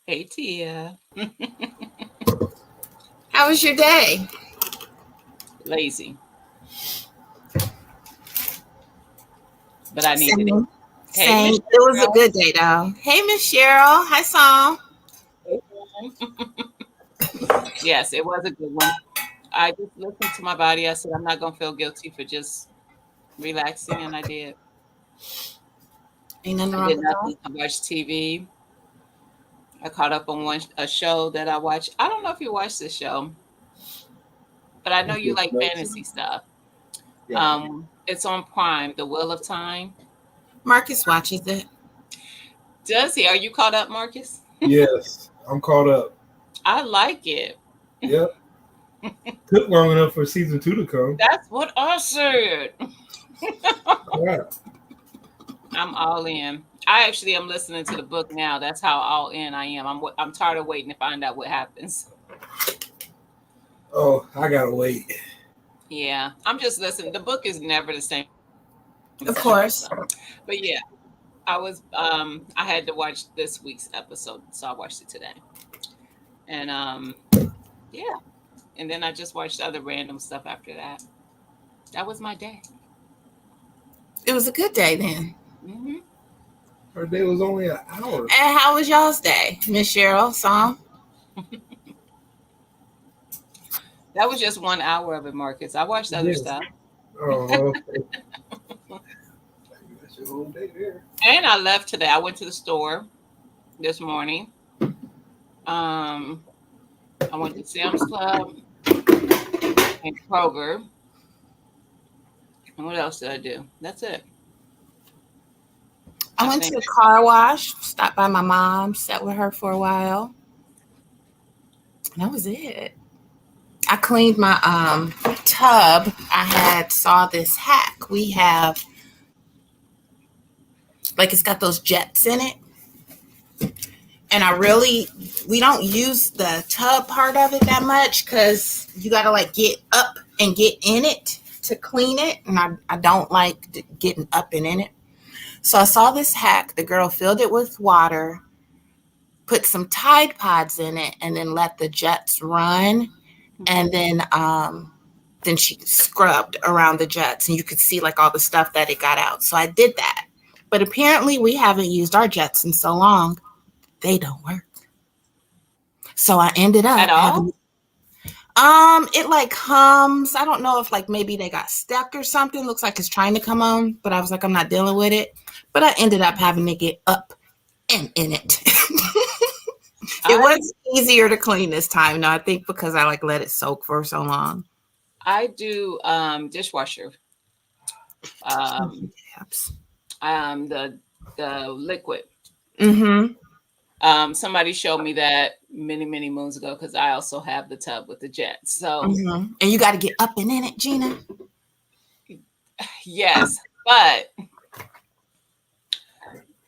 Hey, Tia. How was your day? Lazy, but I needed it. Same. Hey, Same. Miss It was a Cheryl. good day though. Hey, Miss Cheryl. Hi, Song. Hey, Sam. Yes, it was a good one. I just listened to my body. I said I'm not gonna feel guilty for just relaxing, and I did. Ain't nothing I wrong did with that. nothing. I watched TV. I caught up on a show that I watched. I don't know if you watched this show, but I know you like fantasy stuff. Yeah. It's on Prime, The Wheel of Time. Marcus watches it. Does he? Are you caught up, Marcus? Yes, I'm caught up. I like it. Yep. Took long enough for season 2 to come. That's what I said. Yeah. I'm all in. I actually am listening to the book now. That's how all in I am. I'm tired of waiting to find out what happens. Oh, I gotta wait. Yeah, I'm just listening. The book is never the same as the show. Of But course. yeah, I had to watch this week's episode, so I watched it today. And yeah, and then I just watched other random stuff after that. That was my day. It was a good day then. Hmm. Her day was only an hour. And how was y'all's day, Miss Cheryl? Song. That was just 1 hour of it, Marcus. I watched other Yes. stuff. Oh, okay. That's your whole day there. And I left today. I went to the store this morning. Um, I went to Sam's Club and Kroger. And what else did I do? That's it. I I went to think. the car wash, stopped by my mom, sat with her for a while. And that was it. I cleaned my tub. Saw this hack. We have it's got those jets in it. And we don't use the tub part of it that much because you got to get up and get in it to clean it. And I don't like getting up and in it. So I saw this hack. The girl filled it with water, put some Tide Pods in it, and then let the jets run. And then she scrubbed around the jets and you could see all the stuff that it got out. So I did that. But apparently we haven't used our jets in so long. They don't work. So I ended up At all? having it hums. I don't know if maybe they got stuck or something. Looks like it's trying to come on, but I was I'm not dealing with it. But I ended up having to get up and in it. It was easier to clean this time. No, I think because I let it soak for so long. I do dishwasher. Um, the liquid. Mm-hmm. Somebody showed me that many moons ago because I also have the tub with the jets. So Mm-hmm. And you got to get up and in it, Gina. yes, but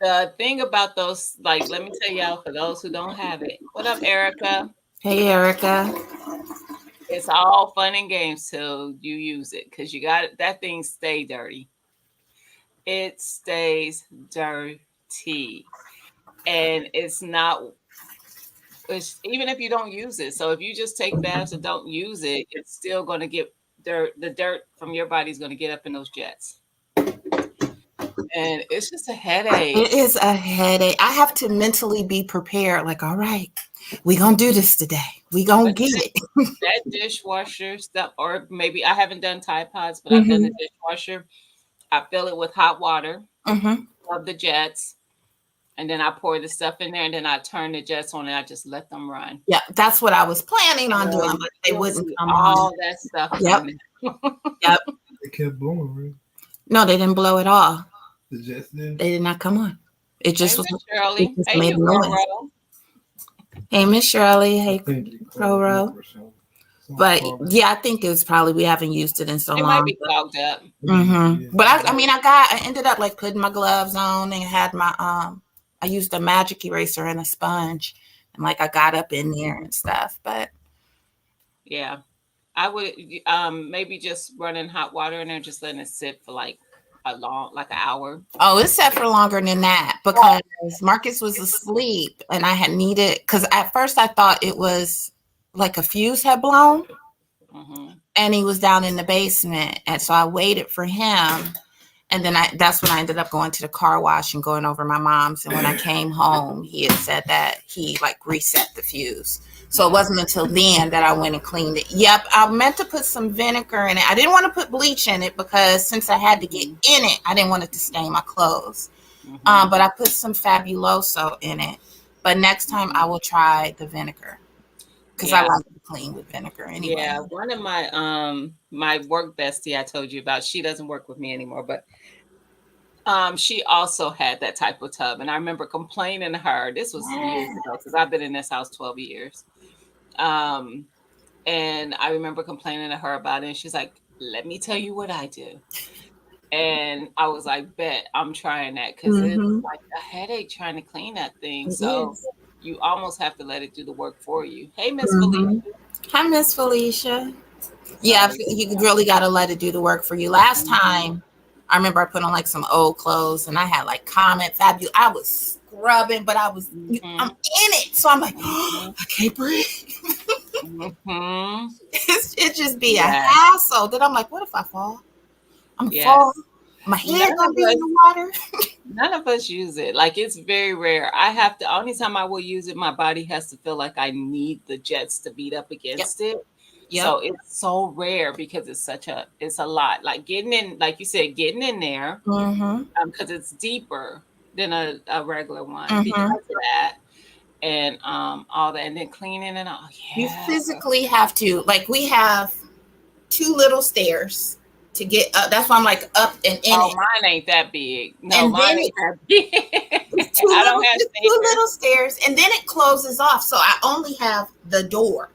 the thing about those, let me tell y'all, for those who don't have it, what up, Erica? Hey, Erica. It's all fun and games till you use it because that thing stay dirty. It stays dirty, and it's even if you don't use it. So if you just take baths and don't use it, it's still going to get dirt. The dirt from your body is going to get up in those jets. And it's just a headache. It is a headache. I have to mentally be prepared. All right, we gonna do this today. We gonna get it. That dishwasher stuff, or maybe I haven't done Tide Pods, but I've done the dishwasher. I fill it with hot water of the jets, and then I pour the stuff in there, and then I turn the jets on, and I just let them run. Yeah, that's what I was planning on doing, but they wouldn't come all on. that stuff. Yep. Yep. They kept blowing, right? No, they didn't blow at all. The jets did. They did not come on. It just Hey, was. Miss Shirley. It just Hey, made you noise. Roro. Hey, Miss Shirley. Hey, Roro. But yeah, I think it was probably we haven't used it in so It long. might be clogged up. Mm-hmm. But I ended up putting my gloves on and had my I used a magic eraser and a sponge, and I got up in there and stuff. But yeah, I would maybe just running hot water in there, just letting it sit for like an hour. Oh, it sat for longer than that because Marcus was asleep and I had needed, because at first I thought it was like a fuse had blown Mm-hmm. and he was down in the basement. And so I waited for him. And then that's when I ended up going to the car wash and going over my mom's. And when I came home, he had said that he like reset the fuse. So it wasn't until then that I went and cleaned it. Yep, I meant to put some vinegar in it. I didn't want to put bleach in it because since I had to get in it, I didn't want it to stain my clothes. But I put some Fabuloso in it. But next time I will try the vinegar because I like to clean with vinegar anyway. Yeah, one of my work bestie I told you about, she doesn't work with me anymore, but she also had that type of tub, and I remember complaining to her. This was years ago because I've been in this house 12 years. And I remember complaining to her about it, and she's like, "Let me tell you what I do." And I was like, "Bet I'm trying that because it's like a headache trying to clean that thing." So you almost have to let it do the work for you. Hey, Miss Felicia. Hi, Miss Felicia. Yeah, you really got to let it do the work for you. Last time, I remember I put on like some old clothes and I had like Comet, Fabulous. I was scrubbing, but I'm in it. So I'm like, I can't breathe. It just be a hassle. Then I'm like, what if I fall? I'm fall. My head gonna be in the water. None of us use it. Like, it's very rare. I have to, only time I will use it, my body has to feel like I need the jets to beat up against it. So it's so rare because it's a lot. Like getting in, like you said, getting in there, because it's deeper than a regular one because of that. And all that, and then cleaning and all. You physically have to, like, we have 2 little stairs to get up. That's why I'm like up and in it. Mine ain't that big. No, and mine ain't that big. I don't have 2 little stairs, and then it closes off. So I only have the door.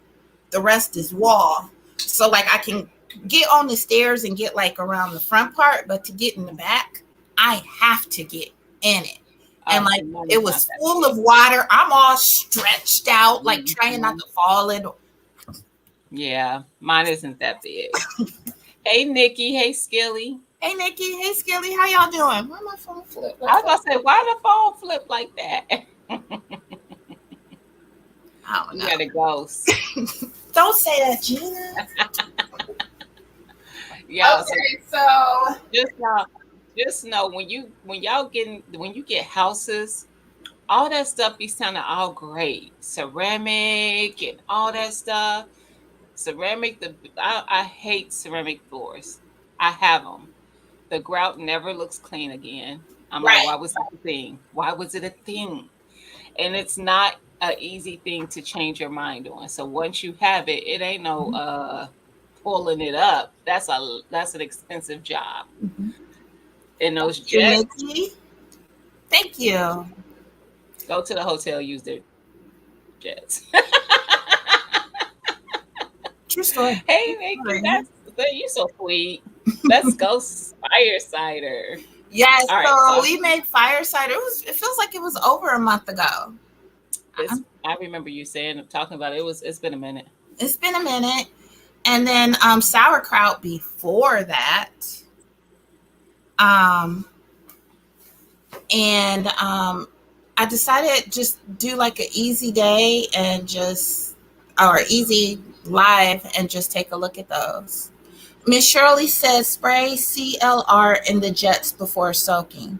The rest is wall. So like I can get on the stairs and get like around the front part, but to get in the back, I have to get in it. And like it was full of water. I'm all stretched out, like trying not to fall in. Yeah, mine isn't that big. Hey, Nikki. Hey, Skilly. Hey, Nikki. Hey, Skilly. How y'all doing? Why my phone flip? I was going to say, why the phone flip like that? I don't know. You got a ghost. Don't say that, Gina. Yeah. Okay, so just know when you get houses, all that stuff be sounding all great, ceramic and all that stuff. Ceramic, I hate ceramic floors. I have them. The grout never looks clean again. I'm like, why was that a thing? Why was it a thing? And it's not an easy thing to change your mind on. So once you have it, it ain't no pulling it up. That's an expensive job. And those jets. Thank you. Go to the hotel, use their jets. True story. Hey, Nikki, you're so sweet. Let's go fire cider. Yes, so we made fire cider. It feels like it was over a month ago. I remember you talking about it. It's been a minute. It's been a minute. And then sauerkraut before that. And I decided just do like an easy day and or easy live and just take a look at those. Miss Shirley says spray CLR in the jets before soaking.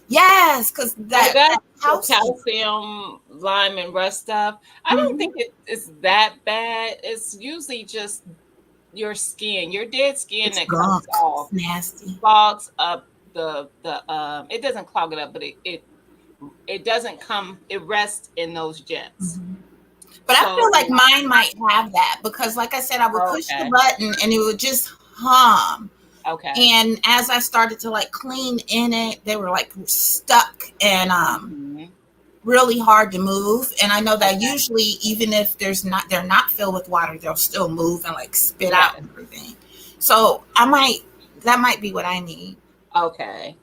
Yes, because that calcium, lime, and rust stuff. I don't think it's that bad. It's usually just your skin, your dead skin that comes off. Nasty. Clogs up the it doesn't clog it up, but it doesn't come. It rests in those jets. But I feel like mine might have that because, like I said, I would push the button and it would just hum. Okay. And as I started to like clean in it, they were like stuck and really hard to move. And I know that usually, even if they're not filled with water, they'll still move and like spit out everything. So that might be what I need. Okay.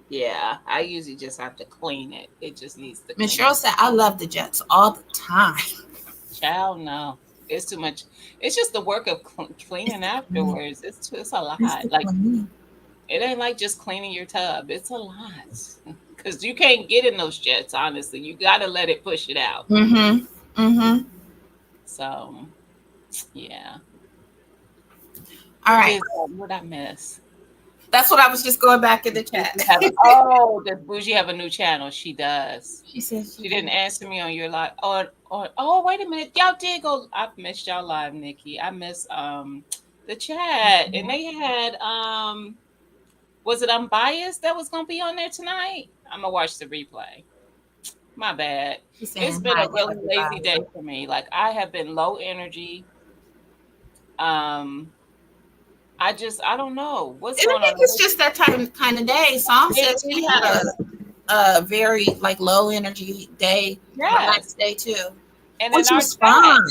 Yeah, I usually just have to clean it. It just needs to. Miss Cheryl said, "I love the jets all the time." Child, no, it's too much. It's just the work of cleaning afterwards. It's a lot. Like It ain't like just cleaning your tub. It's a lot. Because you can't get in those jets, honestly. You got to let it push it out. Mm-hmm. Mm-hmm. So, yeah. All Who right. did that? What I miss? That's what I was just going back in the chat. Does Bougie have a new channel? She does. She says she She didn't did. answer me on your live. Oh, wait a minute. Y'all did go. I've missed y'all live, Nikki. I missed the chat. And they had was it Unbiased that was gonna be on there tonight? I'm gonna watch the replay. My bad. She's It's saying been hi a to really lazy everybody. day for me. Like I have been low energy. Um, I don't know what's And I going think on. it's just that kind of day. Psalm It says she had is. a very like low energy day, Yes. relaxed day too, And which is in fine. our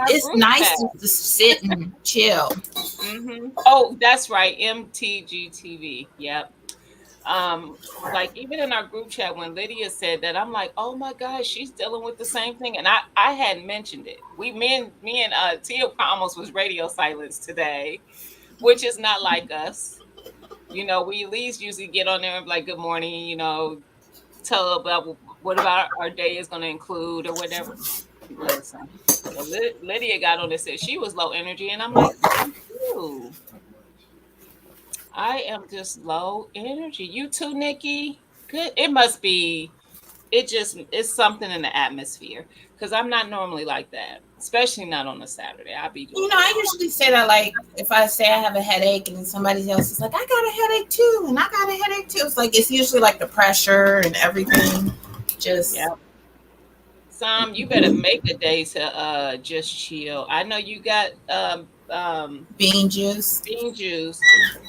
It's group nice chat. to just sit and chill. Oh, that's right. MTGTV. Yep. Like even in our group chat when Lydia said that, I'm like, oh my gosh, she's dealing with the same thing. And I hadn't mentioned it. Me and Tia almost was radio silence today, which is not like us. You know, we at least usually get on there and be like, good morning, you know, tell about what about our day is going to include or whatever. Listen, so Lydia got on and said she was low energy, and I'm like, me too. I am just low energy. You too, Nikki. Good. It must be. It's something in the atmosphere because I'm not normally like that, especially not on a Saturday. I'll be You doing know, a I lot. usually say that like if I say I have a headache and then somebody else is like, I got a headache too, and I got a headache too. It's like it's usually like the pressure and everything. Just Yeah. You better make a day to just chill. I know you got bean juice. bean juice,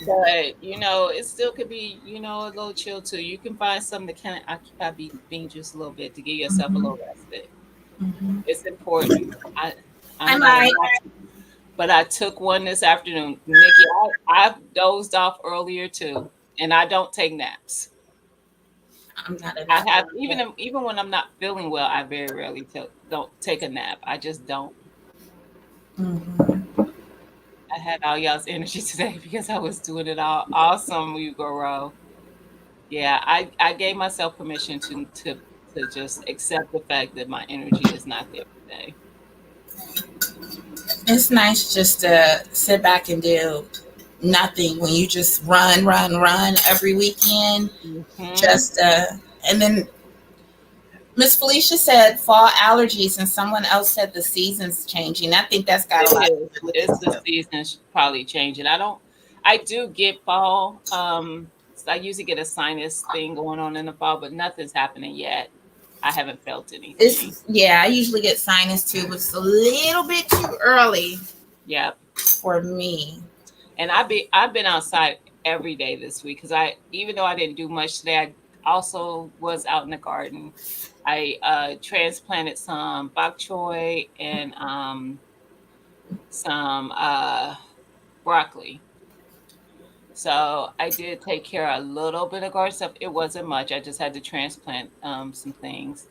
but you know, it still could be, you know, a little chill too. You can find something that kind of occupy bean juice a little bit to give yourself a Mm-hmm. little respite. Mm-hmm. It's important. I'm I not a might. doctor, but I took one this afternoon. Nikki, I dozed off earlier too, and I don't take naps. I'm not a I nap have girl. even when I'm not feeling well, I very rarely don't take a nap. I just don't. Mm-hmm. I had all y'all's energy today because I was doing it all awesome, you go. Yeah, I gave myself permission to just accept the fact that my energy is not there today. It's nice just to sit back and do nothing when you just run every weekend. Hmm. Just and then Miss Felicia said fall allergies, and someone else said the seasons changing. I think that's got It a lot is. to do with it It's the too. seasons probably changing. I do get fall. So I usually get a sinus thing going on in the fall, but nothing's happening yet. I haven't felt anything. It's yeah, I usually get sinus too, but it's a little bit too early Yep. for me. And I've been outside every day this week because I even though I didn't do much today, I also was out in the garden. I transplanted some bok choy and some broccoli. So I did take care of a little bit of garden stuff. It wasn't much. I just had to transplant some things.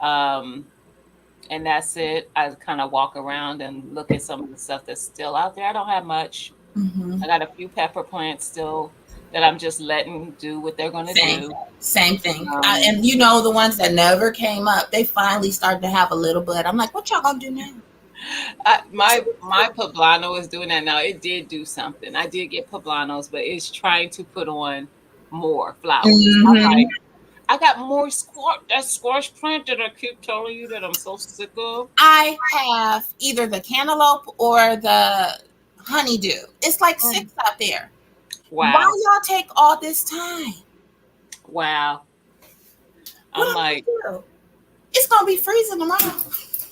Um, and that's it. I kind of walk around and look at some of the stuff that's still out there. I don't have much. Mm-hmm. I got a few pepper plants still that I'm just letting do what they're going to Same, do. same thing. Um, And you know, the ones that never came up, they finally started to have a little bud. I'm like, what y'all gonna do now? my poblano is doing that now. It did do something. I did get poblanos, but it's trying to put on more flowers. I'm like, Mm-hmm. I got more squash plant that I keep telling you that I'm so sick of. I have either the cantaloupe or the honeydew. It's like Mm. six out there. Why Wow, y'all take all this time? wow. What I'm am I like, gonna do? It's gonna be freezing tomorrow.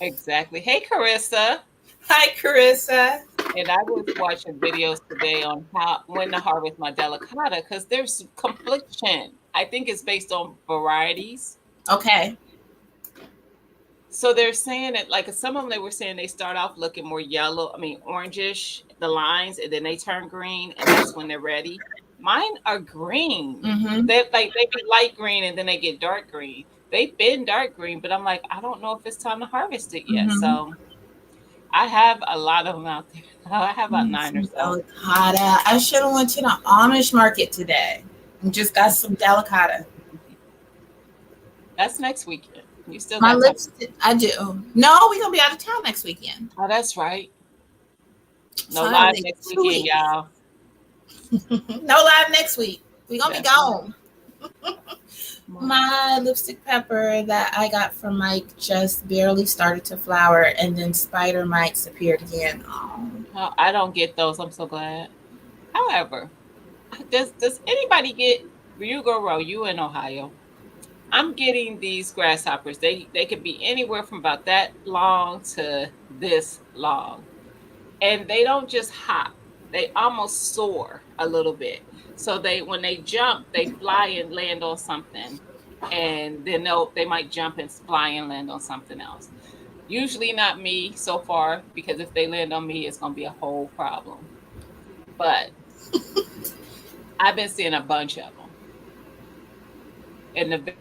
exactly. Hey, Carissa. Hi, Carissa. And I was watching videos today on how when to harvest my delicata because there's confliction. I think it's based on varieties. Okay. So they're saying that, like some of them, they were saying they start off looking more yellow, I mean orangish, the lines, and then they turn green, and that's when they're ready. Mine are green. Mm-hmm. They be light green and then they get dark green. They've been dark green, but I'm like, I don't know if it's time to harvest it yet. Mm-hmm. So I have a lot of them out there. I have about Mm, 9 or some so. delicata. I should have went to the Amish market today and just got some delicata. That's next weekend. You still My got time. lipstick, I do. No, we're gonna be out of town next weekend. Oh, that's right. So No I have live like next 2 weeks. weekend, y'all. No live next week. We're gonna be That's right. gone. My lipstick pepper that I got from Mike just barely started to flower, and then spider mites appeared again. Oh. Oh, I don't get those. I'm so glad. However, does anybody get you go row? You in Ohio? I'm getting these grasshoppers. They could be anywhere from about that long to this long, and they don't just hop. They almost soar a little bit. So they when they jump, they fly and land on something, and then they might jump and fly and land on something else. Usually not me so far, because if they land on me, it's gonna be a whole problem. But I've been seeing a bunch of them, and the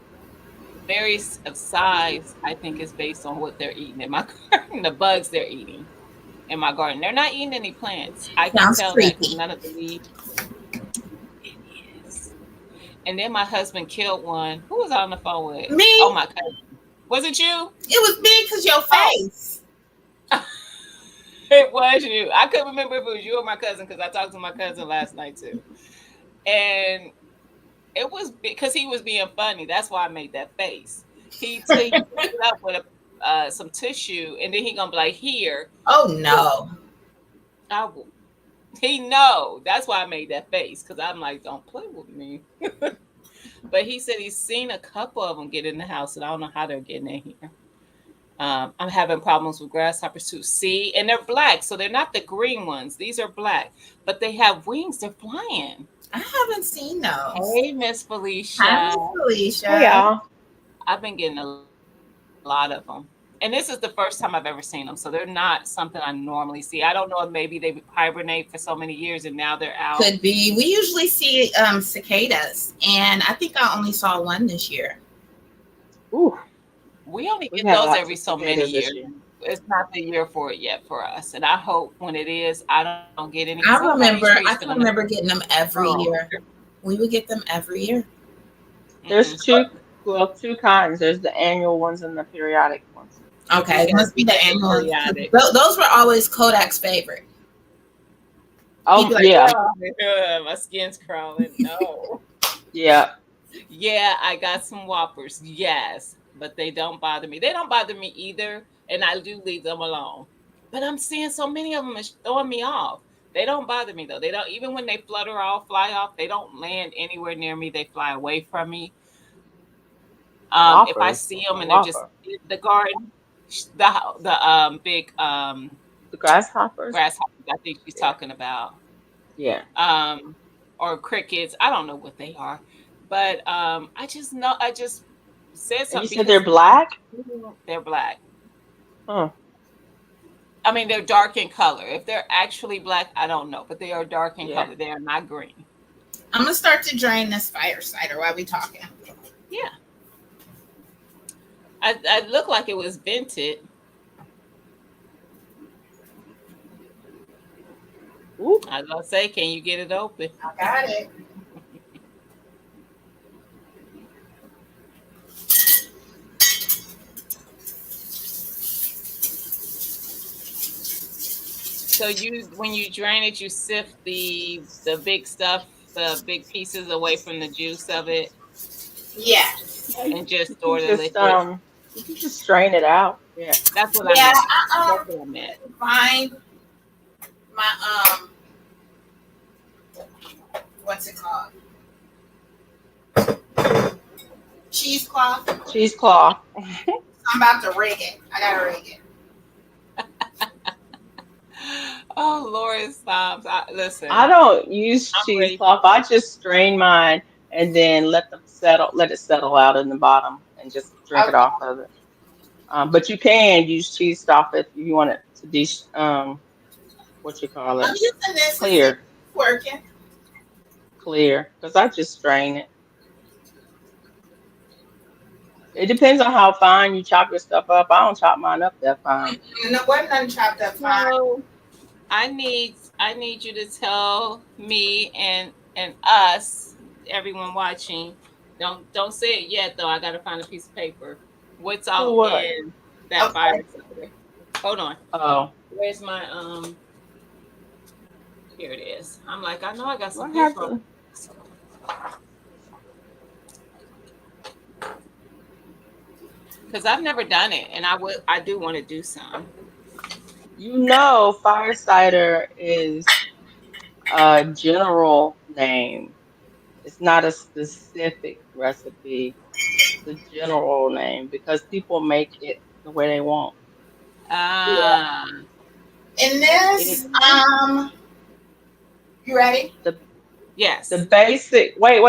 varies of size, I think, is based on what they're eating in my garden, the bugs they're eating in my garden. They're not eating any plants. I can Sounds tell that because creepy. none of the leaves. It is. And then my husband killed one. Who was I on the phone with? Oh, Me, my cousin. Was it you? it was me because your Oh, face. it was you. I couldn't remember if it was you or my cousin because I talked to my cousin last night too. And it was because he was being funny. That's why I made that face. He picked it up with some tissue, and then he gonna be like, "Here, Oh look, no. I will." He know. That's why I made that face because I'm like, "Don't play with me." But he said he's seen a couple of them get in the house, and I don't know how they're getting in here. I'm having problems with grasshoppers too. See, and they're black, so they're not the green ones. These are black, but they have wings. They're flying. I haven't seen those. Hey, Miss Hi, Felicia. Miss Hey Felicia. y'all. I've been getting a lot of them. And this is the first time I've ever seen them. So they're not something I normally see. I don't know if maybe they hibernate for so many years and now they're out. Could be. We usually see cicadas, and I think I only saw one this year. Ooh, We only we've get had those lots every of so many cicadas this years. year. It's not the year for it yet for us. And I hope when it is, I don't get any because I somebody's remember. tree's I gonna can mess remember getting them every up. year. We would get them every year. There's Mm-mm. two, well, two kinds. There's the annual ones and the periodic ones. Okay, it Yeah, must be we the get the annual ones. periodic. Those were always Kodak's favorite. He'd be like, Yeah, My skin's crawling. No. yeah. Yeah, I got some Whoppers. Yes, but they don't bother me. They don't bother me either, and I do leave them alone. But I'm seeing so many of them is throwing me off. They don't bother me though. They don't even when they flutter off, fly off. They don't land anywhere near me. They fly away from me. If I see them Whoppers. and they're What's a just whopper? in the garden, the big The grasshoppers? grasshoppers. I think she's Yeah, talking about. yeah. um, or crickets. I don't know what they are, but I just know I just said And you something said they're because black? they're black. Huh. I mean, they're dark in color. If they're actually black, I don't know, but they are dark in Yeah. color. They are not green. I'm gonna start to drain this fire cider while we talking. Yeah, I look like it was vented. Ooh. I was gonna say, can you get it open? I got it. So when you drain it, you sift the big stuff, the big pieces away from the juice of it, Yeah, Yeah, and just you can store the just liquid. strain it out. Yeah. That's what I yeah. meant. I That's what I meant. find my what's it called? Cheesecloth. Cheesecloth. I'm about to rig it. I gotta rig it. Oh, Lord, stop. I Listen, don't use I'm ready for cheesecloth. I just strain mine and then let it settle out in the bottom and just drink it Okay. off of it. But you can use cheesecloth if you want it to be what you call I'm it, using this and see if clear, it's working. clear. Because I just strain it. It depends on how fine you chop your stuff up. I don't chop mine up that fine. No, wasn't none chopped up fine. So I need you to tell me and us, everyone watching. Don't say it yet though. I gotta find a piece of paper. What's For all what? in that fire Okay. cider? Hold on. Oh, Where's my here it is. I'm like, I know I got some what paper. happened? Because I've never done it and I do want to do some. You know, fire cider is a general name. It's not a specific recipe. It's a general name because people make it the way they want. Yeah. Ah, In this, It's you ready? the the yes. basic. Wait,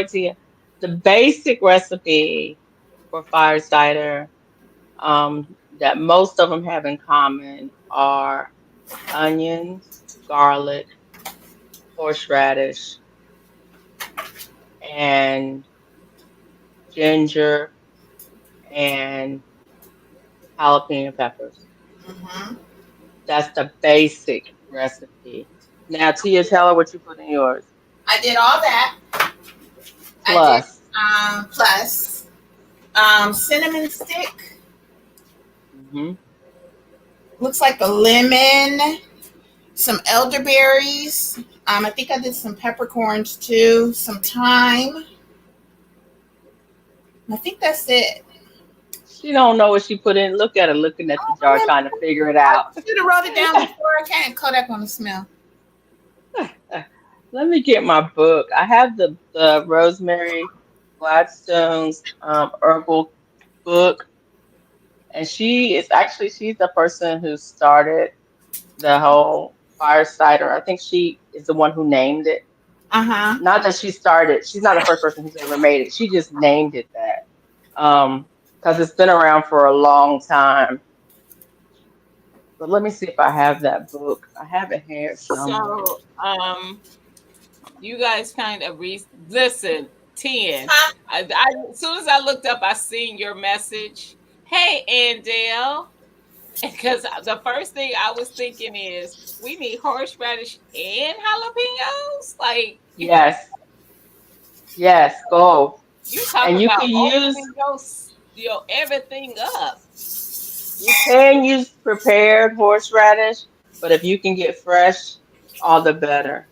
Tia. The basic recipe for fire cider, that most of them have in common are onions, garlic, horseradish, and ginger and jalapeno peppers. Hmm. That's the basic recipe. Now, Tia, tell her what you put in yours. I did all that. I did Plus, plus cinnamon stick. hmm Looks like a lemon. Some elderberries. I think I did some peppercorns too. Some thyme. I think that's it. she don't know what she put in. Look at her looking at the I jar, don't trying to remember. figure it I out. should have wrote it down before I came. Kodak on the smell. Let me get my book. I have the Rosemary Gladstone's herbal book, and she's the person who started the whole fire cider. I think she is the one who named it. Uh huh. Not that she started. She's not the first person who's ever made it. She just named it that. Because it's been around for a long time. But let me see if I have that book. I have it here somewhere. So you guys kind of listen, 10. Huh? As soon as I looked up, I seen your message. Hey, Andale. Because the first thing I was thinking is we need horseradish and jalapenos. Like Yes, yes, go. you talk And you about can use opening your everything up. you can use prepared horseradish, but if you can get fresh, all the better.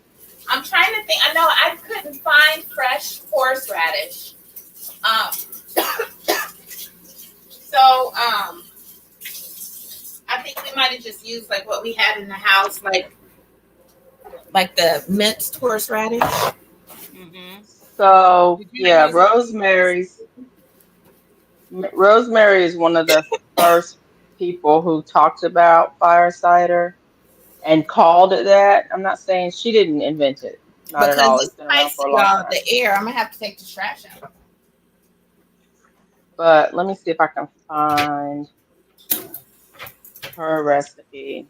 I'm trying to think. I know I couldn't find fresh horseradish. Um, so I think we might have just used like what we had in the house, like the minced horseradish. Hmm. So Did you yeah, use it? Rosemary is one of the first people who talked about fire cider and called it that. I'm not saying she didn't invent it, not at Because all. it's It's been around for spicy, a long y'all. time. The air. I'm gonna have to take the trash out. But let me see if I can find her recipe.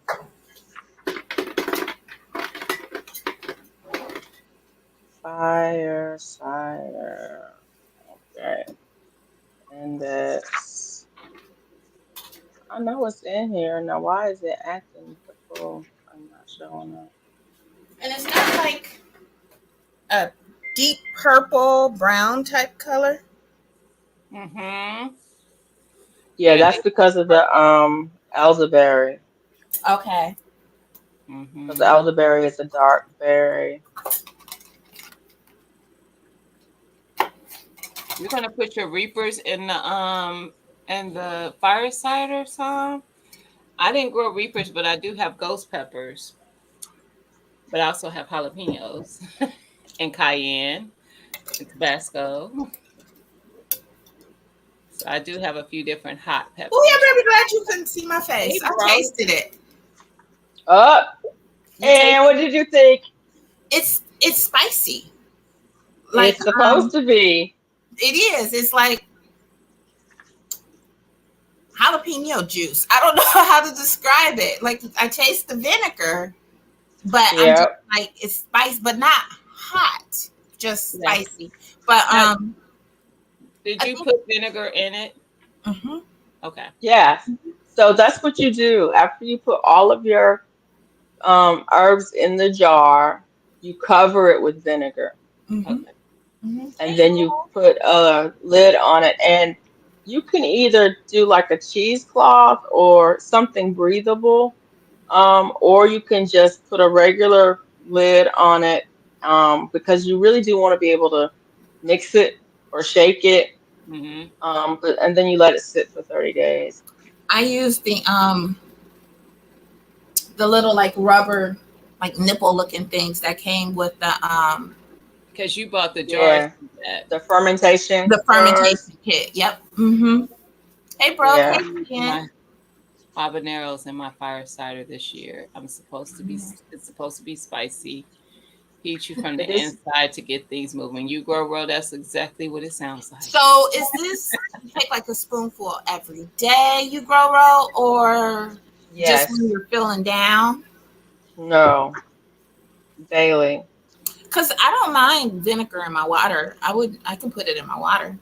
Fire cider. Okay. And that's, I know it's in here. Now, why is it acting the fool? I'm not showing up. And it's not like a deep purple, brown type color. Mm-hmm. Yeah, Yeah, that's they. because of the elderberry. Okay. Because Mm-hmm. the elderberry is a dark berry. You're gonna put your reapers in the fire cider some. I didn't grow reapers, but I do have ghost peppers. But I also have jalapenos and cayenne and Tabasco. So I do have a few different hot Oh yeah, peppers. baby, glad you couldn't see my Hey, face. I bro. tasted it. Oh, You taste and what did you think? it's spicy. Like It's supposed to be. it is. It's like jalapeno juice. I don't know how to describe it. Like I taste the vinegar, but I'm just Yeah. like it's spicy, but not hot. Just Yes. spicy. But Now, Did I you think. put vinegar in it? Mm-hmm. Okay. Yes. So that's what you do after you put all of your herbs in the jar. You cover it with vinegar, Mm-hmm. Okay. Mm-hmm. and Hey, then you girl. put a lid on it. And you can either do like a cheesecloth or something breathable, or you can just put a regular lid on it, because you really do want to be able to mix it or shake it, Mm-hmm. and then you let it sit for 30 days. I use the little like rubber like nipple looking things that came with Because you bought the jars Yeah, of that. the fermentation the jars. fermentation kit. Yep. Mm-hmm. Hey, bro. Yeah. Hey, I'm using again. my habaneros in my fire cider this year. I'm supposed to be. It's supposed to be spicy. Heat you from the It is. inside to get things moving. You grow world. That's exactly what it sounds like. So, is this you take like a spoonful every day you grow roll, or just when Yes. you're feeling down? No. Daily. Because I don't mind vinegar in my water. I can put it in my water.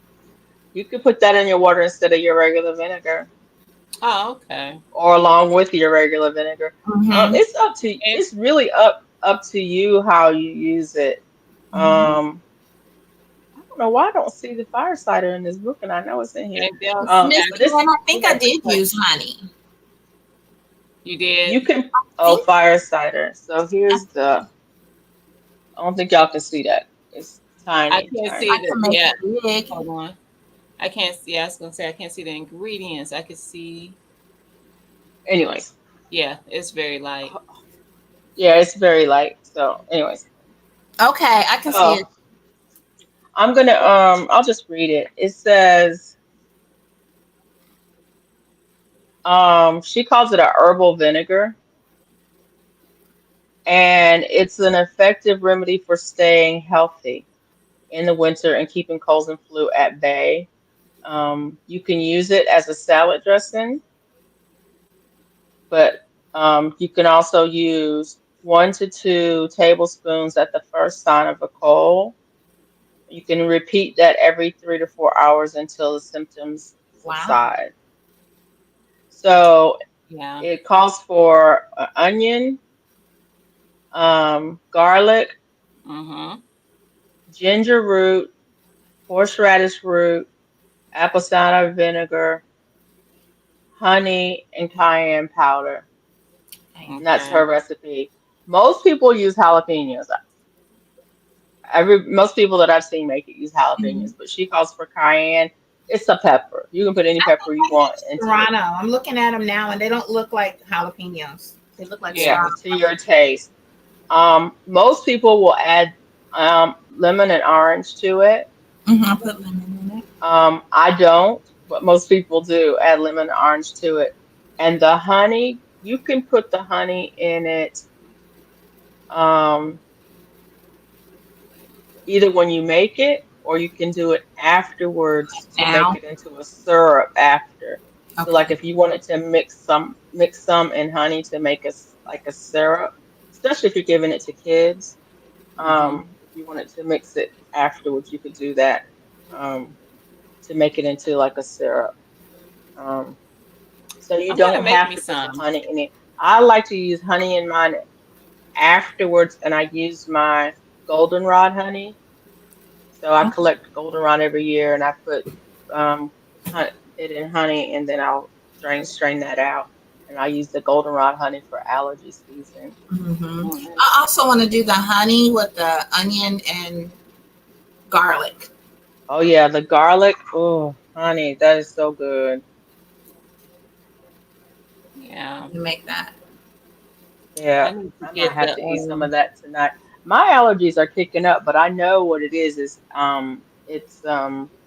You could put that in your water instead of your regular vinegar, Oh, okay. or along with your regular vinegar. Mm-hmm. It's up to. And It's really up to you how you use it. Mm-hmm. I don't know why I don't see the fire cider in this book, and I know it's in here. and they'll Miss But actually it's Gwen, I think I have did like use honey. you did. you can. I Oh, think fire cider. So I, here's the. I don't think y'all can see that. It's I tiny, can't I see tiny. the can make yeah. it big. Hold on. I can't see. I was gonna say I can't see the ingredients. I can see. Anyways, Yeah, it's very light. yeah, it's very light. So, anyways, Okay, I can see so it. I'm gonna I'll just read it. It says she calls it a herbal vinegar, and it's an effective remedy for staying healthy in the winter and keeping colds and flu at bay. You can use it as a salad dressing, but you can also use 1 to 2 tablespoons at the first sign of a cold. You can repeat that every 3 to 4 hours until the symptoms Wow. subside. So Yeah. it calls for onion, garlic, Mm-hmm. ginger root, horseradish root, apple cider vinegar, honey, and cayenne powder. Okay. And that's Okay. her recipe. Most people use jalapenos. Most people that I've seen make it use Mhm. jalapenos, but she calls for cayenne. It's a pepper. You can put any I think pepper you I want used into it. serrano. I'm looking at them now, and they don't look like jalapenos. They look like Yeah. Yeah, serrano. to your taste. Most people will add lemon and orange to it. Mm-hmm. I put lemon in it. I don't, but most people do add lemon and orange to it. And the honey, you can put the honey in it um, either when you make it, or you can do it afterwards to make Now. it into a syrup after. So like Okay. if you wanted to mix some in honey to make like a syrup, especially if you're giving it to kids. Mm-hmm. If you wanted to mix it afterwards, you could do that, um, to make it into like a syrup. Um, so you I'm gonna don't make have me to put the some. honey in it. I like to use honey in mine afterwards, and I use my goldenrod honey. So I Okay. collect goldenrod every year, and I put um, it in honey, and then I'll strain that out, and I use the goldenrod honey for allergy season. Mm-hmm. Mm-hmm. I also want to do the honey with the onion and garlic. Oh yeah, the garlic. Oh, honey, that is so good. Yeah. To make that. Yeah, I need to I might get have the to eat some of that tonight. My allergies are kicking up, but I know what it is. It's I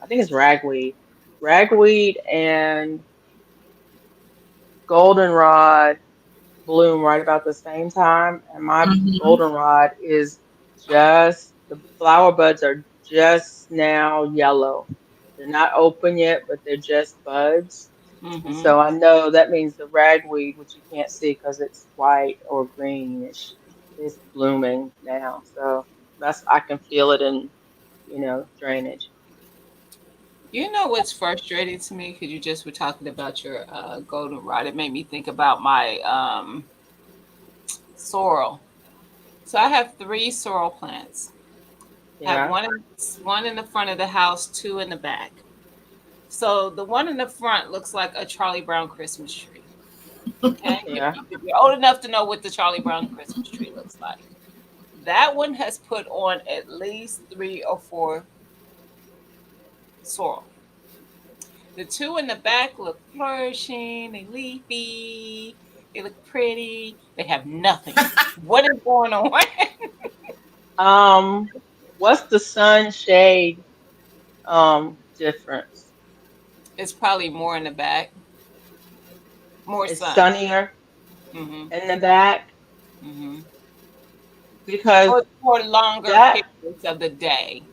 think it's ragweed, ragweed and goldenrod bloom right about the same time, and my Mm-hmm. goldenrod is just the flower buds are just now yellow. They're not open yet, but they're just buds. And mm-hmm. so I know that means the ragweed, which you can't see because it's white or greenish, is blooming now. So that's I can feel it in, drainage. You know what's frustrating to me? Because you just were talking about your goldenrod. It made me think about my sorrel. So I have three sorrel plants. Have Yeah. one in the front of the house, two in the back. So the one in the front looks like a Charlie Brown Christmas tree. Okay, Yeah. if you're old enough to know what the Charlie Brown Christmas tree looks like, that one has put on at least three or four sorrel. The two in the back look flourishing, they leafy, they look pretty. They have nothing. What is going on? Um, what's the sunshade difference? It's probably more in the back, more It's sun. sunnier Hmm. in the back Hmm. because For longer that periods of the day,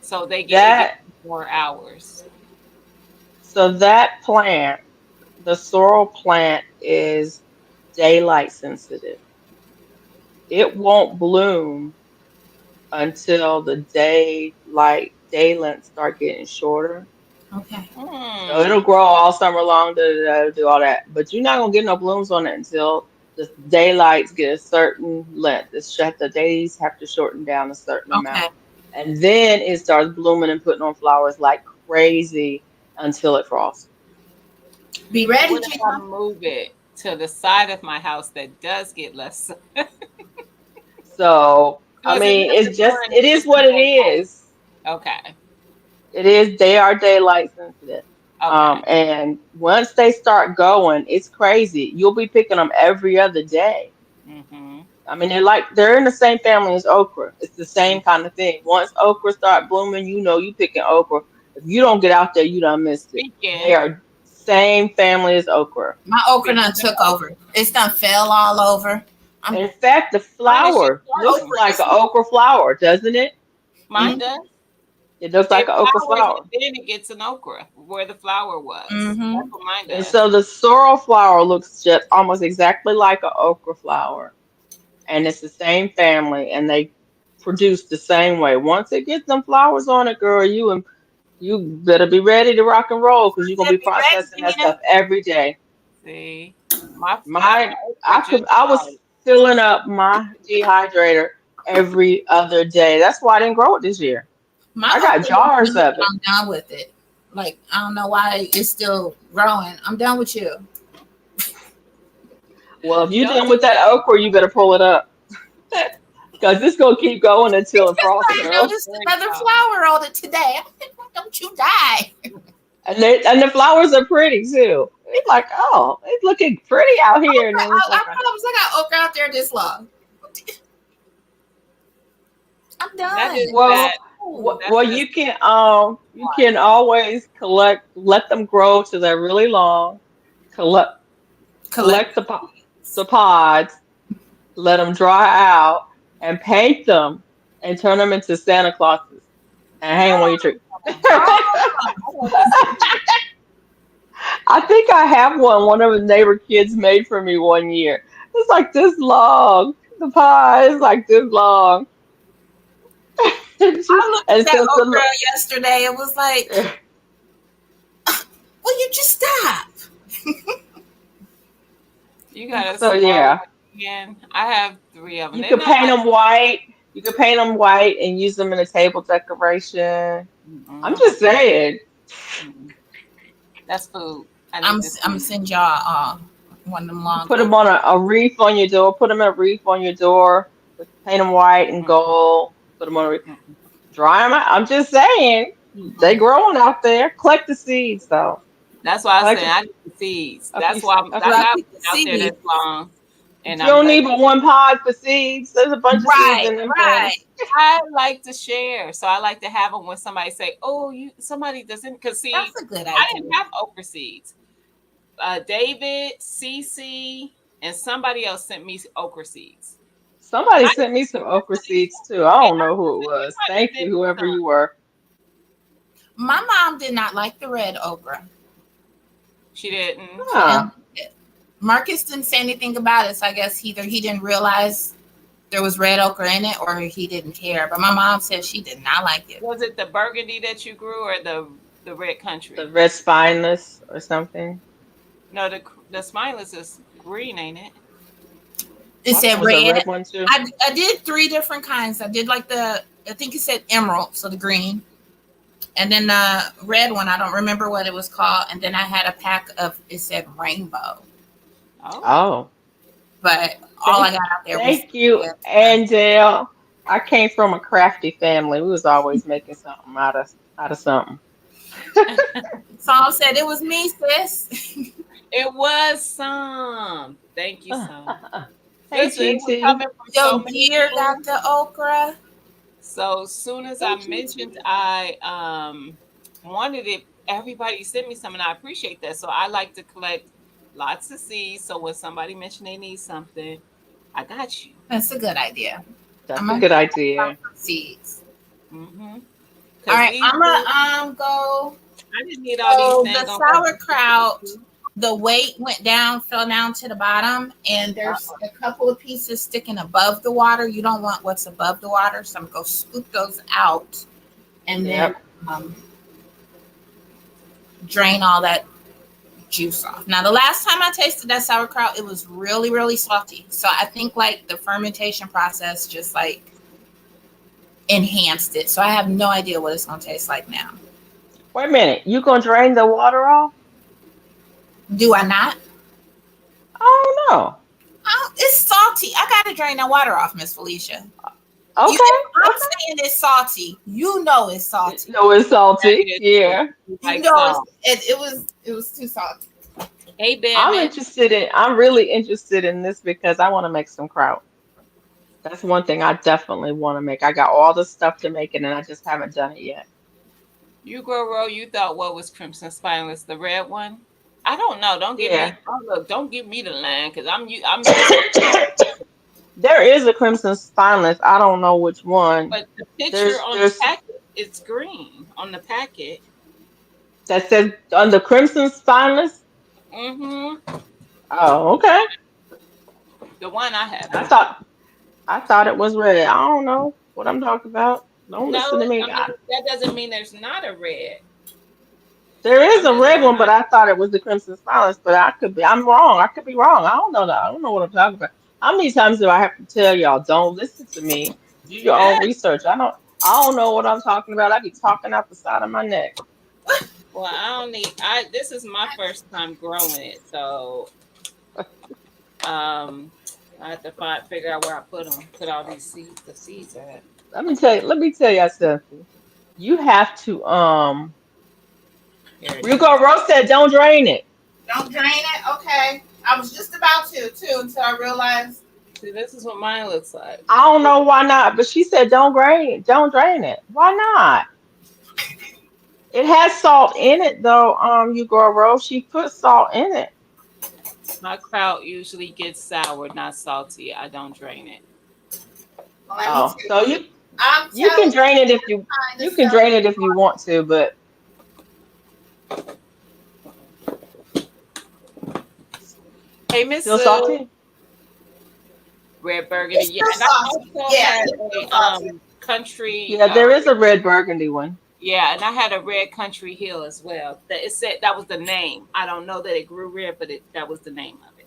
so it gets that more hours. that plant, the sorrel plant, is daylight sensitive. It won't bloom until the day lengths start getting shorter. Okay. So it'll Hmm. grow all summer long, do all that. But you're not gonna get no blooms on it until the daylights get a certain length. The days have to shorten down a certain Okay. amount. And then it starts blooming and putting on flowers like crazy until it frosts. Be ready, What if I Gina. move it to the side of my house that does get less sun? So So I is it mean nothing more it is just the what it daylight? is. Okay. It is, they are daylight sensitive. Okay. And once they start going, it's crazy. You'll be picking them every other day. Hmm. I mean, they're in the same family as okra. It's the same kind of thing. Once okra start blooming, you know you picking okra. If you don't get out there, you done missed it. They Speaking, are same family as okra. My okra done speaking of took over. okra, It's done fell all over. I'm In fact, the mine is just flower looks starting. okra like is. an okra flower, doesn't it? Mine Mm-hmm. does. It looks like It an okra flowers flower. and then it gets an okra where the flower was. That's Mm-hmm. what mine And does. so the sorrel flower looks just almost exactly like an okra flower. And it's the same family, and they produce the same way. Once it gets them flowers on it, girl, you better be ready to rock and roll because you're gonna Said, be be ready, processing that Gina. stuff every day. See, my My okra just I was started. filling up my dehydrator every other day. That's why I didn't grow it this year. My I got okra looks jars good, of but it. I'm done with it. Like I don't know why it's still growing. I'm done with you. Well, if you're Don't done do with that that. okra, you better pull it up because it's gonna keep going until It's it just frosts, I girl. noticed There you another go. flower on it today. I said, why don't you die? And the flowers are pretty too. It's like, oh, it's looking pretty out here, and then it's I like, promise I got okra out there this long. I'm That done. is that. well, Oh, That's just you can always let them grow till they're really long. Collect collect. collect the pods, let them dry out, and paint them, and turn them into Santa Clauses and hang them on your tree. I want to see. I think I have one. One of the neighbor kids made for me one year. It's like this long. The pie is like this long. I looked at And that so okra yesterday. It was like, will you just stop? You got a so small yeah, one again. I have three of them. you They're could not paint like. them white. You could paint them white and use them in a table decoration. I'm Mm-mm, just saying. mm-mm. That's food. I I'm need to I'm gonna see. send y'all one of them You could long put them okra. on a wreath on your door. Put them in a wreath on your door. Paint them white and Mm-mm, gold. Put them on a wreath. mm-mm. Dry them out. I'm just saying. They Mm-mm. growing out there. Collect the seeds though. That's why I was Collect saying I need the seeds. a few. That's why A I Well, few. I got picked the one out there seed. that's long, and You I'm don't like, need but one pod for seeds. There's a bunch of seeds Right, in them right. things. I like to share, so I like to have them when somebody say, "Oh, you somebody doesn't." Because see, That's a good I idea. didn't have okra seeds. David, Cece, and somebody else sent me okra seeds. And Somebody I sent me some okra seeds too. I and don't know who it you was. might have Thank you, sent me whoever some. you were. My mom did not like the red okra, She didn't. Huh. and Marcus didn't say anything about it. So I guess either he didn't realize there was red okra in it, or he didn't care. But my mom said she did not like it. Was it the burgundy that you grew, or The red The country. red spineless or something. No, the spineless is green, ain't it? It Thought there said was a red. red one too. I did three different kinds. I did like I think it said emerald, so the green. And then the red one, I don't remember what it was called. And then I had a pack of, it said rainbow. Oh. Oh, But all I thank, got out there was thank you, red. Angel. I came from a crafty family. We was always making something out of something. Song said it was me, sis. It was some. Thank you, some. Hey, Listen, it was GT. coming from so Yo, many deer got people. the okra. So as soon as Hey, I mentioned GT. I wanted it, everybody sent me some, and I appreciate that. So I like to collect lots of seeds. So when somebody mentioned they need something, I got you. That's a good idea. I'm That's a gonna good plant idea. some seeds. Mm-hmm. All Cause right, these I'm were, gonna go. I didn't need all these So the dang on. sauerkraut, the weight went down, fell down to the bottom, and there's Uh-oh. a couple of pieces sticking above the water. You don't want what's above the water, so I'm gonna go scoop those out and then Yep. um, drain all that juice off. Now, the last time I tasted that sauerkraut, it was really, really salty. So I think like the fermentation process just like enhanced it. So I have no idea what it's gonna taste like now. Wait a minute. You gonna drain the water off? Do I not? Oh no. Oh, it's salty. I gotta drain that water off, Miss Felicia. You, Okay. I'm Okay. saying it's salty. You know it's salty. No, it's salty. It is. Yeah. You You like know salt. it was too salty. Hey, I'm Bamman. interested in. I'm really interested in this because I want to make some kraut. That's one thing I definitely want to make. I got all the stuff to make it, and I just haven't done it yet. You grow roll. You thought what was crimson spineless, the red one? I don't know. Don't give Yeah. me. Oh look, don't give me the line because I'm used to. There is a crimson spineless. I don't know which one. But the picture There's on the there's packet is green on the packet. that says on the crimson spineless. Mm-hmm. Oh, okay. The one I have I anyway. thought I thought it was red. I don't know what I'm talking about. Don't No, listen to me. I mean that doesn't mean there's not a red. There is I'm a just red one, but not. I thought it was the crimson spineless. But I could be. I'm wrong. I could be wrong. I don't know that. I don't know what I'm talking about. How many times do I have to tell y'all? Don't listen to me. Do your own research. I don't know what I'm talking about. I be talking out the side of my neck. Well, I don't need. I This is my first time growing it, so um, I have to figure out where I put them. Put all these seeds. The seeds at. Let me tell you. Let me tell you something. You have to. Here it is. Rico Rose said, "Don't drain it." Don't drain it. Okay. I was just about to too until I realized. See, this is what mine looks like. I don't know why not, but she said, "Don't drain it. Don't drain it." Why not? It has salt in it though. You grow Rose. She put salt in it. My kraut usually gets sour, not salty. I don't drain it. Well, let me Oh, tell so you. you I'm you can telling you, drain it if kind of you can stuff. drain it if you want to, but Hey, Miss still Sue. salty. Red burgundy. It's Yeah, still and I salty. also Yeah, had it's still a salty. country. Yeah, there is a red burgundy one. Yeah, and I had a red country hill as well. That it said that was the name. I don't know that it grew red, but that was the name of it.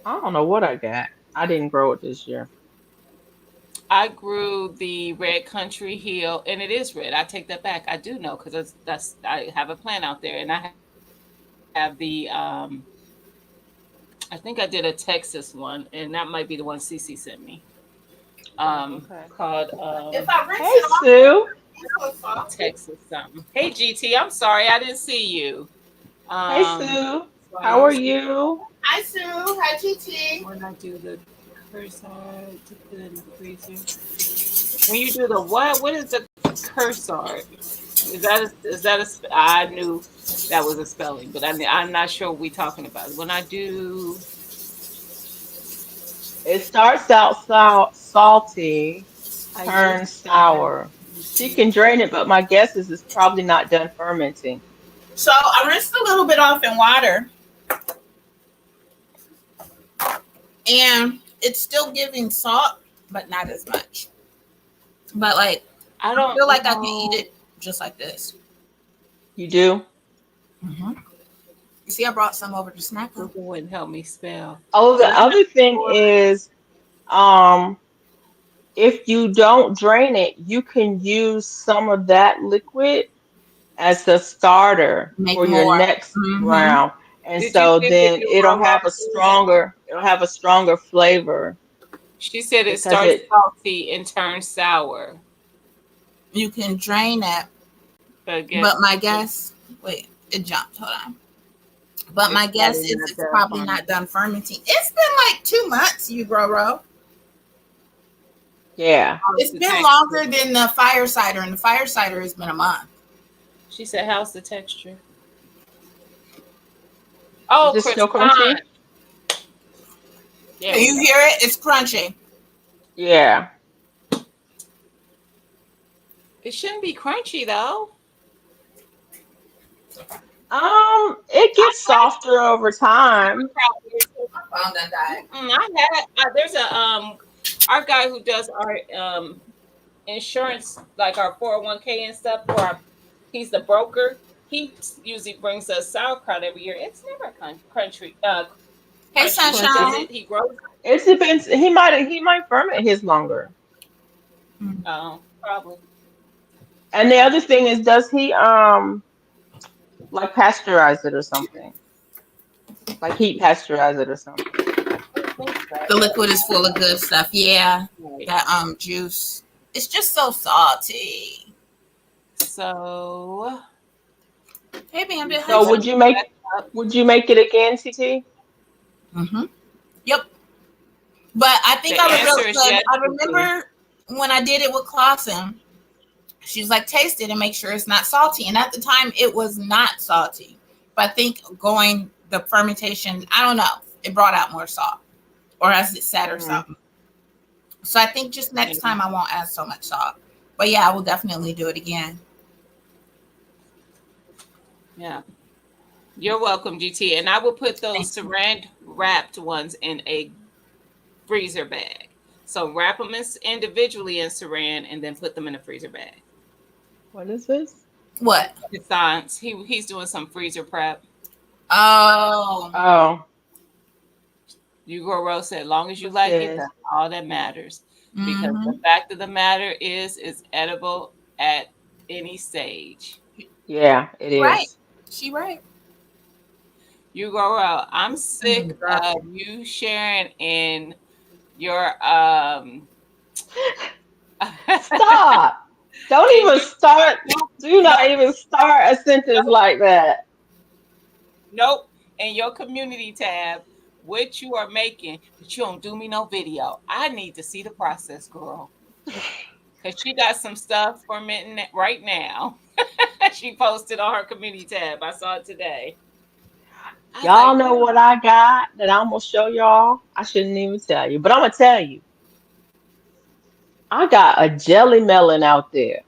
I don't know what I got. I didn't grow it this year. I grew the red country hill, and it is red. I take that back. I do know because that's I have a plant out there, and I have the I think I did a Texas one, and that might be the one CC sent me. Oh, okay. Called If I rinse Hey it off, Sue. it's so salty. Texas something. Hey GT, I'm sorry I didn't see you. Hey Um, Sue. so I How are usually you? Hi Sue. Hi GT. when I do the cursor to put it in the freezer. When you do the what? What is the cursor? I knew that was a spelling, but I'm not sure what we're talking about. When I do, It starts out salty, I turns usually add sour. She can drain it, but my guess is it's probably not done fermenting. So I rinsed a little bit off in water, and it's still giving salt, but not as much. But like I I feel don't like I can eat know. it just like this. You do? Hmm. You see, I brought some over to snack on. Google wouldn't help me spell. Oh, the But when I other thing pour, is, um, if you don't drain it, you can use some of that liquid as a starter Make for your more. next Mm-hmm. round. And did you so get the then new it'll have a stronger flavor She said it because starts it, salty and turns sour. You can drain it, But but guess my guess, wait, it jumped. Hold on. But my it's guess probably is not it's done probably for me. not done fermenting. It's been like 2 months, you grow row. yeah. How's It's the been texture? longer than the fire cider, and the fire cider has been a month. She said, "How's the texture?" Is Oh, it still croissant. crunchy? There Can we you go. hear it? It's crunchy. Yeah. It shouldn't be crunchy though. It I gets softer over time. had My phone done died. I had there's a our guy who does our insurance, like our 401k and stuff. He's the broker. He usually brings us sauerkraut every year. It's never Hey, crunchy, does Crunchy. sunshine. it? He grows. It depends. He might ferment his longer. Mm. Oh, probably. And the I other thing is, does he like pasteurize it or something? Like heat pasteurize it or something? don't think The so. liquid is full of good stuff. Yeah, Right. that juice. It's just so salty. So Hey, Bandit. Hey, So let son. me back up. would you make it again, TT? Mm-hmm. Yep. But I The think I would answer really. is Cause yes, I Kiki. remember when I did it with Clausen. She's like, taste it and make sure it's not salty. And at the time, it was not salty. But I think going the fermentation, I don't know, it brought out more salt, or as it said, or Mm. something. So I think just Yeah. next time I won't add so much salt. But yeah, I will definitely do it again. Yeah. You're welcome, GT. And I will put those Thank you. saran wrapped ones in a freezer bag. So wrap them individually in saran and then put them in a freezer bag. What is this? What? It's science. He's doing some freezer prep. Oh, Oh, Hugo Rose said, as long as you what's like it, this? that's all that matters. Because the mm-hmm. fact of the matter is, it's edible at any stage. Yeah, it Right. is. She right. Hugo Rose, I'm I'm in the sick of dryer. you sharing in your Stop. Don't in even start. your Do no, not even start a sentence no, like that. nope, in your community tab, what you are making, but you don't do me no video. I need to see the process, girl. Because she got some stuff fermenting right now. She posted on her community tab. I saw it today. I was Y'all like, know what I got that I'm gonna show y'all? I shouldn't even tell you, but I'm gonna tell you. I got a jelly melon out there.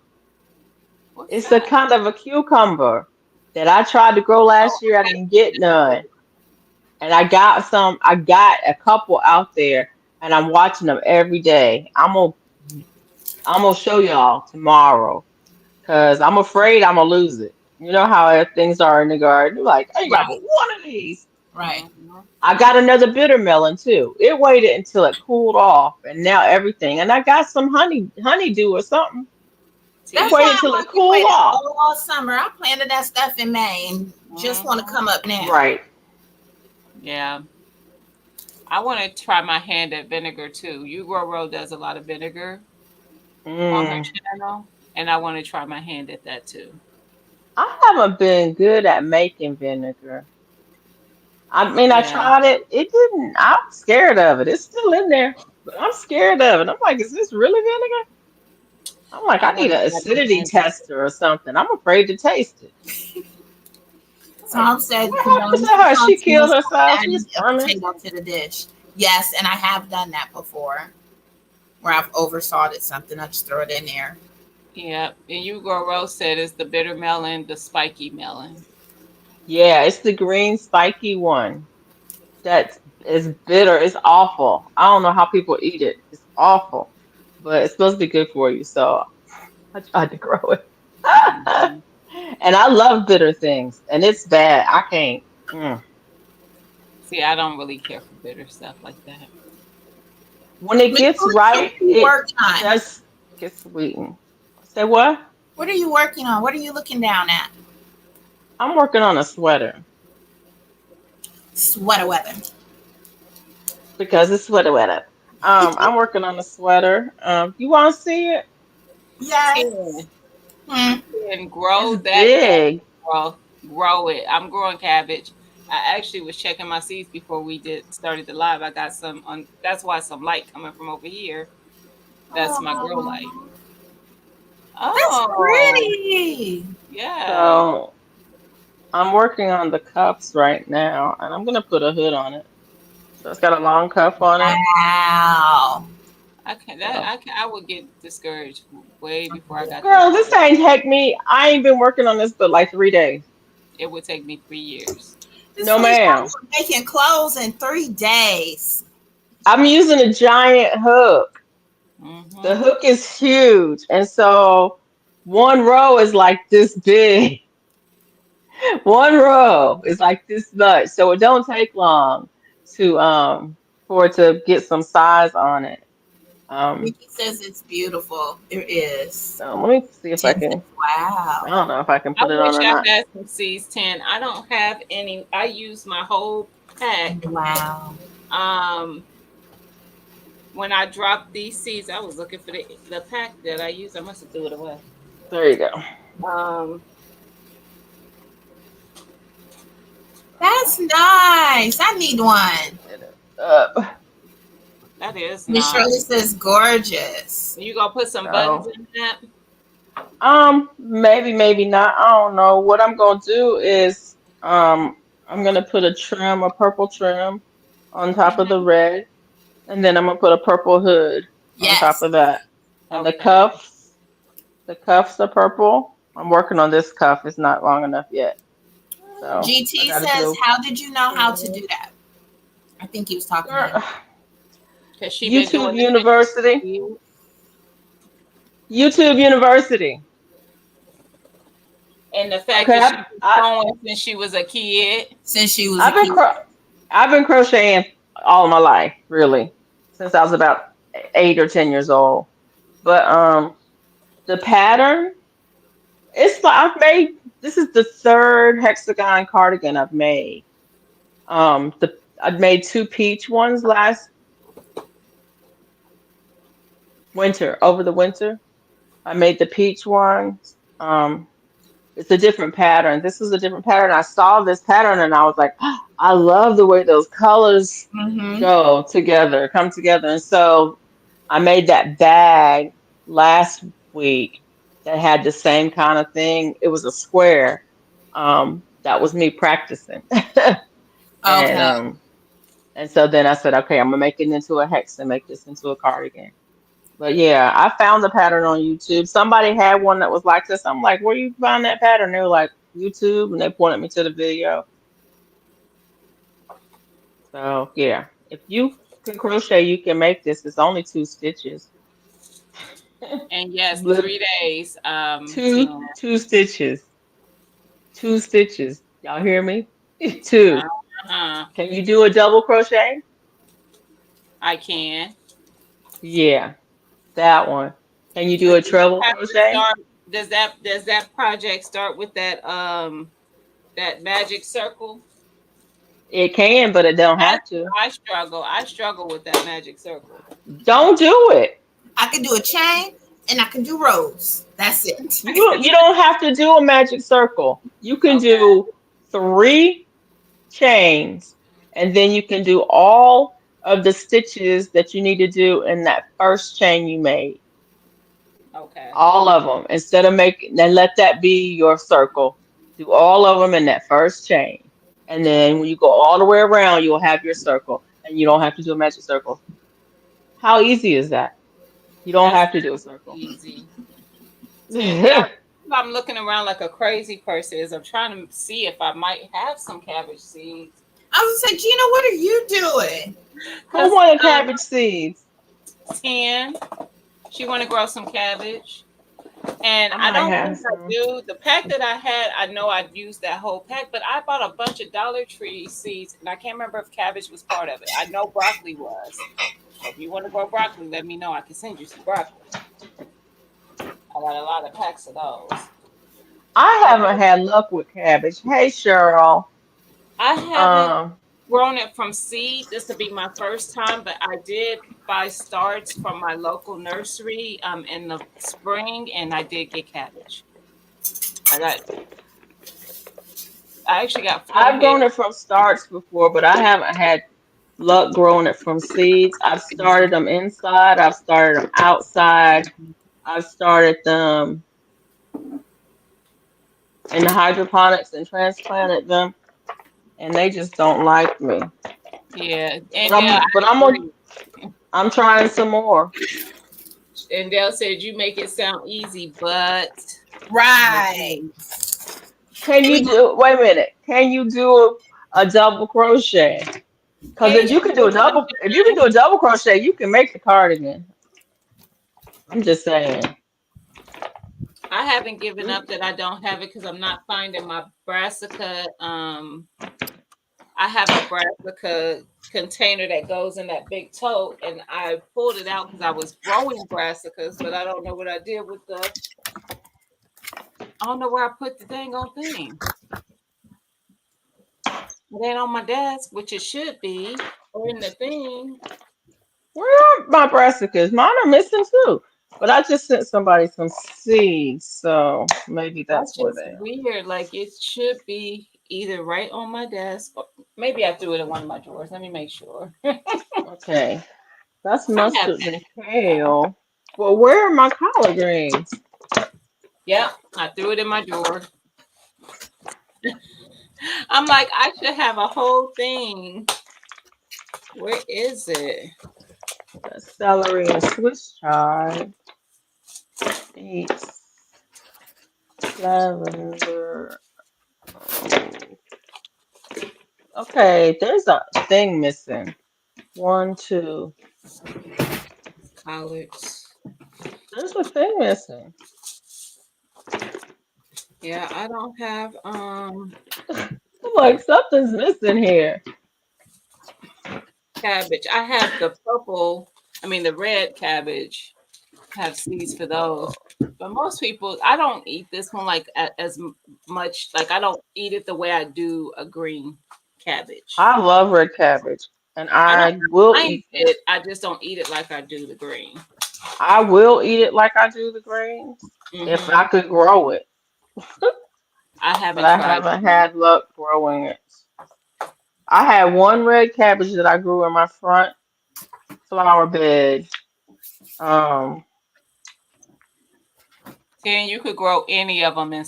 what's It's a that? kind of a cucumber that I tried to grow Oh, last year. I didn't get none. And I got a couple out there and I'm watching them every day. I'm gonna show y'all tomorrow because I'm afraid I'm gonna lose it. You know how things are in the garden. You're like, I ain't got but Right. one of these. Right. mhm. I got another bitter melon too. It waited until it cooled off, and now everything. And I got some honeydew or something. It That's See? why waited I'm till it like, you cooled waited off. all summer. I planted that stuff in May and just want to Mhm. come up now. Right. Yeah. I want to try my hand at vinegar too. Hugo Rowe does a lot of vinegar on her Mm. channel, and I want to try my hand at that too. I haven't been good at making vinegar. I mean, I Yeah. tried it. It didn't. I'm scared of it. It's still in there, but I'm scared of it. I'm like, is this really vinegar? I'm like, I I want need to an try my acidity hand at tester or something. I'm afraid to taste it. I'm like, Tom said, what happened to condolences her? on She Tina killed for herself. adding She's a fermented. potato to the dish. Yes, and I have done that before where I've oversalted something. I just throw it in there. yeah. And Hugo Rowe said it's the bitter melon, the spiky melon. Yeah, it's the green spiky one. That is bitter. It's awful. I don't know how people eat it. It's awful, but it's supposed to be good for you. So I tried to grow it. Mhm. And I love bitter things, and it's bad. I can't. Mm. See, I don't really care for bitter stuff like that. When it Miss gets Felicia, what ripe, are you it working on? does get sweetened. Say what? What are you working on? What are you looking down at? I'm working on a sweater Sweater weather. because it's sweater weather. I'm working on a sweater. You want to see it? Yes. Ten. Hmm. You can It's grow that big. cabbage, grow it. I'm growing cabbage. I actually was checking my seeds before we did started the live. I got some on. That's why some light coming from over here. That's my grow light. Oh, that's Oh, pretty. yeah. So I'm working on the cuffs right now, and I'm gonna put a hood on it. So it's got a long cuff on it. Wow. I can that So, I would get discouraged way before I got that girl, this started. ain't take me. I ain't been working on this but like 3 days. It would take me 3 years. This No, Felicia ma'am. making clothes in 3 days. I'm using a giant hook. The Mm-hmm. hook is huge, and so one row is like this big. One row is like this much, so it don't take long to for it to get some size on it. Um, Nikki says it's beautiful. It is. so let me see if I Tim says, can. I wow. don't know if I can I put it on wish or I not. had some seeds 10. I don't have any. I use my whole pack. Wow. Um, when I dropped these seeds, I was looking for the pack that I used. I must have threw it away. There you go. Um, That's nice. I need one. Get it up. that is Miss nice. Shirley says gorgeous. You gonna put some buttons So, in that? maybe, maybe not. I don't know. What I'm gonna do is, I'm gonna put a trim, a purple trim, on top of the Hmm. red, and then I'm gonna put a purple hood on top Yes. of that. And Okay. the cuffs are purple. I'm working on this cuff. It's not long enough yet, so I GT gotta says, do. how did you know how to do that? I think he was talking to you. Girl, Has she been YouTube doing it since she was University, a kid? YouTube University. And the fact Okay, that she was sewing since she was a kid. Since she was a I've been kid. cro- I've been crocheting all my life, really, since I was about 8 or 10 years old. But the pattern, it's like I've made. This is the third hexagon cardigan I've made. The I've made two peach ones last winter, over the winter. I made the peach ones. It's a different pattern. This is a different pattern. I saw this pattern and I was like, I love the way those colors Mm-hmm. go together, come together. And so I made that bag last week that had the same kind of thing. It was a square. That was me practicing. And Okay. and so then I said, okay, I'm gonna make it into a hex and make this into a cardigan. But yeah, I found the pattern on YouTube. Somebody had one that was like this. I'm like, where you find that pattern? They were like, YouTube, and they pointed me to the video. So yeah, if you can crochet, you can make this. It's only 2 stitches. And yes, Lit- 3 days. Two 10. two stitches. 2 stitches. Y'all hear me? Two. Uh-huh. Can you do a double crochet? I can. Yeah, that one. Can you So do a you don't treble have to crochet? start. Does that project start with that magic circle? It can, but it don't That's have to. where I struggle. I struggle with that magic circle. Don't do it. I can do a chain and I can do rows. That's it. You don't have to do a magic circle. You can Okay. do 3 chains, and then you can do all of the stitches that you need to do in that first chain you made. Okay. All of them. Instead of making, then let that be your circle. Do all of them in that first chain. And then when you go all the way around, you'll have your circle, and you don't have to do a magic circle. How easy is that? You don't That's have to do a circle. easy. 10. Yeah. I'm looking around like a crazy person is I'm trying to see if I might have some cabbage seeds. I was like, Gina, what are you doing? Who Because wanted cabbage seeds? 10, she want to grow some cabbage. And I I might don't have think I some. do. The pack that I had, I know I'd used that whole pack, but I bought a bunch of Dollar Tree seeds, and I can't remember if cabbage was part of it. I know broccoli was. So if you want to grow broccoli, let me know. I can send you some broccoli. I got a lot of packs of those. I But haven't had luck with cabbage. Hey, Cheryl. I haven't Um, grown it from seed. This will be my first time, but I did buy starts from my local nursery in the spring, and I did get cabbage. I got I actually got four I've heads. grown it from starts before, but I haven't had luck growing it from seeds. I've started them inside. I've started them outside. I've started them in the hydroponics and transplanted them, and they just don't like me. Yeah, But and Dale, I agree. I'm trying some more. And Dale said you make it sound easy, but Right. Can We you do? Wait a minute. Can you do a double crochet? Because yeah, you can do if you can sunshine. do a double crochet, you can make the cardigan. I'm just saying. I haven't given up that I don't have it because I'm not finding my brassica. I have a brassica container that goes in that big tote, and I pulled it out because I was growing brassicas, but I don't know what I did with the. I don't know where I put the dang old thing. It ain't on my desk, which it should be, or in the thing. Where are my brassicas? Mine are missing too. But I just sent somebody some seeds, so maybe That's that's where just they are. weird. Like it should be either right on my desk, or maybe I threw it in one of my drawers. Let me make sure. Okay. That's I have mustard and kale. Well, where are my collard greens? Yep, I threw it in my drawer. I'm like, I should have a whole thing. Where is it? That's celery and Swiss chard. Beets, lavender. Okay, there's a thing missing. One, two. Collards. There's a thing missing. Yeah, I don't have I'm like, something's missing here. cabbage. I have the purple, I mean the red cabbage. I have seeds for those. But most people, I don't eat this one like as much. Like I don't eat it the way I do a green cabbage. I love red cabbage, and I don't I will mind eat. it. I just don't eat it like I do the green. I will eat it like I do the greens if I Hmm. could grow it, I but haven't I tried. haven't had luck growing it. I had one red cabbage that I grew in my front flower bed. Um, Then you could grow any of them in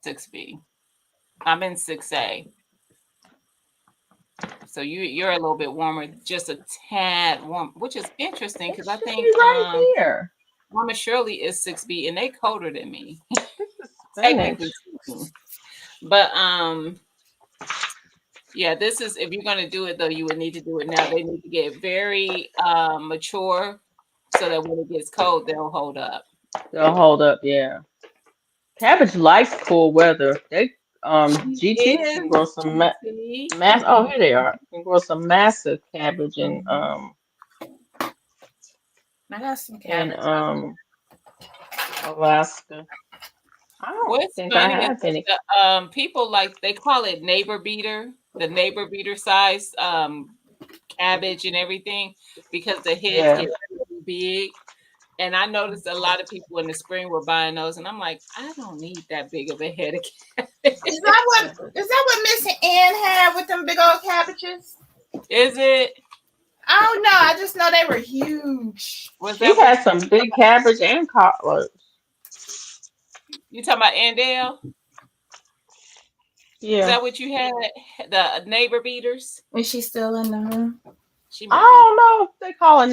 6B. I'm in 6A. So you're a little bit warmer, just a tad warm, which is interesting it because I should be think right here. Mama Shirley is 6B and they colder than me, This is technically spinach. speaking. But yeah, this is if you're gonna do it though, you would need to do it now. They need to get very mature so that when it gets cold, they'll hold up. They'll hold up, yeah. Cabbage likes cool weather. They She GT is can grow some GT. mass. Oh, here they are. Can grow some massive cabbage I got some in cabbage out Alaska. I don't What's think I funny is have any. that people like they call it neighbor beater, the neighbor beater size cabbage and everything because the heads Yeah. get really big. And I noticed a lot of people in the spring were buying those, and I'm like, I don't need that big of a head of cabbage. Is that what Miss Ann had with them big old cabbages? Is it? I don't know. I just know they were huge. Was She that what has some big cabbage and collards. you talking about, Andale? Is Yeah. that what you had? The neighbor beaters? Is she still in the room? She I might be. don't know if they call it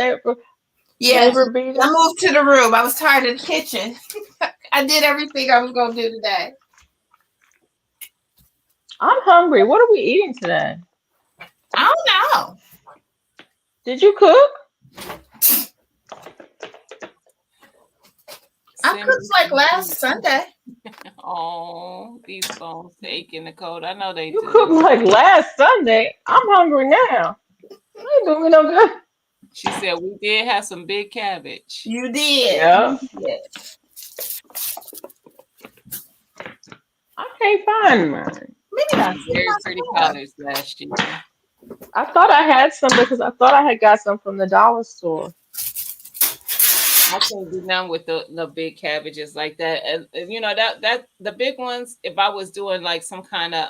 Yes. neighbor I beaters. moved to the room. I was tired of the kitchen. I did everything I was gonna do today. I'm hungry. What are we eating today? I don't know. Did you cook? I I send cooked me like some last food. Sunday. Oh, these bones ache in the cold. I know they You cooked do. like last Sunday. I'm hungry now. That ain't doing me no good. She said we did have some big cabbage. You did. Yeah, You did. I can't find mine. Maybe Some that's very not pretty bad. colors last year. I thought I had some because I thought I had got some from the dollar store. I can't do none with the big cabbages like that. And you know that the big ones. If I was doing like some kind of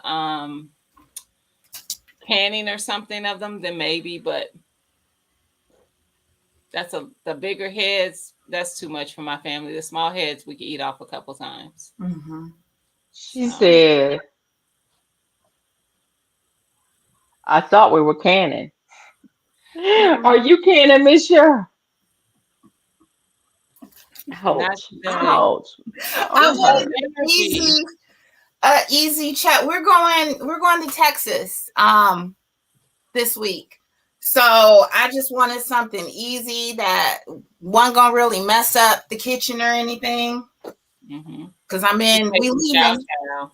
canning or something of them, then maybe. But the bigger heads. That's too much for my family. The small heads we can eat off a couple times. Mm-hmm. She So said, I thought we were canning. Are mm, you canning, Miss Cheryl? not Ouch. today. Ouch. I Oh, Just hurt. wanted an energy. easy chat. We're going to Texas this week. So I just wanted something easy that wasn't gonna really mess up the kitchen or anything. Mm-hmm. Cause She's we making chow leaving. chow.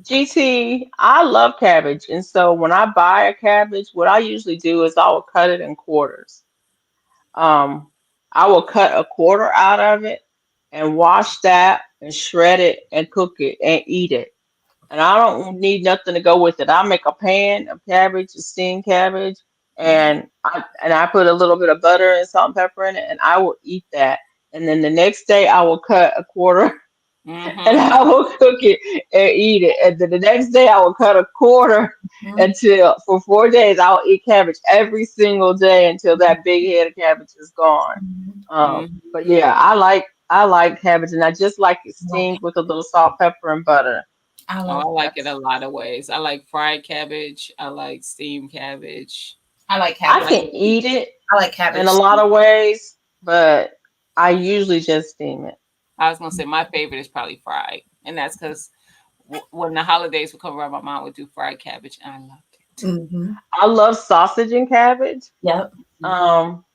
GT, I love cabbage. And so when I buy a cabbage, what I usually do is I will cut it in quarters. Um, I will cut a quarter out of it and wash that and shred it and cook it and eat it. And I don't need nothing to go with it. I make a pan of cabbage, steamed cabbage, and I put a little bit of butter and salt and pepper in it, and I will eat that. And then the next day, I will cut a quarter and Mm-hmm. I will cook it and eat it. And then the next day, I will cut a quarter Mhm. until for 4 days, I will eat cabbage every single day until that big head of cabbage is gone. Mm-hmm. But yeah, I like cabbage, and I just like it steamed with a little salt, pepper, and butter. I Oh, love I like it cabbage. a lot of ways. I like fried cabbage. I like steamed cabbage. I like I I cabbage. like can it. eat it I like in cabbage. a lot of ways, but I usually just steam it. I was gonna say my favorite is probably fried, and that's because when the holidays would come around, my mom would do fried cabbage, and I loved it. Mm-hmm. I love sausage and cabbage. Yep. Um,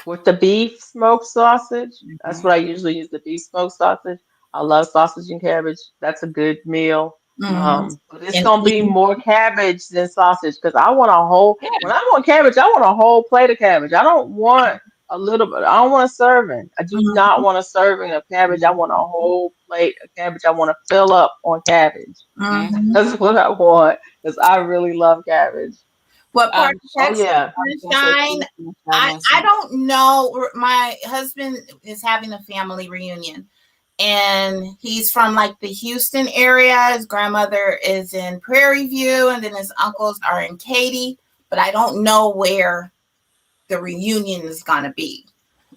with the beef smoked sausage. That's Mm-hmm. what I usually use, the beef smoked sausage. I love sausage and cabbage. That's a good meal. Mm-hmm. But it's And gonna be easy. more cabbage than sausage because I want a whole. Yeah. When I want cabbage, I want a whole plate of cabbage. I don't want a little bit. I don't want a serving. I do not Mm-hmm. want a serving of cabbage. I want a whole plate of cabbage. I want to fill up on cabbage. Mm-hmm. Mm-hmm. That's what I want because I really love cabbage. What part of Oh Texas, yeah. I was gonna say Sunshine? please finish. I was I gonna say don't know. My husband is having a family reunion, and he's from like the Houston area. His grandmother is in Prairie View, and then his uncles are in Katy. But I don't know where the reunion is gonna be.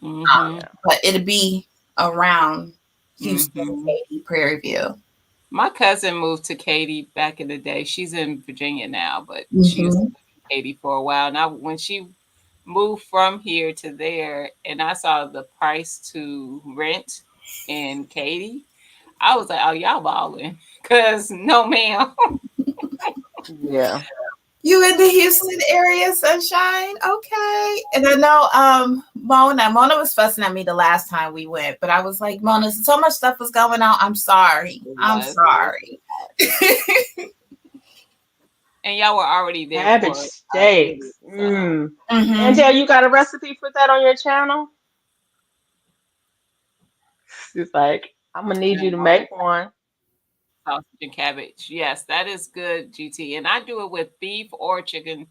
mm-hmm. But it'll be around Houston, Mm-hmm. Katy, Prairie View. My cousin moved to Katy back in the day. She's in Virginia now, but she used to Mm-hmm. live in Katy for a while. Now, when she moved from here to there, and I saw the price to rent in Katy, I was like, "Oh, y'all balling?" Cause no, ma'am. Yeah. You in the Houston area, Sunshine? Okay. And I know Mona was fussing at me the last time we went, but I was like, Mona, so much stuff was going on. I'm sorry. It I'm was. It was. sorry. And y'all were already there Cabbage for a visit, steaks. so Mm. Mm-hmm. Angel, you got a recipe for that on your channel? It's like, I'm gonna need you to um, make one. sausage and cabbage. Yes, that is good, GT. And I do it with beef or chicken,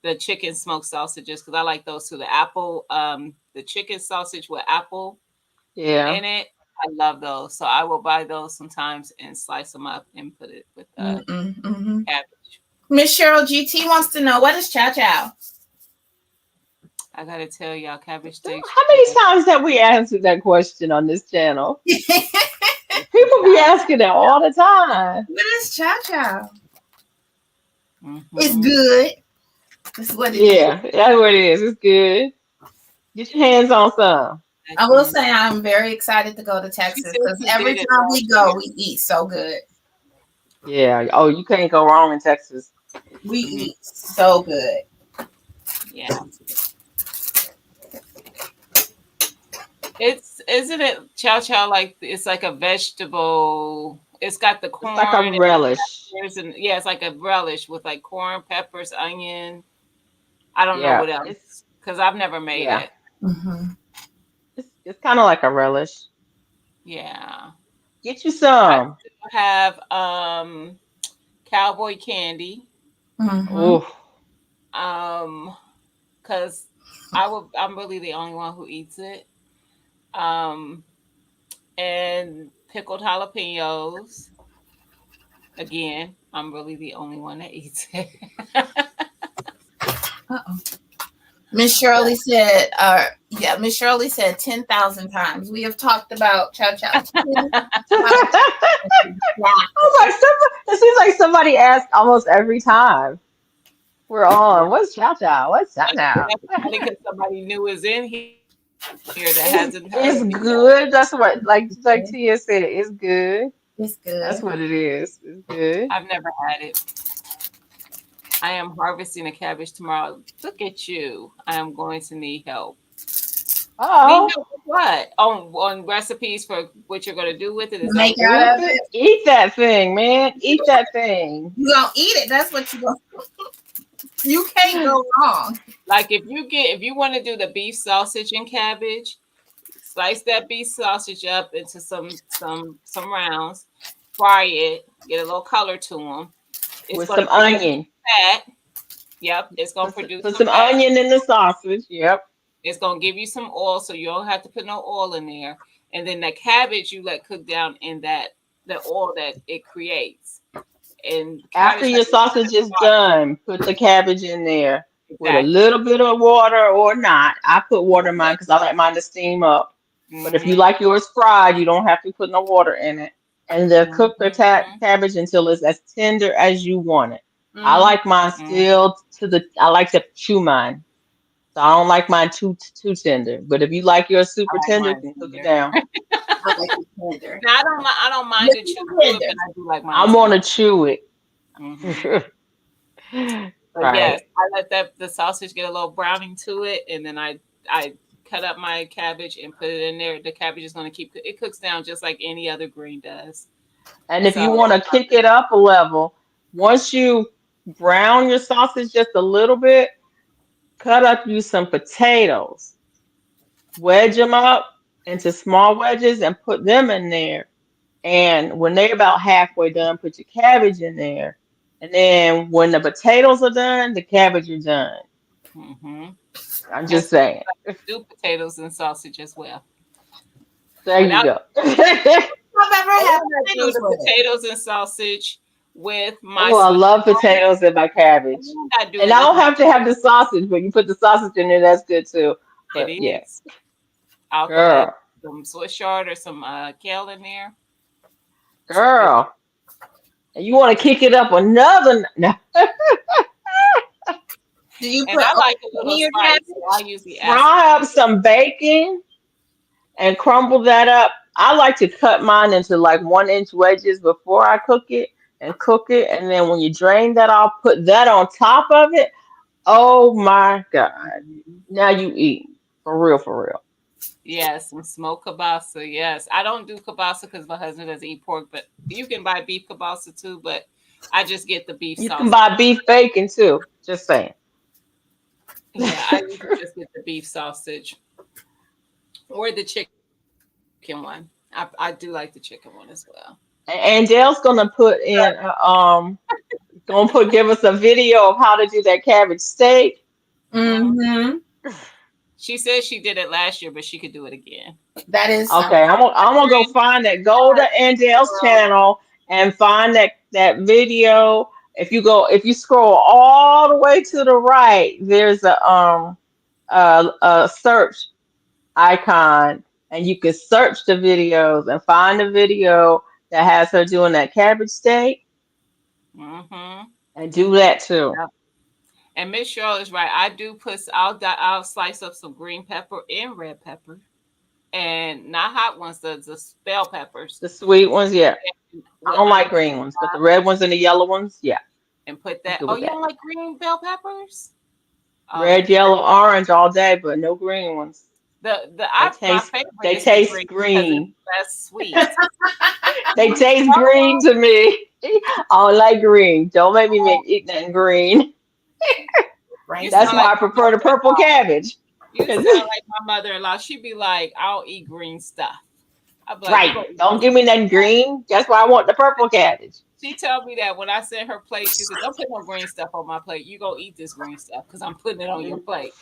the chicken smoked sausages because I like those too. The chicken sausage with apple Yeah. in it. I love those. So I will buy those sometimes and slice them up and put it with Mm-hmm. cabbage. Miss Cheryl GT wants to know, what is chow chow? I gotta tell y'all, cabbage sticks. How many times have we answered that question on this channel? People be asking that all the time. What is chow chow? It's Mm-hmm. good. That's what it is. Yeah, that's what it is. It's good. Get your hands on some. I will say I'm very excited to go to She Texas said because she every did it time last we go, year. we eat so good. Yeah. Oh, you can't go wrong in Texas. We Mhm. eat so good. Yeah. It's isn't it chow chow like it's like a vegetable. It's got the It's like a corn and relish. there's an yeah, it's like a relish with like corn, peppers, onion. I don't know Yeah, what it's else because I've never made yeah, it. Mm-hmm. it's kind of like a relish. Yeah. Get you I some. still have cowboy candy. Mm-hmm. Oh, Um because I'm really the only one who eats it. Um and pickled jalapenos. Again, I'm really the only one that eats it. Uh-oh. Miss Shirley said, yeah, Miss Shirley said 10,000 times. We have talked about chow chow 10,000 I was like, it seems like somebody asks almost every time we're Yeah. on. What's Chow Chow? What's Chow Chow? That's probably because somebody new is in here that hasn't heard of me yet. It's good. That's what, like times. Tia said, it's good. It's That's good. what it is. It's good. I've never had it. I am harvesting a cabbage tomorrow. Look at you. I am going to need help. Need Oh, help with what? On recipes for what you're going to do with it? Is that Make what you out with of it. it. Eat that thing, man. Eat that thing. You gonna eat it. That's what you gonna. You can't go wrong. like if you want to do the beef sausage and cabbage, slice that beef sausage up into some rounds, fry it, get a little color to them. It's With going some to produce onion. fat. Yep, it's going to produce Put some some fat. onion in the sausage. Yep. It's going to give you some oil, so you don't have to put no oil in there. And then the cabbage you let cook down in that the oil that it creates. And After cabbage has your a lot sausage of is water. done, put the cabbage in there with a Exactly. little bit of water or not. I put water in mine because I like mine to steam up. But if you Mm-hmm. like yours fried, you don't have to put no water in it. And then cook the Mm-hmm. cabbage until it's as tender as you want it. I Mm-hmm. like mine Mm-hmm. still I like to chew mine. So I don't like mine too tender. But if you like yours I super like tender, mine then cook it tender. down. I like it tender. Now I don't mind to chew Little through it, tender. but I do like mine I'm tender. gonna chew it. Mm-hmm. But yes, Right. I let that the sausage get a little browning to it, and then I cut up my cabbage and put it in there. The cabbage is going to keep it cooks down just like any other green does. And if you So want to kick it up a level, once you brown your sausage just a little bit, cut up you some potatoes, wedge them up into small wedges, and put them in there. And when they're about halfway done, put your cabbage in there. And then when the potatoes are done, the cabbage is done. hmm I'm and just sometimes saying. I do potatoes and sausage as well. There you Without go. I've ever or had I do potatoes the with it. potatoes and sausage with my Oh, I Swiss love chard, potatoes in my cabbage. and I do And it I with don't my have to have the sausage, but you put the sausage in there, that's good too. it But yeah, is. I'll throw girl, some Swiss chard or some kale in there. Good. girl. And you want to kick it up another. No. Do you And put I like a onion in little your spice, so I cabbage? usually add some Fry up onion. some bacon and crumble that up. I like to cut mine into like 1 inch wedges before I cook it. And then when you drain that off, put that on top of it. Oh my God. Mhm. Now you eat. For real, for real. Yes, some smoked kielbasa. Yes, I don't do kielbasa because my husband doesn't eat pork, but you can buy beef kielbasa too. But I just get the beef You can sausage. buy beef bacon too. Just saying. Yeah, I usually just get the beef sausage or the chicken one. I do like the chicken one as well. And Dale's gonna put in give us a video of how to do that cabbage steak. hmm Mm-hmm. She said she did it last year, but she could do it again. That is Okay, I'm gonna go find that. Go to Andale's channel and find that video. If you scroll all the way to the right, there's a search icon, and you can search the videos and find the video that has her doing that cabbage steak, hmm and do that too. And Miss Cheryl is right. I do put. I'll slice up some green pepper and red pepper, and not hot ones. The bell peppers The sweet ones, yeah. I with don't like onion green ones, but the red ones and the yellow ones, yeah, and put I'm that. good Oh, with you that. don't like green bell peppers? Oh, Red, yellow, orange all day, but no green ones. My favorite They is the taste green because it's green. less sweet. They taste green to me. I don't like green. Don't make me make eat nothing green. You Right. That's sound why like I my prefer the purple mother-in-law. cabbage. You 'Cause sound like my mother-in-law. She'd be like, "I'll eat green stuff." I'd be like, "You right, gonna eat don't this?" give me nothing green. That's why I want the purple cabbage. She told me that when I sent her plate, she said, "Don't put no green stuff on my plate. You gonna eat this green stuff because I'm putting it on your Mhm. plate."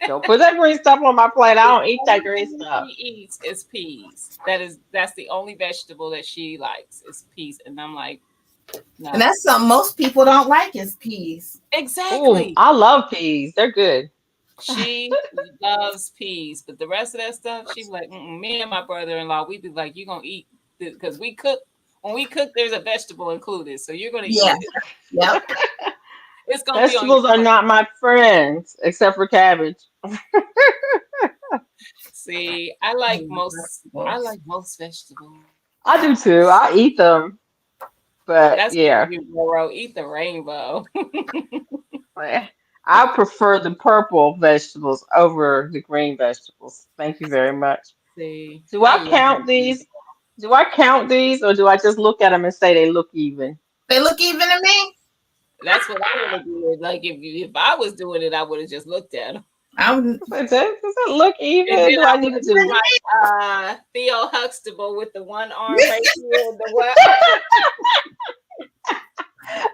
Don't put that green stuff on my plate. I The don't eat that only green thing stuff. she eats is peas. That's the only vegetable that she likes is peas, and I'm like, And no, that's something most people don't like is peas. Oh, exactly. I love peas. They're good. She loves peas, but the rest of that stuff, she be like, mm-mm. Me and my brother-in-law, we be like, you gonna eat because we cook. When we cook, there's a vegetable included, so you're gonna Yeah. eat it. Yep. It's gonna be on your Vegetables are plate. not my friends, except for cabbage. See, I Vegetables. like most vegetables. I do too. I eat them, but That's yeah, you, Roro. Eat the rainbow. eh, I prefer the purple vegetables over the green vegetables. Thank you very much. See, Do I I love count it. these? Do I count these, or do I just look at them and say they look even? They look even to me. That's what I would have did. Like if I was doing it, I would have just looked at them. I'm Does it look And even? then Do I I would need to have do? been like Theo Huxtable with the one arm right here and the one.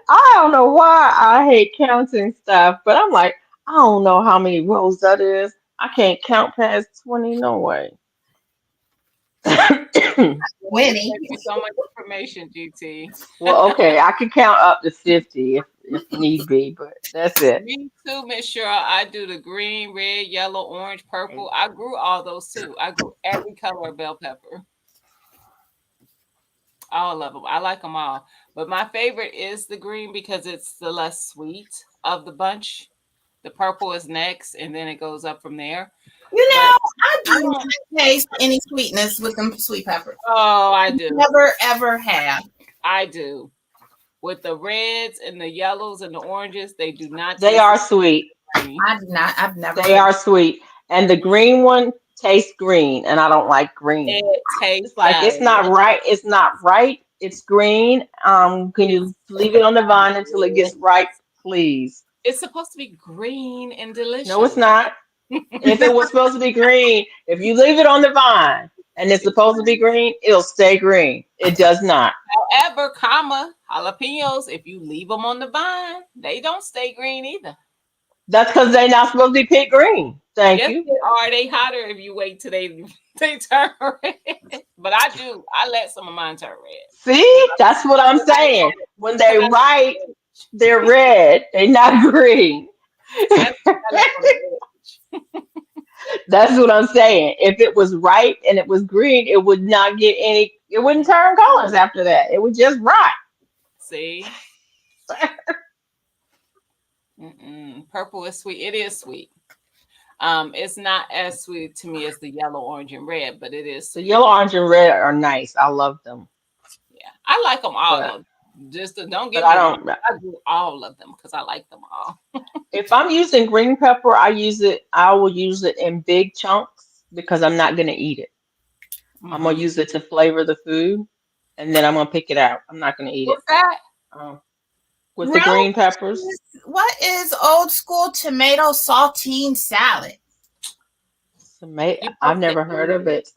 I don't know why I hate counting stuff, but I'm like, I don't know how many rows that is. I can't count past 20, no way. Well, this Winnie. gave you so much information, GT. Well, okay, I can count up to 50 if need be, but that's it. Me too, Miss Cheryl. I do the green, red, yellow, orange, purple. I grew all those too. I grew every color of bell pepper, all of them. I like them all, but my favorite is the green because it's the less sweet of the bunch. The purple is next, and then it goes up from there. You But know, I I do don't. not taste any sweetness with them sweet peppers. Oh, I do. Never ever have. I do. With the reds and the yellows and the oranges, they do not They taste are like sweet. green. I do not. I've never They heard. are sweet. And the green one tastes green, and I don't like green. It It's tastes like it's not right. It's not right. It's green. Can it's you leave it on the vine until it gets ripe, please? it's supposed to be green and No, it's delicious. not. If it was supposed to be green, if you leave it on the vine and it's supposed to be green, it'll stay green. It does not. However, comma jalapenos, if you leave them on the vine, they don't stay green either. That's because they're not supposed to be picked green. Thank Yes, you. they are. They hotter if you wait till they turn red. But I do. I let some of mine turn red See, that's what I'm saying. When they because I like ripe, the they're red. red. They're not green. That's what I like on the red. That's what I'm saying. If it was ripe and it was green, it would not get any. It wouldn't turn colors after that. It would just rot. See, purple is sweet. It is sweet. It's not as sweet to me as the yellow, orange, and red, but it is The sweet. yellow, orange, and red are nice. I love them, Yeah, I like them all but though. Don't but get I me wrong. don't. I do all of them because I like them all. If I'm using green pepper, I use it. I will use it in big chunks because I'm not gonna eat it. I'm gonna Hmm. use it to flavor the food, and then I'm gonna pick it out. I'm not gonna eat it. What's that? Um, with the Rose, green peppers, what is old school tomato saltine salad? You I've put never heard of it.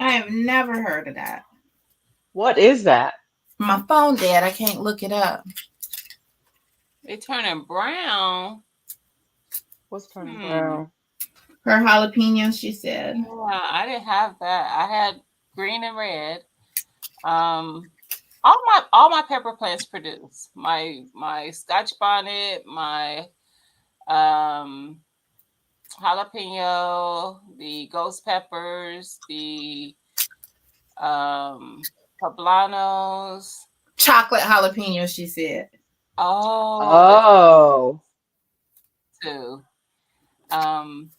I have never heard of that. What is that? My phone dead. I can't look it up. they turning brown. What's turning Hmm. brown? Her jalapenos, she said. Yeah, I didn't have that. I had green and red. Um, all my pepper plants produce. My Scotch bonnet, my um jalapeno, the ghost peppers, the poblanos. Chocolate jalapenos, she said. Oh, that's Oh, too. Um,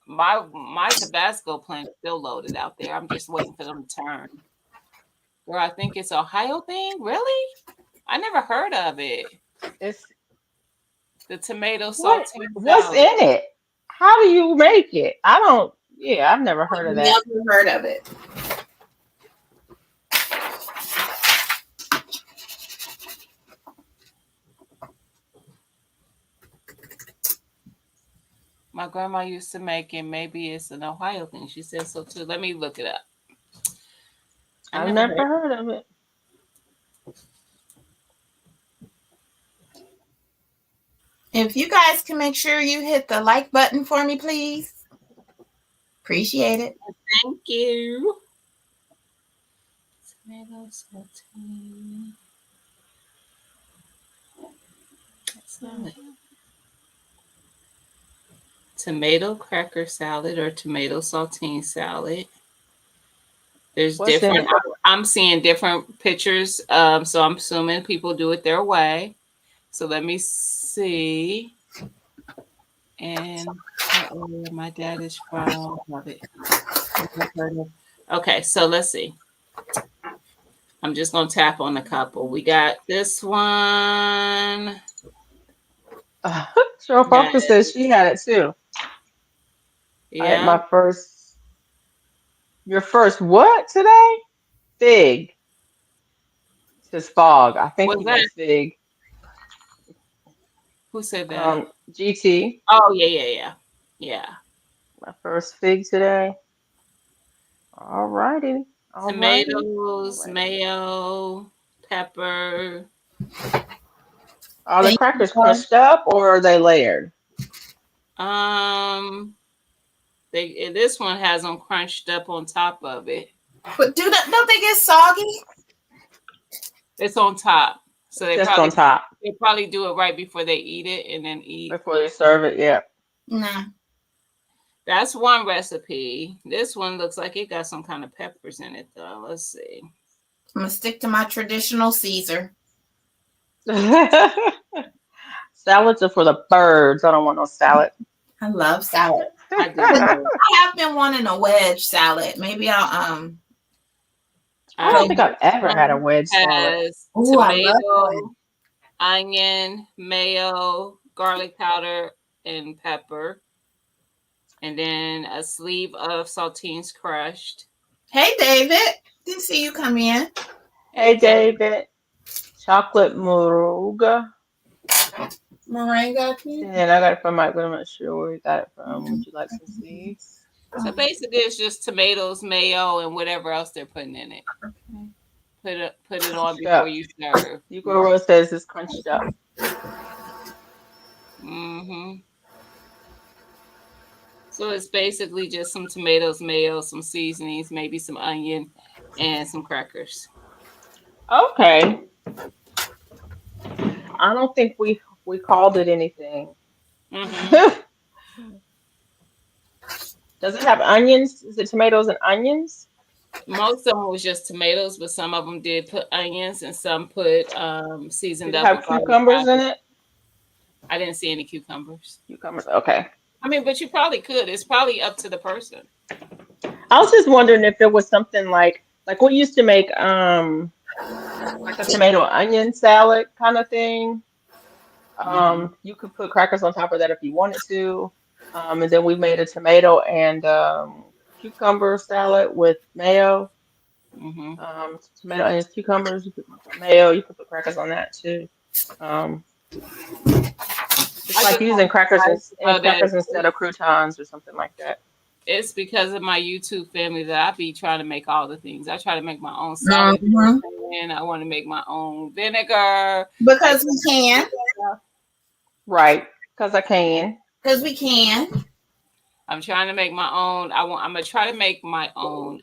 my Tabasco plant's still loaded out there. I'm just waiting for them to turn. Girl, I think it's a Ohio thing. Really? I never heard of it. it's The tomato what? saltine What's salad. in it? How do you make it? I don't. Yeah, I've never heard of that. Never heard of it. My grandma used to make it. Maybe it's an Ohio thing. She said so too. Let me look it up. I I've never never heard. heard of it. If you guys can make sure you hit the like button for me, please. Appreciate it. Thank you. Tomato saltine. That's not it. Tomato cracker salad or tomato saltine salad. There's What's in different. it? I'm seeing different pictures. So I'm assuming people do it their way. So let me see. And what area my dad is from. Love it. Okay, so let's see. I'm just gonna tap on a couple. We got this one. Cheryl Yeah, Parker says she had it too. I had yeah. my first, your first what today? Fig. It says fog. I think What's he that? meant fig. Who said that? GT. Oh yeah, yeah, yeah, yeah. My first fig today. All righty. All righty. All Tomatoes, righty. mayo, pepper. Are the Thank you, crackers Lord. crunched up or are they layered? Um, this one has them crunched up on top of it. But don't they get soggy? It's on top, so Just on top they probably do it right before they eat it, and then eat. before they serve it. Yeah. Nah. That's one recipe. This one looks like it got some kind of peppers in it, though. Let's see. I'm gonna stick to my traditional Caesar. Salads are for the birds. I don't want no salad. I love salad. I do I too. have been wanting a wedge salad. Maybe I'll I don't Um, think try. I've this ever had a one wedge salad. has Oh, I love one. tomato, onion, mayo, garlic powder, and pepper, and then a sleeve of saltines crushed. Hey, David. Didn't see you come in. Hey, Hey, Dave. David. Chocolate moruga. Moringa. Can And I got it from Mike, but I'm not sure where you got it from. Would you like some seeds? So basically, it's just tomatoes, mayo, and whatever else they're putting in it. Put it on Crunched before up. you serve. Yuko Rose says it's crunched up. Hmm So it's basically just some tomatoes, mayo, some seasonings, maybe some onion, and some crackers. Okay. I don't think we called it anything. Hmm Does it have onions? Is it tomatoes and onions? Most of them was just tomatoes, but some of them did put onions, and some put Did seasoned it up have with garlic cucumbers in powder. it? I didn't see any cucumbers. Cucumbers. Okay. I mean, but you probably could. It's probably up to the person. I was just wondering if it was something like we used to make like a tomato onion salad kind of thing. Hmm You could put crackers on top of that if you wanted to. And then we made a tomato and cucumber salad with mayo. hmm Tomato, onions, cucumbers. You could put mayo. You could put crackers on that too. Um, it's I like just using want you guys to know that crackers instead of croutons or something like that. it's because of my YouTube family that I be trying to make all the things. I try to make my own salad Mhm. dressing. I want to make my own vinegar. Like Because we can. Right, because I can. Because we can. I'm trying to make my own. I'm gonna try to make my own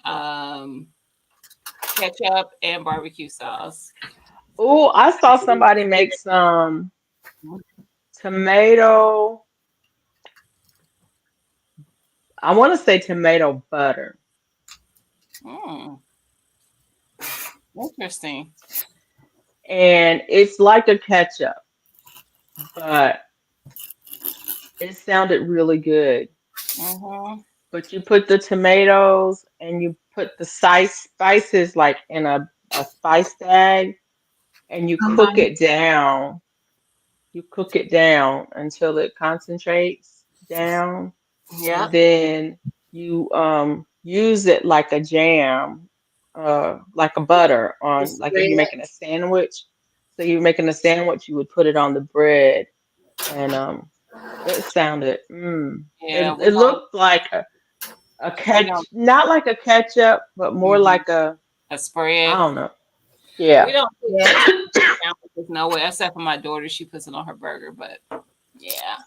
ketchup and barbecue sauce. Oh, I saw somebody make some tomato. I want to say tomato butter, Mm, interesting. and it's like a ketchup, but it sounded really good. Hmm But you put the tomatoes and you put the spices like in a spice bag, and you cook Uh-huh. it down. You cook it down until it concentrates down, Yeah. and then you use it like a jam, like a butter on, It's like if you're bread. making a sandwich. So you're making a sandwich, you would put it on the bread, and it sounded, Yeah, it looked like a we don't not like a ketchup, but more mhm, like a, a I spread. don't know. We Yeah, don't put Yeah. ketchup on sandwiches nowhere except for my daughter. She puts it on her burger. But yeah,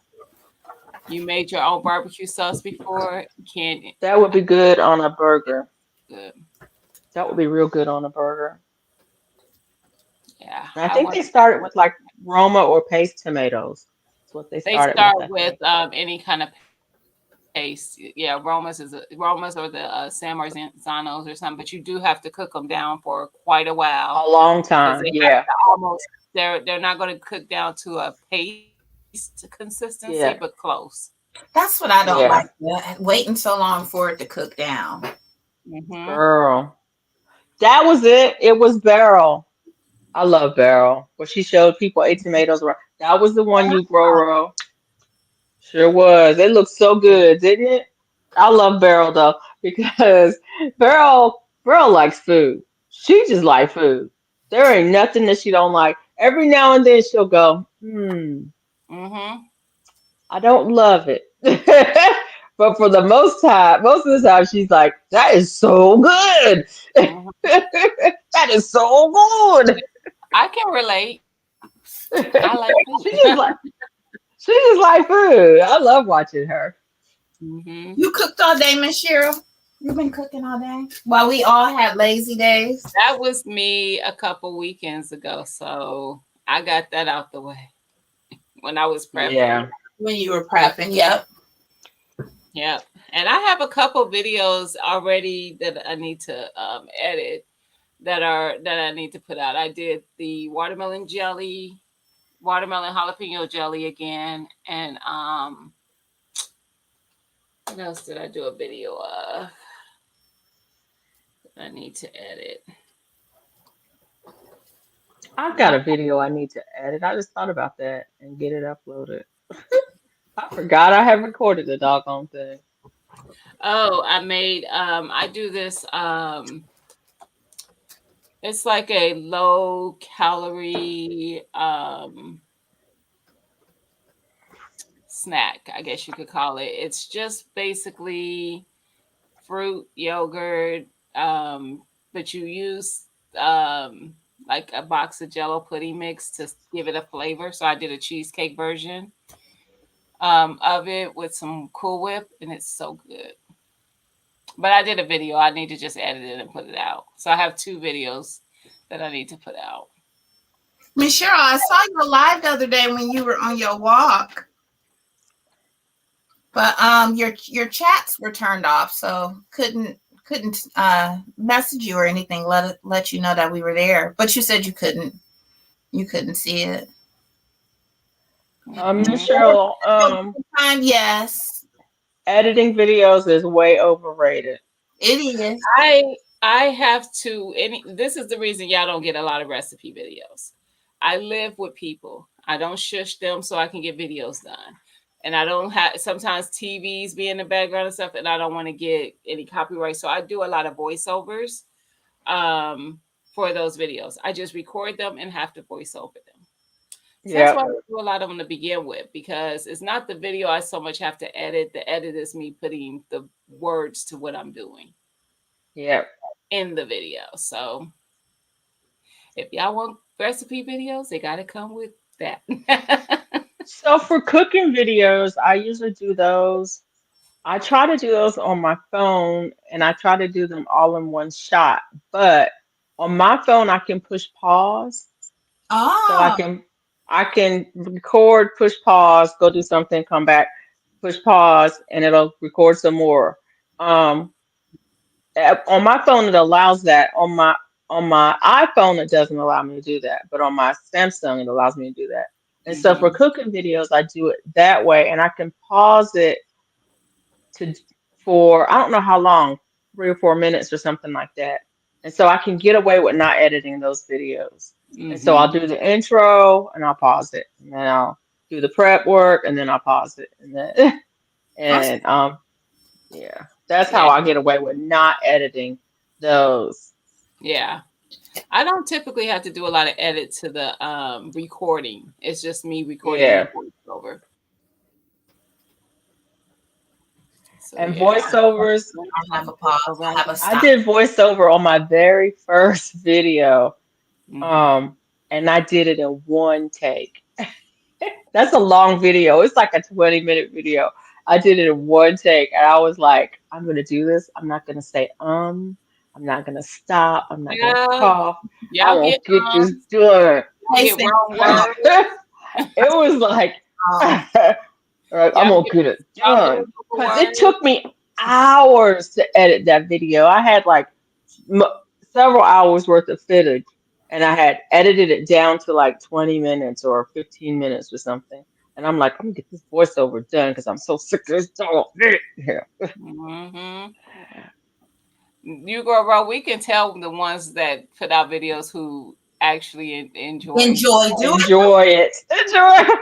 you made your own barbecue sauce before. You can't. that would be good on a burger. Good. That would be real good on a burger. Yeah, And I I think want. they started with like Roma or paste tomatoes. That's what they They started with, start I with think, any kind of paste. Yeah, Romas or the San Marzanos or something. But you do have to cook them down for quite a while a long because time. they have Yeah, to almost. They're not going to cook down to a paste consistency, but yeah, close. That's what I don't yeah. like. Waiting so long for it to cook down. Hmm. Girl, that was it. It was Barrel. I love Barrel. Where she showed people ate tomatoes. That was the one you grow. Sure was. It looked so good, didn't it? I love Beryl though because Beryl likes food. She just like food. There ain't nothing that she don't like. Every now and then she'll go, Hmm. I don't love it. But for the most of the time, she's like, that is so good. Hmm. That is so good. I can relate. I like She food. just like she just like food. I love watching her. Hmm. You cooked all day, Miss Cheryl? You've been cooking all day? While we all had lazy days? That was me a couple weekends ago, so I got that out the way when I was prepping. Yeah. When you were prepping, yep. Yep. And I have a couple videos already that I need to edit that I need to put out. I did the watermelon jalapeno jelly again, and what else did I do a video of? That I need to edit. I've got a video I need to edit. I just thought about that and get it uploaded. I forgot I have recorded the doggone thing. Oh, I do this it's like a low calorie snack, I guess you could call it. It's just basically fruit, yogurt, but you use like a box of Jello pudding mix to give it a flavor. So I did a cheesecake version of it with some Cool Whip, and it's so good. But I did a video. I need to just edit it and put it out. So I have two videos that I need to put out. Miss Cheryl, I saw you live the other day when you were on your walk. But your chats were turned off, so couldn't message you or anything, let you know that we were there. But you said you couldn't see it. Miss Mm-mm. Cheryl, Time, yes. editing videos is way overrated. It is. I have to any this is the reason y'all don't get a lot of recipe videos. I live with people. I don't shush them so I can get videos done. And I don't have sometimes TVs be in the background and stuff, and I don't want to get any copyright. So I do a lot of voiceovers for those videos. I just record them and have to voice over them. So that's why Yep, I do a lot of them to begin with, because it's not the video I so much have to edit. The edit is me putting the words to what I'm doing yep. in the video. So if y'all want recipe videos, they got to come with that. So for cooking videos, I usually do those. I try to do those on my phone and I try to do them all in one shot. But on my phone, I can push pause. So Oh, I can record, push pause, go do something, come back, push pause, and it'll record some more. Um, on my phone, it allows that. On my iPhone, it doesn't allow me to do that. But on my Samsung, it allows me to do that. And so for Hmm. cooking videos, I do it that way, and I can pause it to for I don't know how long, 3 or 4 minutes or something like that. And so I can get away with not editing those videos. And so I'll Hmm. do the intro and I'll pause it. And then I'll do the prep work and then I'll pause it. And then I and yeah. That's Yeah, how I get away with not editing those. yeah. I don't typically have to do a lot of edit to the recording. It's just me recording the Yeah. voiceover. So And yeah, voiceovers, I'll have a pause. I'll have a I stop. did voiceover on my very first video. hmm Um, and I did it in one take. That's a long video. It's like a 20-minute video. I did it in one take, and I was like, I'm gonna do this. I'm not gonna say I'm not gonna stop. I'm not gonna yeah, cough. I'm y'all gonna get get this done. y'all get Pacing. wrong words. It was like Um, Right, I'm Y'all gonna get get it y'all get done because it words. took me hours to edit that video. I had like m several hours worth of footage, and I had edited it down to like 20 minutes or 15 minutes or something. And I'm like, I'm gonna get this voiceover done because I'm so sick of this dog. Yeah. hmm You go, bro. We can tell the ones that put out videos who actually enjoy. enjoy doing. Enjoy it. Enjoy it.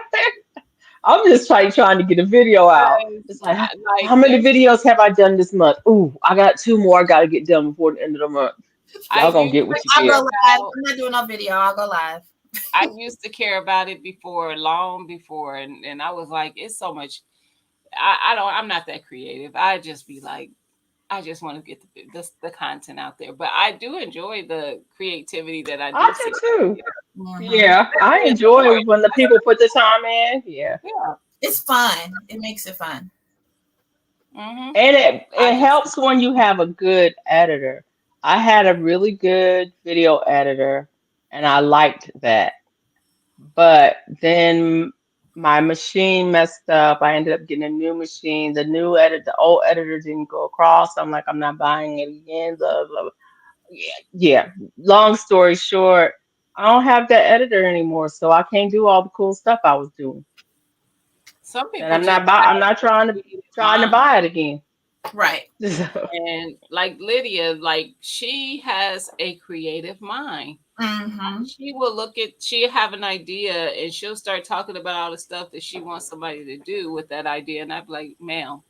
I'm just trying to get a video out. It's like, how Like many there's, videos have I done this month? Ooh, I got two more I gotta get done before the end of the month. I Y'all gonna used get to what you I'll care go get. live. about. I'm not doing no video. I'll go live. I used to care about it before, long before, and I was like, it's so much. I don't. I'm not that creative. I just be like, I just want to get the content out there. But I do enjoy the creativity that I do I see. do too. Hmm. Yeah, I Especially in enjoy sports. when the people put the time in. Yeah. Yeah. It's fun. It makes it fun. And it I just helps when you have a good editor. I had a really good video editor and I liked that. But then my machine messed up. I ended up getting a new machine. The old editor didn't go across. I'm like, I'm not buying it again. Blah, blah, blah. Yeah, yeah. Long story short, I don't have that editor anymore, so I can't do all the cool stuff I was doing. some And people just have I'm not creative trying to mind. buy it again. Right. And like Lydia, like she has a creative mind. Hmm. She will she'll have an idea and she'll start talking about all the stuff that she wants somebody to do with that idea. And I'm like, ma'am,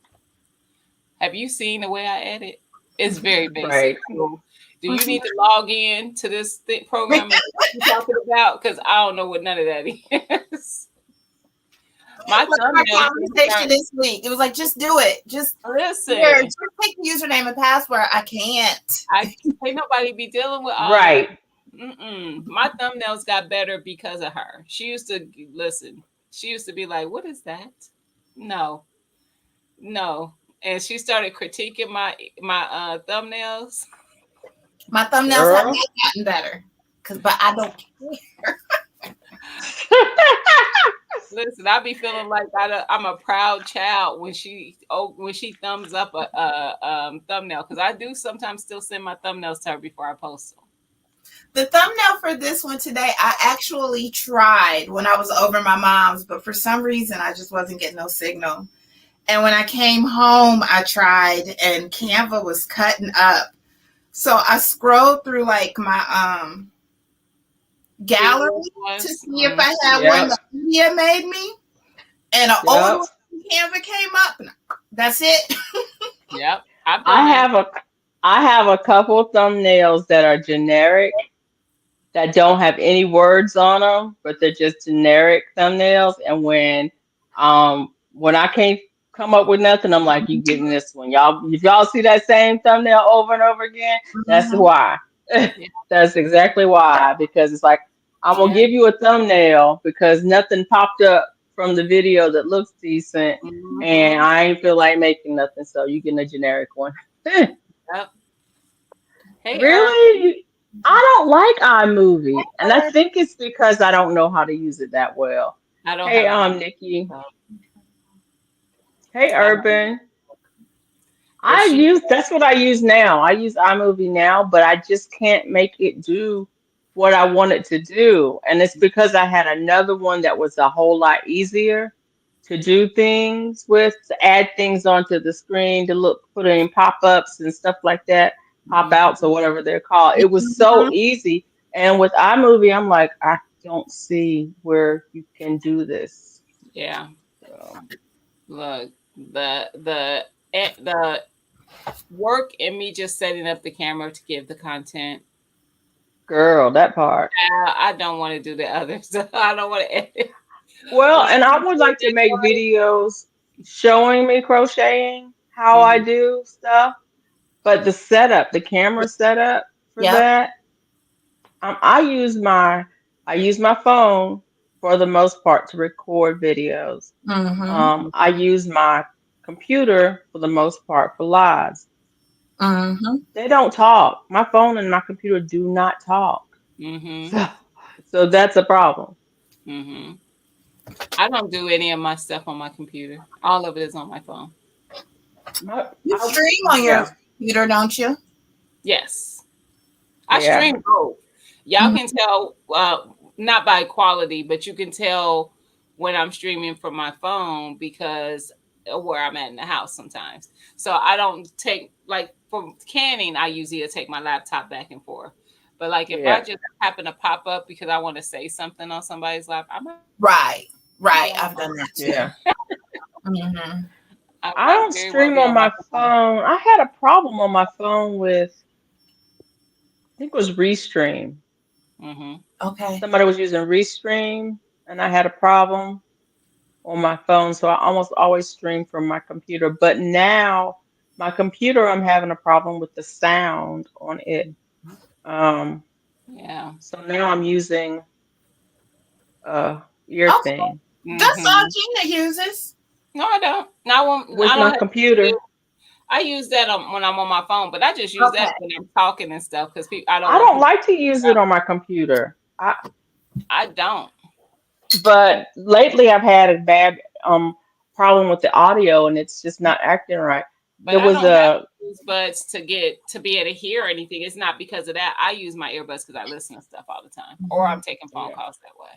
have you seen the way I edit? It's very basic. Right. So, do you need to log in to this program and what you talking about? Because I don't know what none of that is. My Like our thumbnails conversation start. this week, it was like, just do it. Just here, Listen, just take the username and password. I can't. I can't nobody be dealing with all that. Right. My thumbnails got better because of her. She used to listen. She used to be like, "What is that?" No, no, and she started critiquing my thumbnails. My thumbnails have Girl. not gotten better. But I don't care. Listen, I be feeling like I'm a proud child when she thumbs up a thumbnail because I do sometimes still send my thumbnails to her before I post them. The thumbnail for this one today, I actually tried when I was over my mom's, but for some reason I just wasn't getting no signal. And when I came home, I tried and Canva was cutting up. So I scrolled through like my gallery Previous to ones. see if I had one Yep. that India made me. And an old Yep. one from Canva came up. And that's it. Yep, I've done I that. have a I have a couple thumbnails that are generic that don't have any words on them, but they're just generic thumbnails. And when I can't come up with nothing, I'm like, you getting this one. Y'all if y'all see that same thumbnail over and over again, that's Mhm. why. Yeah, That's exactly why. Because it's like I'm gonna yeah. give you a thumbnail because nothing popped up from the video that looks decent and hmm I ain't feel like making nothing, so you getting a generic one. Yep. Hey, Really? I don't like iMovie, and I think it's because I don't know how to use it that well. I don't Hey, have an Nikki. so Hey, I don't. Urban. But she, That's what I use now. I use iMovie now, but I just can't make it do what I want it to do. And it's because I had another one that was a whole lot easier to do things with, to add things onto the screen, to put in pop-ups and stuff like that, pop-outs or whatever they're called. It was so easy. And with iMovie, I'm like, I don't see where you can do this. yeah. So, Look, the work in me just setting up the camera to give the content. Girl, that part. I don't want to do the other stuff. I don't want to edit. Well, When and I I do would it like to this make way. videos showing me crocheting, how I Mhm. do stuff, but the setup, the camera setup for Yep. that, um, I use my I use my phone for the most part to record videos. Mm-hmm. I use my computer for the most part for lives. Mm-hmm. They don't talk. My phone and my computer do not talk. Mhm. So, so that's a problem. Mhm. I don't do any of my stuff on my computer. All of it is on my phone. You stream on your Yeah, computer, don't you? Yes. I yeah, stream both. Y'all can Mm-hmm. tell, not by quality, but you can tell when I'm streaming from my phone because of where I'm at in the house sometimes. So I don't take, like, for canning, I usually take my laptop back and forth. But like if I yeah, just happen to pop up because I want to say something on somebody's lap, I might Right. Right. be on my I've done phone. that too. yeah. Mm-hmm. I I might don't very well stream be on on my my phone. phone. I had a problem on my phone with, I think it was Restream. Hmm. Okay. Somebody was using Restream, and I had a problem on my phone, so I almost always stream from my computer. But now my computer, I'm having a problem with the sound on it. Um, Yeah. so now I'm using ear Okay. thing That's all Hmm. Gina uses. No, I don't. No, I won't. with I my don't have to. computer. I use that when I'm on my phone, but I just use that Okay. when I'm talking and stuff because I don't I want don't people. like to use it on my computer. I don't, But lately I've had a bad problem with the audio, and it's just not acting right. but There I was don't have a buds to be able to hear anything. It's not because of that. I use my earbuds because I listen to stuff all the time, or Mm-hmm. I'm taking phone yeah, calls that way.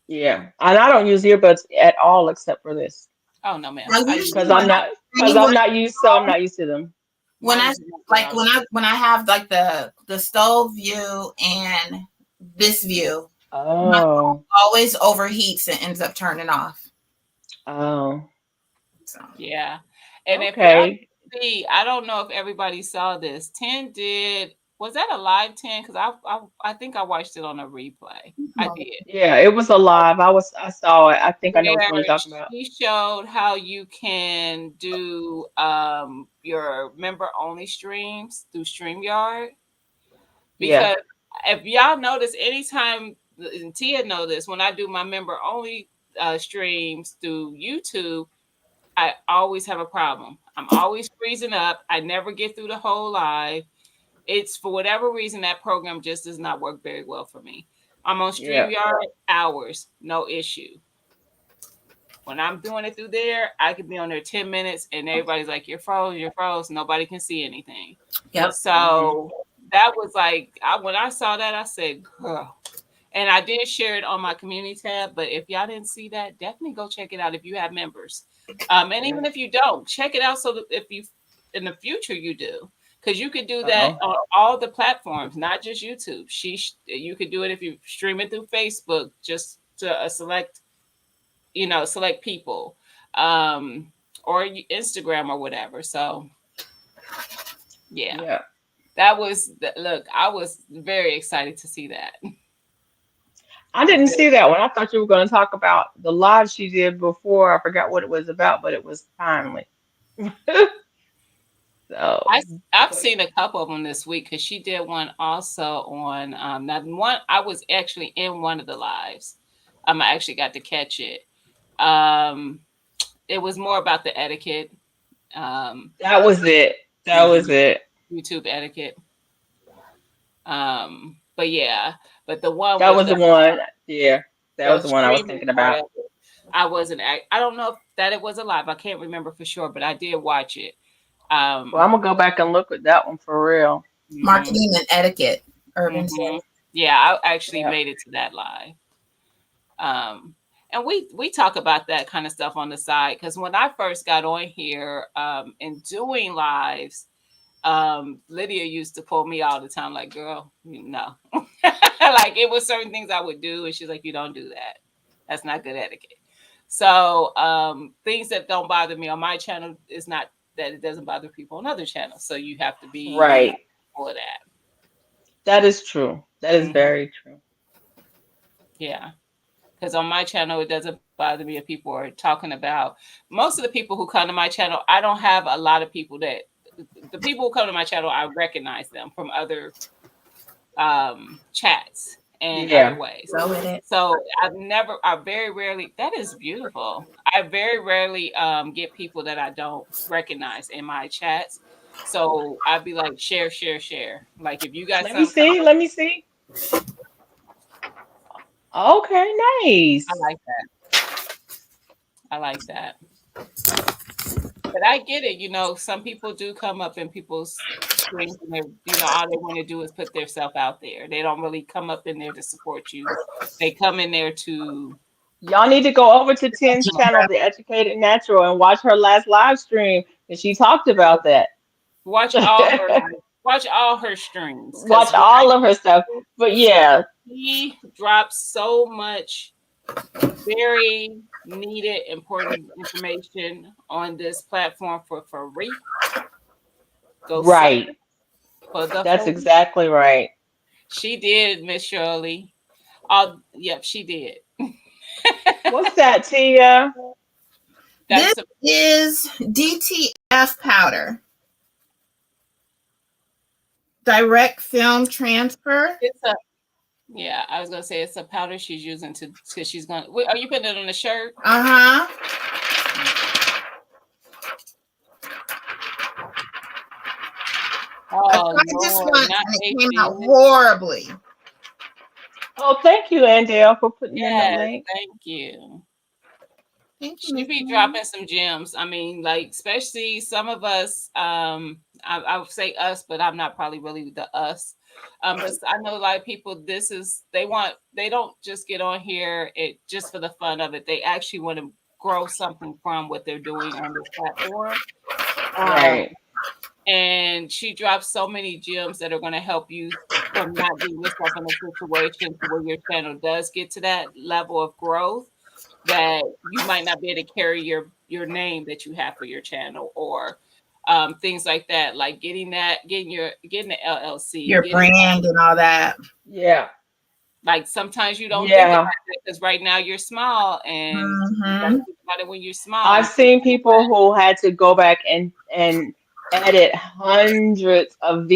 yeah, and I don't use earbuds at all except for this Oh no, ma'am. Now, I use usually because them. when I'm streaming, I'm not used, so I'm not used to them. when Mine I is knocked like out. when I have like the stove view and this view, my phone Oh, always overheats and ends up turning off. oh, So Yeah, and if y'all okay. see, I don't know if everybody saw this. Ten did. Was that a live 10? Because I think I watched it on a replay. I did. Yeah, it was alive. I saw it. I think I know which one you're Where talking about. she showed how you can do your member only streams through StreamYard. Yeah, Because if y'all notice, anytime and Tia know this, when I do my member only streams through YouTube, I always have a problem. I'm always freezing up. I never get through the whole live. It's for whatever reason that program just does not work very well for me. I'm on yeah, StreamYard hours, no issue. When I'm doing it through there, I could be on there 10 minutes and everybody's like, you're froze, you're froze. Nobody can see anything. yep. hmm, So that was like, when I saw that, I said, girl. And I did share it on my community tab. But if y'all didn't see that, definitely go check it out if you have members. And yeah. even if you don't, check it out so that if you, in the future, you do. Because you could do that Oh, on all the platforms, not just YouTube. You could do it if you stream it through Facebook, just to select people, um, or Instagram or whatever. So yeah, yeah. look. I was very excited to see that. I didn't see that one. I thought you were going to talk about the live she did before. I forgot what it was about, but it was timely. So, I've but seen a couple of them this week because she did one also on that one. I was actually in one of the lives. I actually got to catch it. Um, it was more about the etiquette, um, that was it. That was mhm, it. YouTube etiquette. But yeah, but the one That with was the one. Yeah, that was the the one I was streaming thinking part about. of it, I wasn't. I don't know if that it was alive. I can't remember for sure, but I did watch it. Well, Um, I'm gonna go back and look at that one for real. mhm, Marketing and etiquette, urban mhm. studies. Yeah, I actually Yeah, made it to that live. Um, and we talk about that kind of stuff on the side because when I first got on here and doing lives, Lydia used to pull me all the time, like, "Girl, no," like it was certain things I would do, and she's like, "You don't do that. That's not good etiquette." So things that don't bother me on my channel is not that it doesn't bother people on other channels. So you have to be, Right. for that. That is true. That is Hmm. very true. Yeah. Because on my channel, it doesn't bother me if people are talking about most of the people who come to my channel. I don't have a lot of people that the people who come to my channel, I recognize them from other chats and other Yeah. ways. Go with it. So I very rarely, that is beautiful. I very rarely get people that I don't recognize in my chats. So I'd be like, share, share, share. Like if you got Let me some see. Let me see. Okay, I nice. like that. I like that. But I get it. Some people do come up in people's screens and all they want to do is put themselves out there. They don't really come up in there to support you. They come in there to Y'all need to go over to Ten's channel, The Educated Natural, and watch her last live stream, and she talked about that. watch all her watch all her streams because Watch all of her stuff. But yeah, he drops so much very needed, important information on this platform for free. Go sign right. up for the That's free. exactly right. She did, Miss Shirley. Yep, she did. What's that, Tia? This That's a, is DTF powder, direct film transfer. it's a yeah. I was gonna say it's a powder she's using to because she's gonna. Wait, are you putting it on the shirt? Uh-huh. I Oh tried this Lord, once not and it came tasty. out horribly. Oh, thank you, Andale, for putting in the Yes, link. thank you. Thank you, She Miss be Mama. dropping some gems. I mean, like especially some of us. I would say us, but I'm not probably really the us. But I know a lot of people. This is they don't just get on here it just for the fun of it. They actually want to grow something from what they're doing on this platform. Um, Right. and she drops so many gems that are going to help you from not getting yourself in a situation to where your channel does get to that level of growth that you might not be able to carry your name that you have for your channel or things like that, like getting the LLC, Your getting brand and all that. Yeah. like sometimes you don't think about Yeah. it because right now you're small and you got to Mm-hmm. think about it when you're small I've and think seen about people who had to go back and edit hundreds of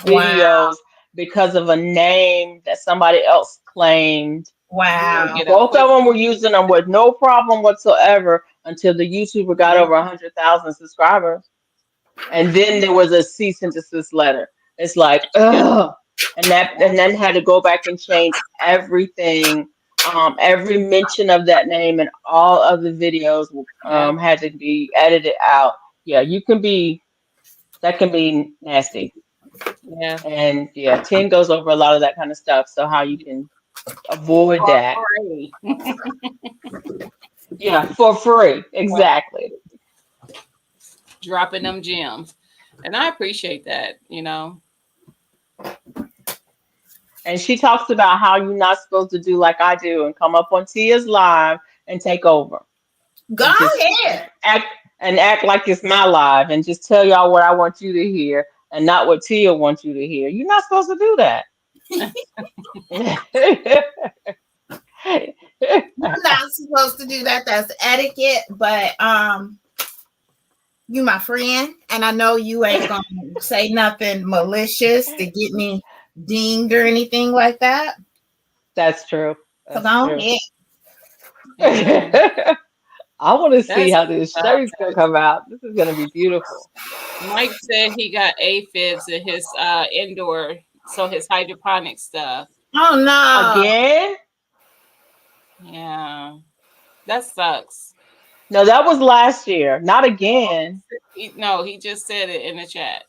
Wow. videos because of a name that somebody else claimed. you want to Wow. get a Both quick of them were using them with no problem whatsoever until the YouTuber got over 100,000 subscribers. And then there was a cease and desist letter. It's like, yeah, ugh. And then had to go back and change everything. Every mention of that name and all of the videos yeah, had to be edited out. Yeah, that can be nasty. yeah. And yeah, 10 goes over a lot of that kind of stuff. So how you can avoid For that. free. Yeah, for free. Exactly. Dropping them gems. And I appreciate that. And she talks about how you're not supposed to do like I do and come up on Tia's live and take over Go and just ahead. act like it's my live and just tell y'all what I want you to hear and not what Tia wants you to hear. You're not supposed to do that. You're not supposed to do that. That's etiquette. But you my friend, and I know you ain't gonna say nothing malicious to get me dinged or anything like that. That's true. So That's go true. ahead. Yeah. I want to see That's how this shirt's gonna come out. This is gonna be beautiful. Mike said he got aphids in his indoor, so his hydroponic stuff. Oh no. Again? Yeah, that sucks. No, that was last year. Not again. No, he just said it in the chat.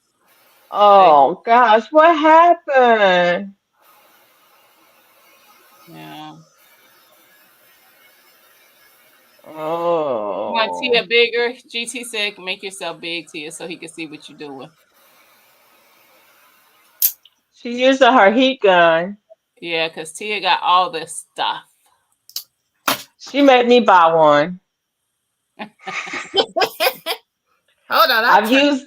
That Oh gosh, what happened? yeah. You want Oh, Tia bigger? GT said, make yourself big, Tia, so he can see what you're doing. she used her heat gun. Yeah, because Tia got all this stuff. She made me buy one. Hold on, I'll I've try. used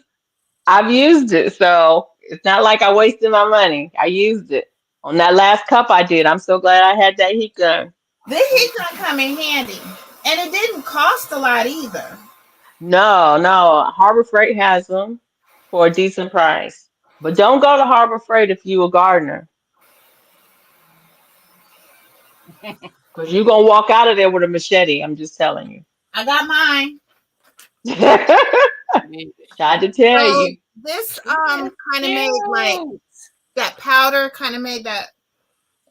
I've used it, so it's not like I wasted my money. I used it on that last cup I did. I'm so glad I had that heat gun. The heat gun come in handy, and it didn't cost a lot either. No, no, Harbor Freight has them for a decent price. But don't go to Harbor Freight if you a gardener, because you're gonna walk out of there with a machete. I'm just telling I got mine. you. Yeah. Tried to tell So you. this She is kind of made like cute. that powder, kind of made that,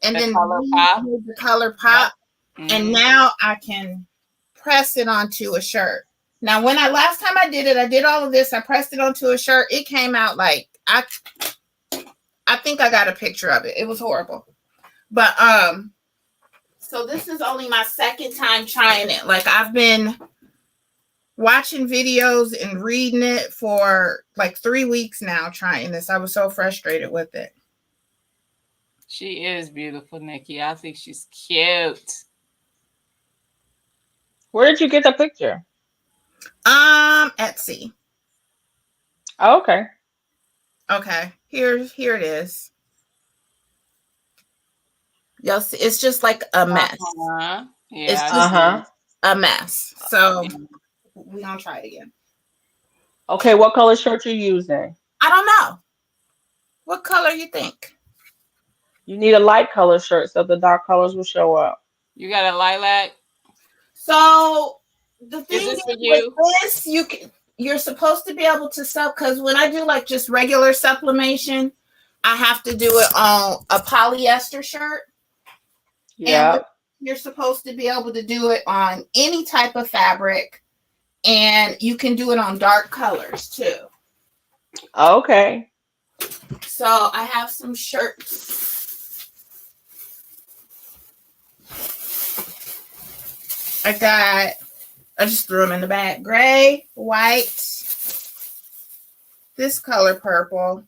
and The then color these pop. made the color Yep. pop. And Hmm. now I can press it onto a shirt. Now, when I last time I did it, I did all of this. I pressed it onto a shirt. It came out like I think I got a picture of it. It was horrible. But so this is only my second time trying it. Like I've been watching videos and reading it for like 3 weeks now trying this. I was so frustrated with it. She is beautiful, Nikki. I think she's cute. Where did you get the picture? Etsy. Oh, okay. Okay. Here it is. You'll see, it's just like a mess. Uh-huh. Yeah, It's I just see. Uh-huh. a mess. So Yeah. we're gonna try it again. Okay, what color shirt you using? I don't know. What color you think? You need a light color shirt so the dark colors will show up. You got a lilac? So the Is thing this for is with you? this, you're supposed to be able to sub because when I do like just regular sublimation, I have to do it on a polyester shirt. And Yeah. you're supposed to be able to do it on any type of fabric, and you can do it on dark colors too. Okay. So I have some shirts. I just threw them in the bag. Gray, white, this color purple.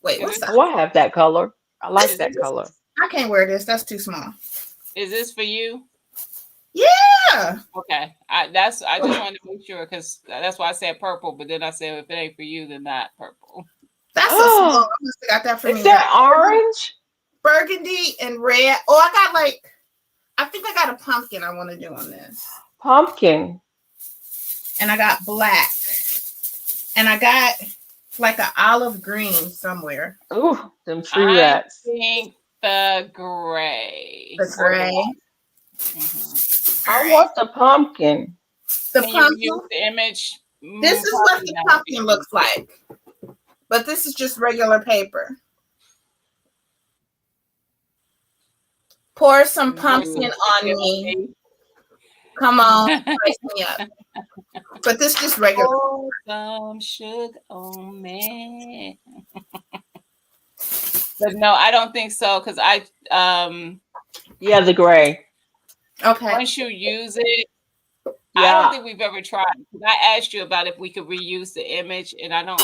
Wait, Is what's this that? Oh, I have that color. I like is that this color. I can't wear this. That's too small. is this for you? Yeah. Okay. I just wanted to make sure because that's why I said purple, but then I said if it ain't for you, then not purple. That's a small. Oh, I must have got that for is me. I that got orange? burgundy and red. Oh, I got like, I think I got a pumpkin I want to do on this. Pumpkin. And I got black. And I got like an olive green somewhere. Ooh, them tree I rats. think the gray The or the gray. white. Hmm. I All right. want the pumpkin. The Can you reuse pumpkin. the image? This is what Probably the not. pumpkin looks like. But this is just regular paper. Pour some Pour some pumpkin on sugar me. on Come on, me. spice me up. But this just regular. Pour some sugar on me. But no, I don't think so because Yeah, the gray. Okay. once you use it, I don't Yeah. think we've ever tried. 'Cause I asked you about if we could reuse the image, and I don't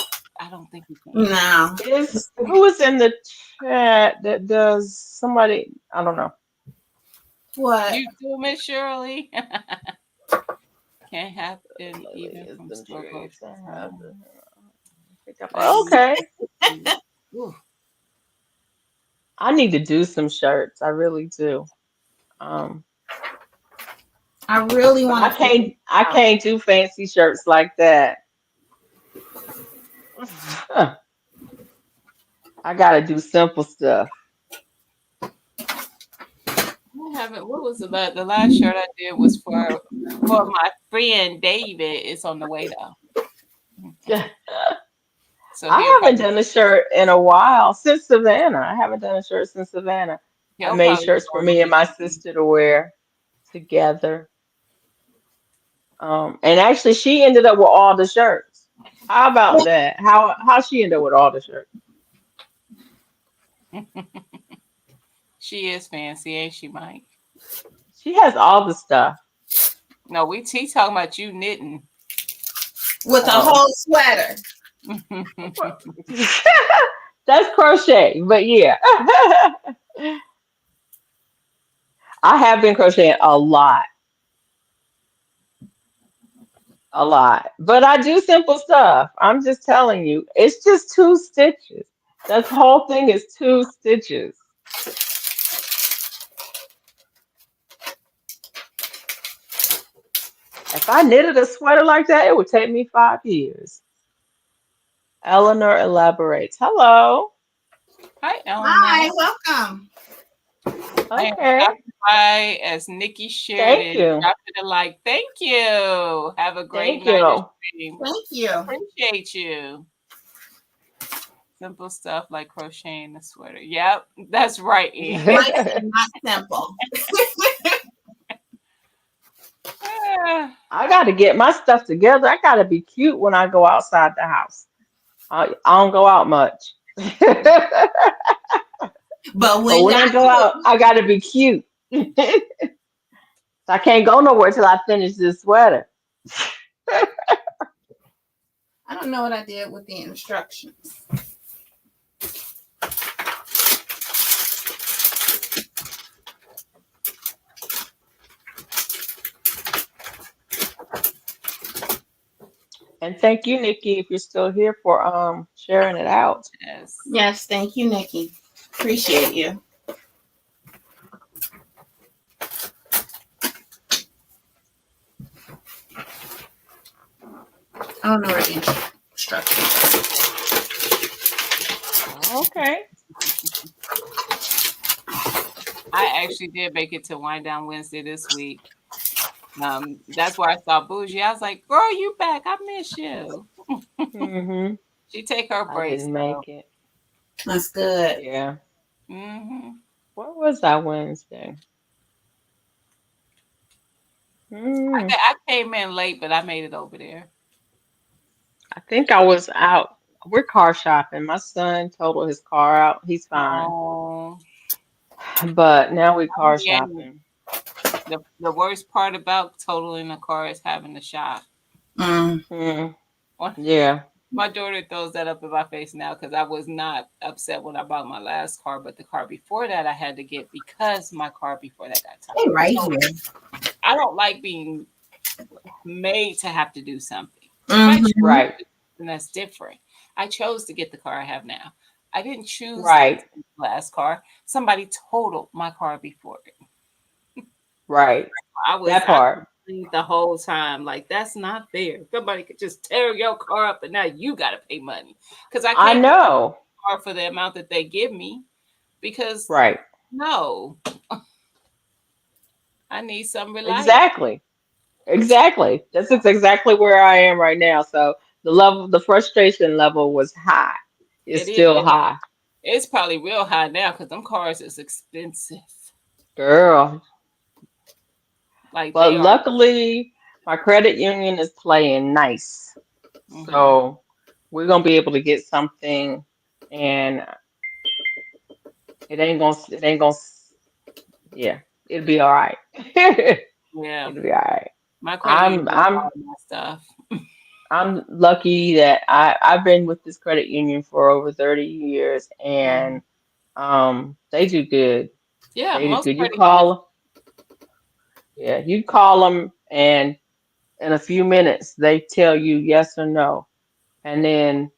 think we can. No. Is who is in the chat that does somebody? I don't know. What? You do, Miss Shirley. Can't happen Lily even is from them struggle trees. to I have home. the- Okay. Ooh. I need to do some shirts. I really do. Um, I really but want I to figure can't. it I out. can't do fancy shirts like that. I gotta do simple stuff. I haven't. What was the last shirt I did was for my friend David. It's on the way though, so I haven't done a shirt in a while since Savannah. I haven't done a shirt since Savannah. I he'll made probably shirts for me and my order it. sister to wear together. And actually, she ended up with all the shirts. How about that? How she ended up with all the shirts? She is fancy, ain't she, Mike? She has all the stuff. No, he talking about you knitting. With a Oh, whole sweater. that's crochet, but yeah, I have been crocheting a lot. a lot. But I do simple stuff. I'm just telling you, it's just two stitches. That whole thing is two stitches. If I knitted a sweater like that, it would take me 5 years. Eleanor elaborates. Hello. Hi, Eleanor. Hi, welcome. I am Okay. stopping by as Nikki shared Thank it. you. Dropping a like. Thank you. Have a great Thank night of you. stream. Thank you. Appreciate you. Simple stuff like crocheting a sweater. Yep, that's right, Ian. Light and not simple. Ah, I got to get my stuff together. I got to be cute when I go outside the house. I don't go out much. But But when when I y'all go out, do, I got to be cute. So I can't go nowhere till I finish this sweater. I don't know what I did with the instructions. And thank you, Nikki, if you're still here for sharing it out. yes. Yes, thank you, Nikki. Appreciate you. I don't know where the instructions. Okay. I actually did make it to Wind Down Wednesday this week. That's where I saw Bougie. I was like, "Girl, you back? I miss you." Mm-hmm. She take her I breaks didn't though. make it. That's good. Yeah. Hmm Where was I Wednesday? Mm, I came in late, but I made it over there. I think I was out. We're car shopping. My son totaled his car out. He's fine. Oh, But now we car yeah. shopping. The worst part about totaling a car is having to shop. Mm. Mm, One- yeah. My daughter throws that up in my face now because I was not upset when I bought my last car, but the car before that I had to get because my car before that got Hey, totaled. right So here. I don't like being made to have to do something. If I choose Mm-hmm. Right. to do something, that's different. I chose to get the car I have now. I didn't choose to Right. get the last car. Somebody totaled my car before it. Right. That I part. complained the whole time like that's not fair. Somebody could just tear your car up and now you got to pay money because I I can't get know. a car for the amount that they give me because Right. no, I need something reliable. Exactly. Exactly. Exactly where I am right now. So the frustration level was high. It's It is. still high. It's probably real high now because them cars is expensive. Girl. Like But they are. luckily, my credit union is playing nice. Hmm So we're gonna be able to get something, and it ain't gonna, yeah, it'll be all right. Yeah, It'll be all right. my credit I'm union I'm all my stuff. I'm lucky that I've been with this credit union for over 30 years, Mhm. and they do good. Yeah, They do most good. credit unions. Yeah, you call them, and in a few minutes they tell you yes or no, and then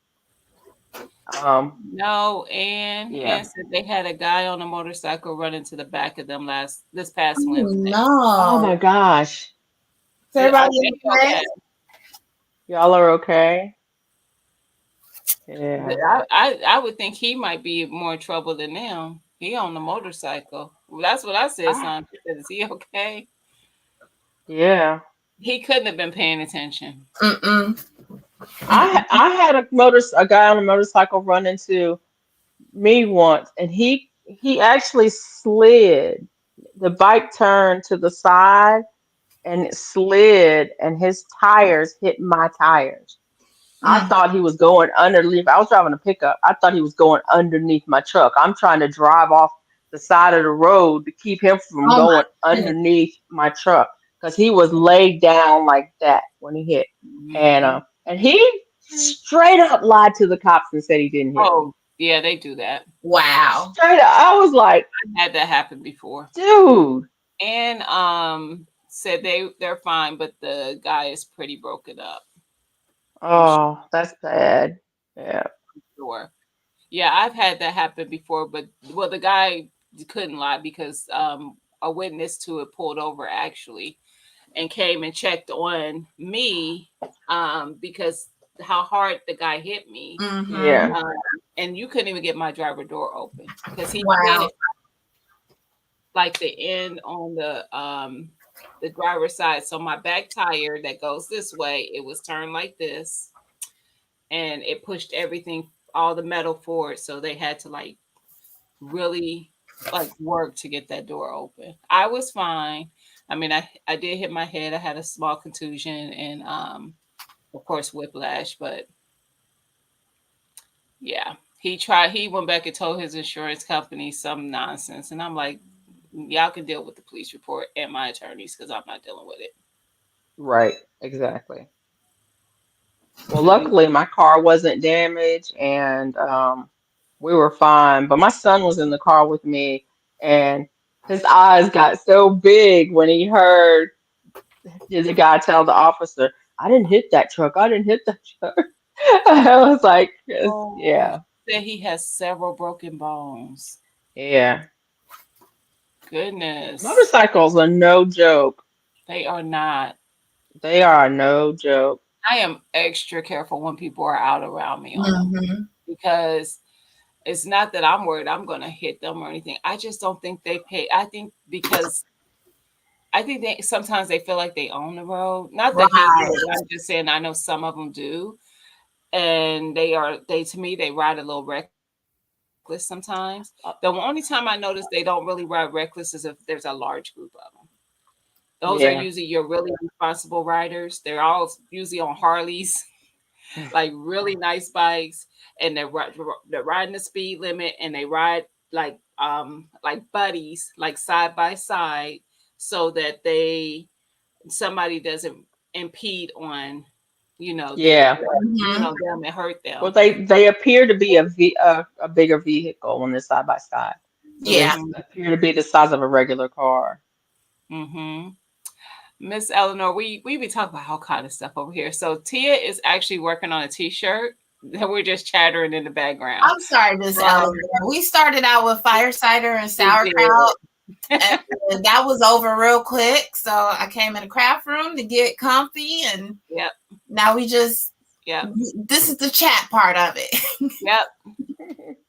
um No, and yeah. said they had a guy on a motorcycle run into the back of them this past Oh, Wednesday. Oh no. my gosh, Is everybody They okay? okay. y'all are okay? Yeah. I would think he might be more trouble than them. He on the motorcycle. Well, that's what I said, Ah, son. I said, is he okay? yeah. He couldn't have been paying attention. Mm-mm. I had a guy on a motorcycle run into me once, and he actually slid. The bike turned to the side and it slid, and his tires hit my tires. I Mm. thought he was going underneath. I was driving a pickup. I thought he was going underneath my truck. I'm trying to drive off the side of the road to keep him from Oh, my going goodness. underneath my truck because he was laid down like that when he hit. Hmm And he straight up lied to the cops and said he didn't hit him. Oh, yeah, they do that. Wow. Straight up. I was like, I had that happen before. dude. And said they're fine, but the guy is pretty broken up. I'm Oh, that's bad. Yeah. sure. Yeah, I've had that happen before, but well, the guy couldn't lie because a witness to it pulled over actually and came and checked on me because how hard the guy hit me. Yeah. Mm-hmm. Um, and you couldn't even get my driver door open because he Wow. hit like the end on the driver's side. So my back tire that goes this way, it was turned like this and it pushed everything, all the metal forward. So they had to like really like work to get that door open. I was fine. I mean, I did hit my head. I had a small contusion and of course whiplash, but yeah. He went back and told his insurance company some nonsense and I'm like, y'all can deal with the police report and my attorneys because I'm not dealing with it. Right. Exactly. Well, So he luckily my car wasn't damaged and we were fine. But my son was in the car with me and his eyes got so big when he heard the guy tell the officer, I didn't hit that truck. I didn't hit that truck. I was like, yes, oh, yeah, said he has several broken bones. yeah. Goodness. Motorcycles are no joke. They are not. They are no joke. I am extra careful when people are out around me on them Mm-hmm. because it's not that I'm worried I'm going to hit them or anything. I just don't think they pay. I think because I think they sometimes they feel like they own the road. Not that he Right. would. I'm just saying I know some of them do, and they to me they ride a little reckless sometimes. The only time I notice they don't really ride reckless is if there's a large group of them. Those are usually Yeah. your really responsible riders. They're all usually on Harleys, like really nice bikes, and they're riding the speed limit, and they ride like buddies, like side by side, so that they somebody doesn't impede on, Yeah. Mm-hmm. them and hurt Well, them. they appear to be a bigger vehicle when they're side by side. So they Yeah. Hmm. appear to be the size of a regular car. Hmm. Miss Eleanor, we be talking about all kind of stuff over here. So Tia is actually working on a T-shirt that we're just chattering in the background. I'm sorry, Miss Eleanor. Um, We started out with fire cider and we did. sauerkraut, and that was over real quick. So I came in the craft room to get comfy, and Yep. now we just Yep. this is the chat part of it. Yep.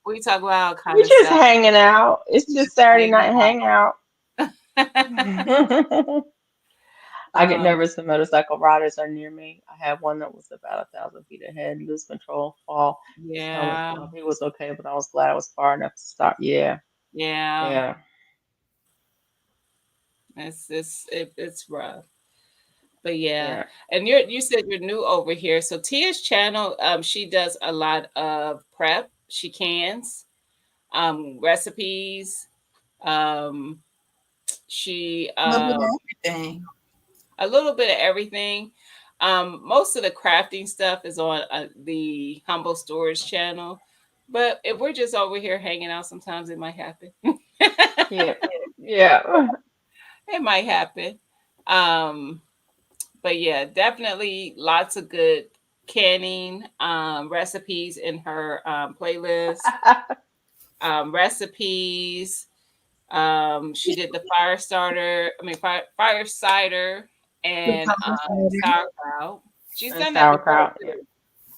We talk about all kind We of just stuff. hanging out. It's We just just Saturday hanging night hangout. out. I get um, nervous when motorcycle riders are near me. I had one that was about 1,000 feet ahead, lose control, fall. His helmet yeah. fell off. He was okay, but I was glad I was far enough to stop. Yeah, Yeah. yeah, It's rough. But yeah. yeah. And you said you're new over here. So Tia's channel, she does a lot of prep. She cans, recipes. Um, she A little bit of everything. a little bit of everything. Most of the crafting stuff is on the Humble Storage channel. But if we're just over here hanging out, sometimes it might happen. Yeah. Yeah. It might happen. Um, but yeah, definitely lots of good canning recipes in her playlist. Recipes. She did the fire starter. I mean, fire cider The and purple cider. sauerkraut. She's And done that before sauerkraut. Yeah. too.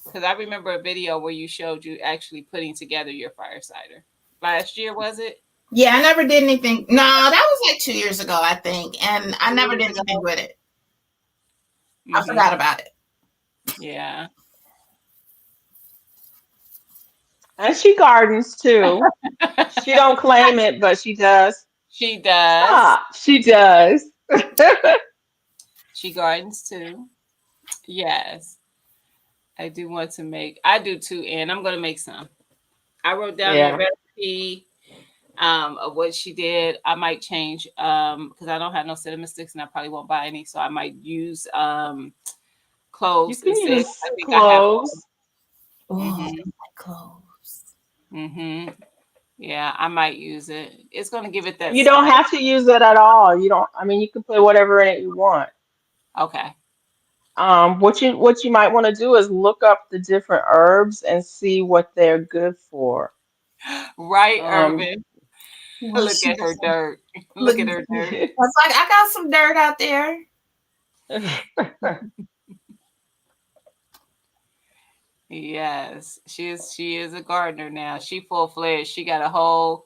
Because I remember a video where you showed you actually putting together your fire cider. Last year, was it? Yeah, I never did anything. No, that was like 2 years ago, I think, and I 2 never years did anything ago. with it. I Hmm. forgot about it. Yeah. And she gardens too. She don't claim it, but she does. She does. Stop. She does. She gardens too. Yes. I do too, and I'm gonna make some. I wrote down your Yeah. recipe of what she did. I might change because I don't have no cinnamon sticks and I probably won't buy any, so I might use You cloves can instead. I use think I have. cloves. Oh, Mm-hmm. my clothes. Mm-hmm. Yeah, I might use it. It's gonna give it that You don't spice. have to use it at all. You don't. I mean, you can put whatever in it you want. Okay. What you might want to do is look up the different herbs and see what they're good for. Right, Um, Irvin. Well, Look she at her dirt. look. Look at her dirt. It's like I got some dirt out there. Yes, she is a gardener now. She full fledged. She got a whole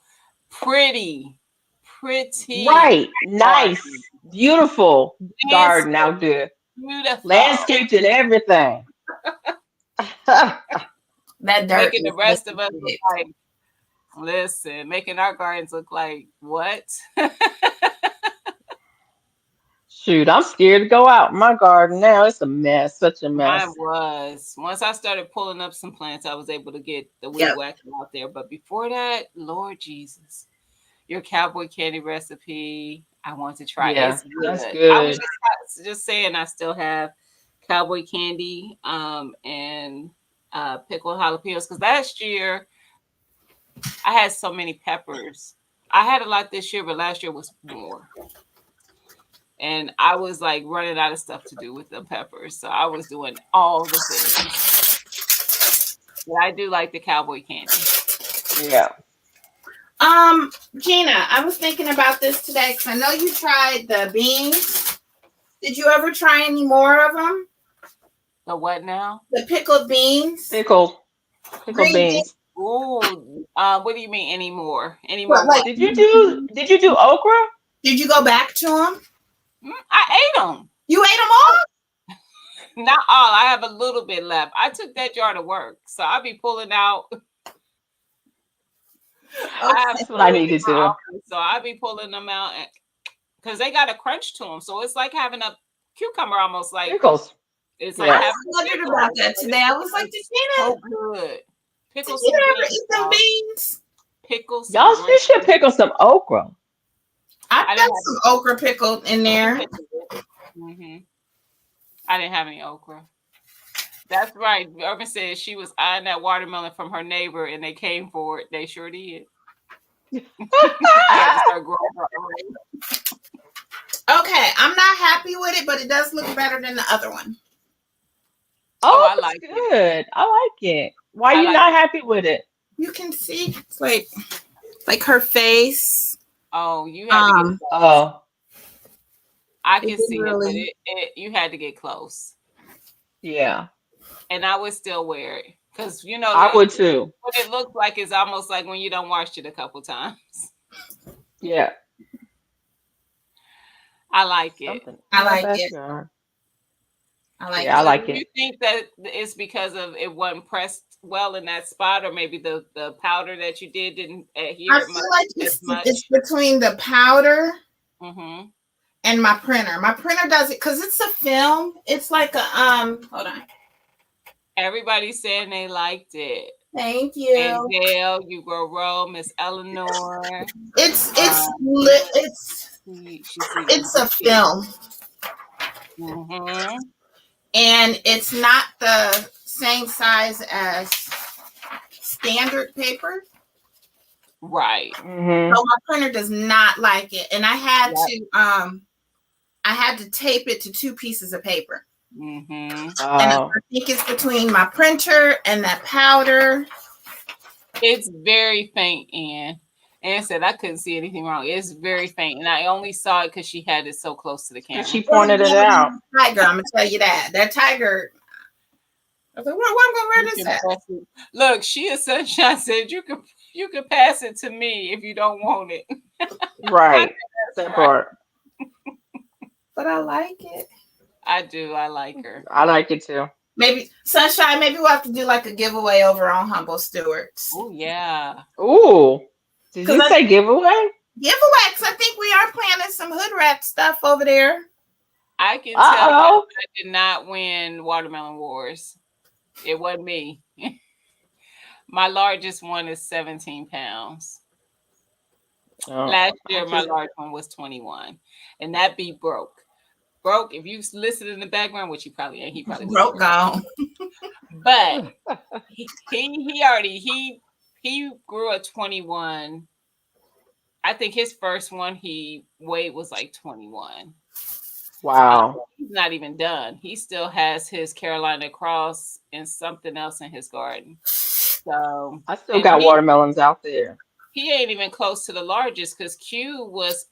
pretty, pretty Right, garden. nice, beautiful garden Landscape, out there, beautiful. landscaped and everything. That dirt Making is the rest of us look liquid. like, listen, making our gardens look like what? Shoot, I'm scared to go out in my garden now. It's a mess, such a Mine mess. was. Once I started pulling up some plants, I was able to get the weed Yep. whacker out there. But before that, Lord Jesus, your cowboy candy recipe, I want to try. Yeah, It's that's good. I was good. just saying I still have cowboy candy and pickled jalapenos because last year I had so many peppers. I had a lot this year, but last year was more. And I was like running out of stuff to do with the peppers. So I was doing all the things. But I do like the cowboy candy. Yeah. Gina, I was thinking about this today because I know you tried the beans. Did you ever try any more of them? The what now? The pickled beans, Pickled, pickled green beans. beans. Ooh, what do you mean anymore? Any But more like, what? Did you do okra? did you go back to them? I ate them. You ate them all? Not all. I have a little bit left. I took that jar to work, so I'll be pulling out. I have Okay. That's what I food need in to my do. office, so I'll be pulling them out because they got a crunch to them. So it's like having a cucumber, almost like Pickles. it's like I Yeah. having just a wondered pickle. about that But today. I was like, so good. Did Pickle some Gina ever beans, eat them y'all. beans? Pickle some Y'all green should pickle beans. some okra. I've I got didn't have some okra pickled in you there. pickled it. I didn't have any okra. That's right. Urban said she was eyeing that watermelon from her neighbor and they came for it. They sure did. She had to start growing her own. Okay, I'm not happy with it, but it does look better than the other one. Oh, Oh, I it's like it. good. I like it. Why I you like not it. happy with it? You can see it's like her face. Oh, you had to get close. Oh, I It can didn't see it, but really. you had to get close. yeah. And I would still wear it. Because you know I would too. what it looks like is almost like when you don't wash it a couple times. Yeah. I like it. Something I in my like it. backyard. I like Yeah, I it. So do like you it. think that it's because of it wasn't pressed well in that spot, or maybe the powder that you did didn't I adhere feel like as it's much? between the powder Hmm. and my printer. My printer does it because it's a film. It's like a Hold on. Everybody's saying they liked it. Thank And you. Gail, you grow roll, Miss Eleanor. It's Um, she it's a film, Mm-hmm. and it's not the same size as standard paper. Right. Hmm. So my printer does not like it, and Yep. I had to tape it to two pieces of paper. Mm-hmm. And I Oh, think it's between my printer and that powder. It's very faint, Ann said I couldn't see anything wrong. It's very faint, and I only saw it because she had it so close to the because she camera. pointed it out. Tiger, I'm gonna tell you that. That tiger. I was like, where am I gonna wear You this can at? press it. Look, she is sunshine said you could pass it to me if you don't want it. I Right. think that's That right. part. But I like it. I do. I like her. I like it too. Maybe Sunshine, maybe we'll have to do like a giveaway over on Humble Stewards. Oh yeah. Ooh. Did Because you say giveaway? giveaway, because I think we are planning some hood rat stuff over there. I can tell you Uh-oh. I did not win Watermelon Wars. It wasn't me. My largest one is 17 pounds. Oh, Last I year, my just large one was 21. And that beat Broke. Broke, if you listen in the background, which he probably ain't, he probably Broke gone. but he he grew at 21. I think his first one he weighed was like 21. Wow. He's not even done. He still has his Carolina Cross and something else in his garden. So, I still and got watermelons out there. he ain't even close to the largest because Q was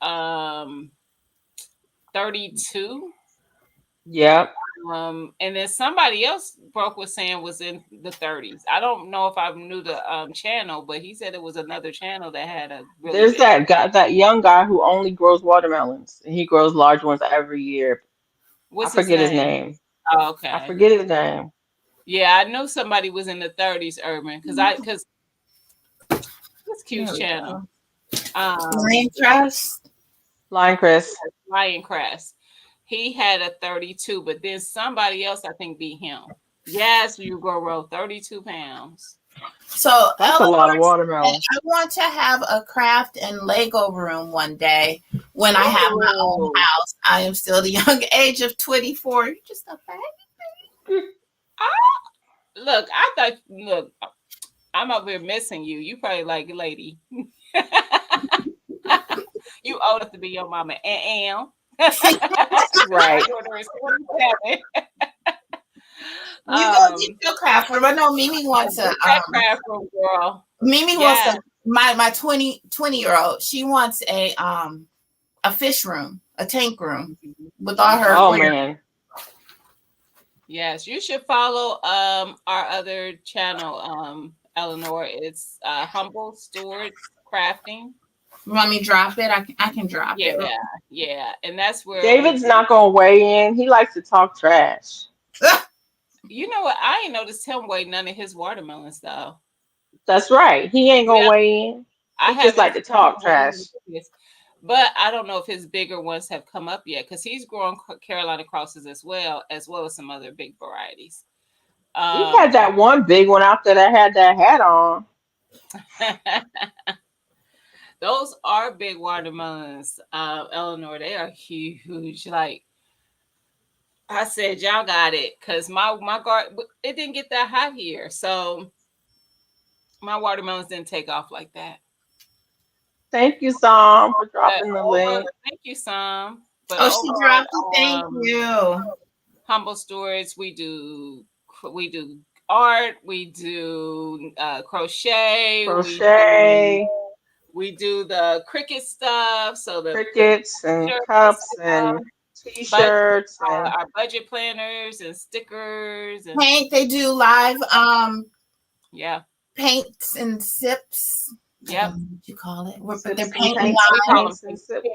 32. Yep. And then somebody else Broke was saying was in the 30s. I don't know if I knew the channel, but he said it was another channel that had a really There's big. that guy, that young guy who only grows watermelons. And he grows large ones every year. I What's his forget his name? name. Oh, I okay. forget his name. Yeah, I know somebody was in the 30s, Urban, because what's There Q's we channel? go. Lion crust. Lion Chris. Lion Crest. He had a 32, but then somebody else I think beat him. Yes, you grow 32 pounds. So That's a lot of watermelon. I want to have a craft and Lego room one day when I have my own Ooh. house. I am still the young age of 24. You're just a baby. Look, look, I'm over here missing you. You probably like lady. You old enough to be your mama. And Right. daughter is 27. You go get your craft room. I know Mimi wants a that craft room, girl. Mimi wants Yeah. a my 20-year-old. She wants a fish room, a tank room with all her Oh aquarium. man. Yes, you should follow our other channel, Eleanor. It's Humble Stewards Crafting. You want me to drop it? I can drop Yeah, it. yeah. And that's where we David's not gonna weigh in. He likes to talk trash. you know what? I ain't noticed him weigh none of his watermelons though. That's right. He ain't gonna Yeah, weigh in. I He just like haven't to seen him talk weigh trash. in his, but I don't know if his bigger ones have come up yet because he's growing Carolina crosses as well as some other big varieties. We've had that one big one out there that had that hat on. Those are big watermelons, Eleanor. They are huge. Like I said, y'all got it because my garden it didn't get that hot here, so my watermelons didn't take off like that. Thank you, Sam, for But dropping the link. thank you, Sam. But Oh, she over dropped it. Thank on you. Humble Stories, we do art, we do crochet, Crochet, we do the cricket stuff. So the crickets, and t-shirts and cups, stuff, and but t-shirts, and our budget planners and stickers and Paint. They do live yeah, paints and sips. I yep. don't know what you call it. But they're sips and painting paints and We call live. them paints and sips.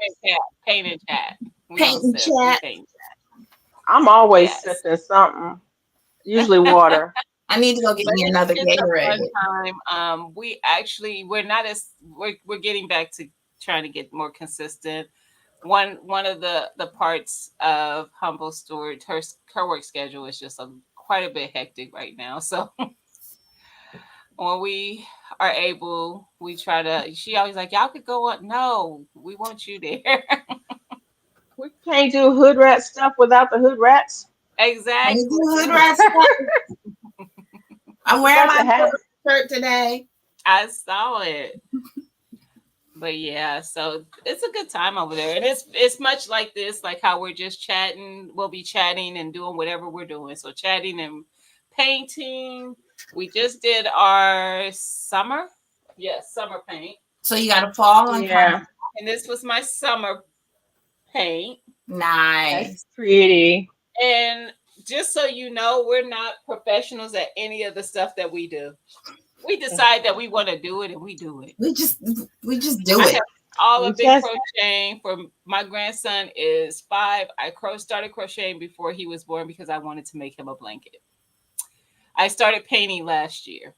paint and chat. We Paint don't and sip, we chat. paint. I'm always Yes. sipping something, usually water. I need to go get But me another it's a Gatorade. fun time. We're not as we're getting back to trying to get more consistent. One of the parts of Humble Steward, her work schedule is just quite a bit hectic right now. So when we are able, we try to. She always like, y'all could go on. No, we want you there. We can't do hood rat stuff without the hood rats. I do Exactly. hood rat stuff. I'm We wearing got to my have. shirt today. I saw it. But yeah, so it's a good time over there. And it's much like this, like how we're just chatting. We'll be chatting and doing whatever we're doing. So chatting and painting. We just did our summer. Yes, summer paint. So you got to fall and Yeah, And this was my summer paint. nice. that's pretty. And just so you know, we're not professionals at any of the stuff that we do. We decide that we want to do it and we do it. We just do I it. have all We of been just crocheting for my grandson is 5. I started crocheting before he was born because I wanted to make him a blanket. I started painting last year.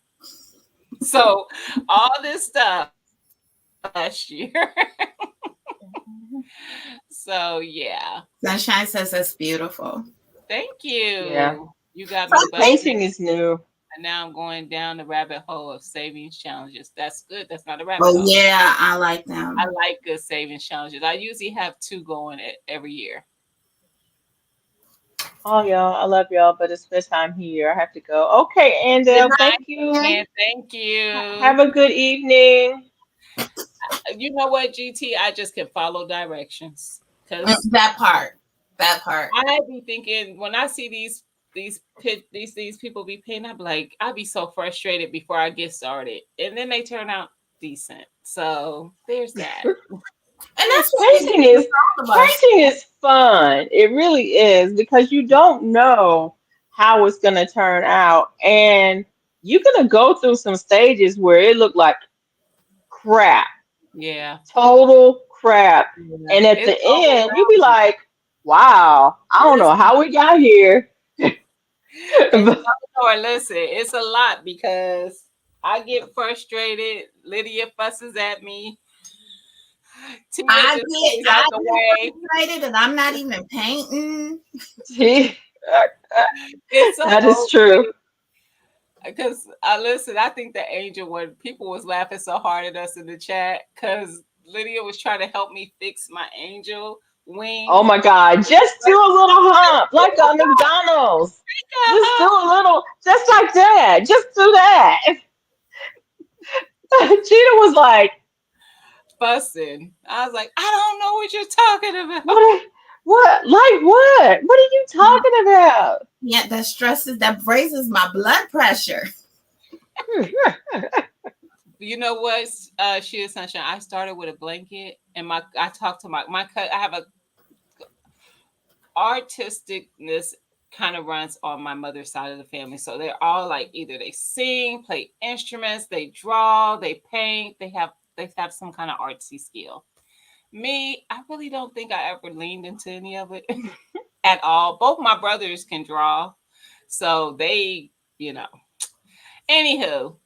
So all this stuff last year. So yeah. Sunshine says that's beautiful. Thank you. yeah. You got me Painting busted. is new. And now I'm going down the rabbit hole of savings challenges. That's good. That's not a rabbit Oh hole. yeah, I like them. I like good savings challenges. I usually have 2 going every year. Oh, y'all, I love y'all, but it's bedtime here. I have to go. Okay, Good Andel, thank night. you. And thank you. Have a good evening. You know what, GT? I just can follow directions because That part. That part. I be thinking when I see these people be paying, I'm like, I be so frustrated before I get started, and then they turn out decent. So there's that. And that's what we Painting do is with all of us. painting is fun. It really is because you don't know how it's gonna turn out, and you're gonna go through some stages where it looked like crap, Yeah, total crap, yeah. and at It's the end, you be overwhelming. like, "Wow, I don't know Listen, how we got here." and or listen, it's a lot because I get frustrated. Lydia fusses at me. Tina just stays I out the get way. frustrated and I'm not even painting. See, It's so that is true. okay because I listen. I think the angel when people was laughing so hard at us in the chat because Lydia was trying to help me fix my angel Oh wing. my God, just do a little hump like a McDonald's. Just do a little, just like that. Just do that. Cheetah was like, Fussing. I was like, I don't know what you're talking about. "What? What? Like what? What are you talking about?" Yeah, that stresses, that raises my blood pressure. You know what? She is sunshine. I started with a blanket, and I talked to my cut. I have a artisticness kind of runs on my mother's side of the family. So they're all like either they sing, play instruments, they draw, they paint, they have some kind of artsy skill. Me, I really don't think I ever leaned into any of it at all. Both my brothers can draw, so they, you know. Anywho,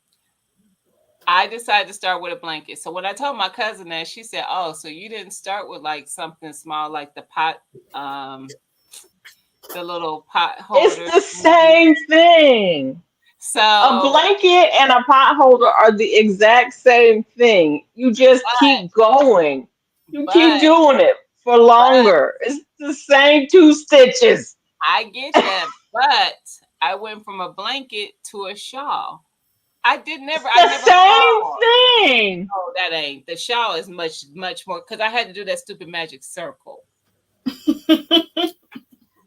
I decided to start with a blanket. So when I told my cousin that, she said, "Oh, so you didn't start with like something small like um, the little pot It's holder." the same thing. A So, blanket and a pot holder are the exact same thing. You just keep going. You keep but, doing it for but longer. It's the same two stitches. I get that. But I went from a blanket to a shawl. It's I the never thought. same thing. Oh, that ain't the shawl is much more because I had to do that stupid magic circle.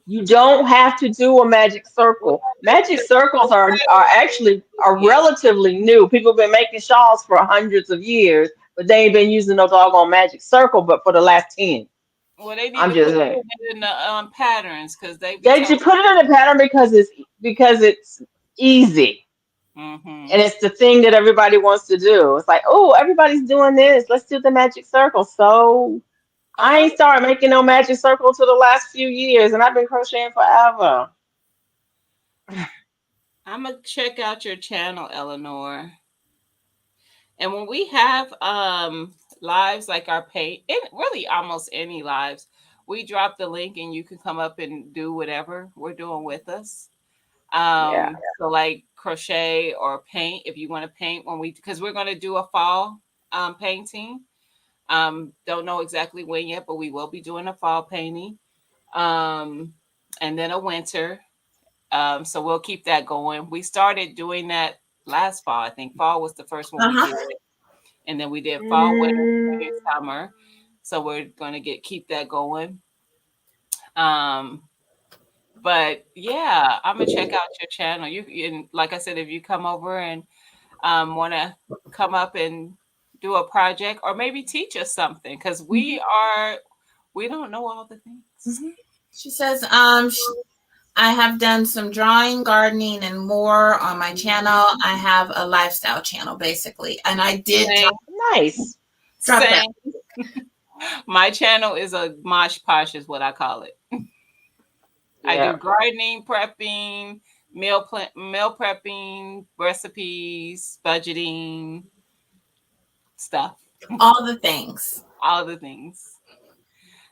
You don't have to do a magic Well, circle. Magic circles are actually are yeah. relatively new. People have been making shawls for hundreds of years, but they ain't been using no doggone magic circle. But for the last 10, Well, they need I'm to just put saying. it in the patterns because they be They telling. just put it in a pattern because it's easy Mm-hmm. and it's the thing that everybody wants to do. It's like, oh, everybody's doing this. Let's do the magic circle. So I Um, ain't started making no magic circle to the last few years, and I've been crocheting forever. I'm gonna check out your channel, Eleanor. And when we have lives like our pay, it really almost any lives, we drop the link and you can come up and do whatever we're doing with us. Yeah. So like crochet or paint if you want to paint when we because we're gonna do a fall painting. Don't know exactly when yet, but we will be doing a fall painting. Um, and then a winter. So we'll keep that going. We started doing that last fall. I think fall was the first one we Uh-huh. did, and then we did fall, winter, spring, Mm, summer. So we're gonna keep that going. Um, but yeah, I'm gonna check out your channel. And like I said, if you come over and want to come up and do a project or maybe teach us something, because Mhm. we don't know all the things. Mhm. She says, I have done some drawing, gardening, and more on my channel. I have a lifestyle channel, basically. And I did Same, nice. drop that. same. My channel is a mosh posh, is what I call it. I Yeah. do gardening, prepping, meal prepping, recipes, budgeting stuff, All the things. all the things.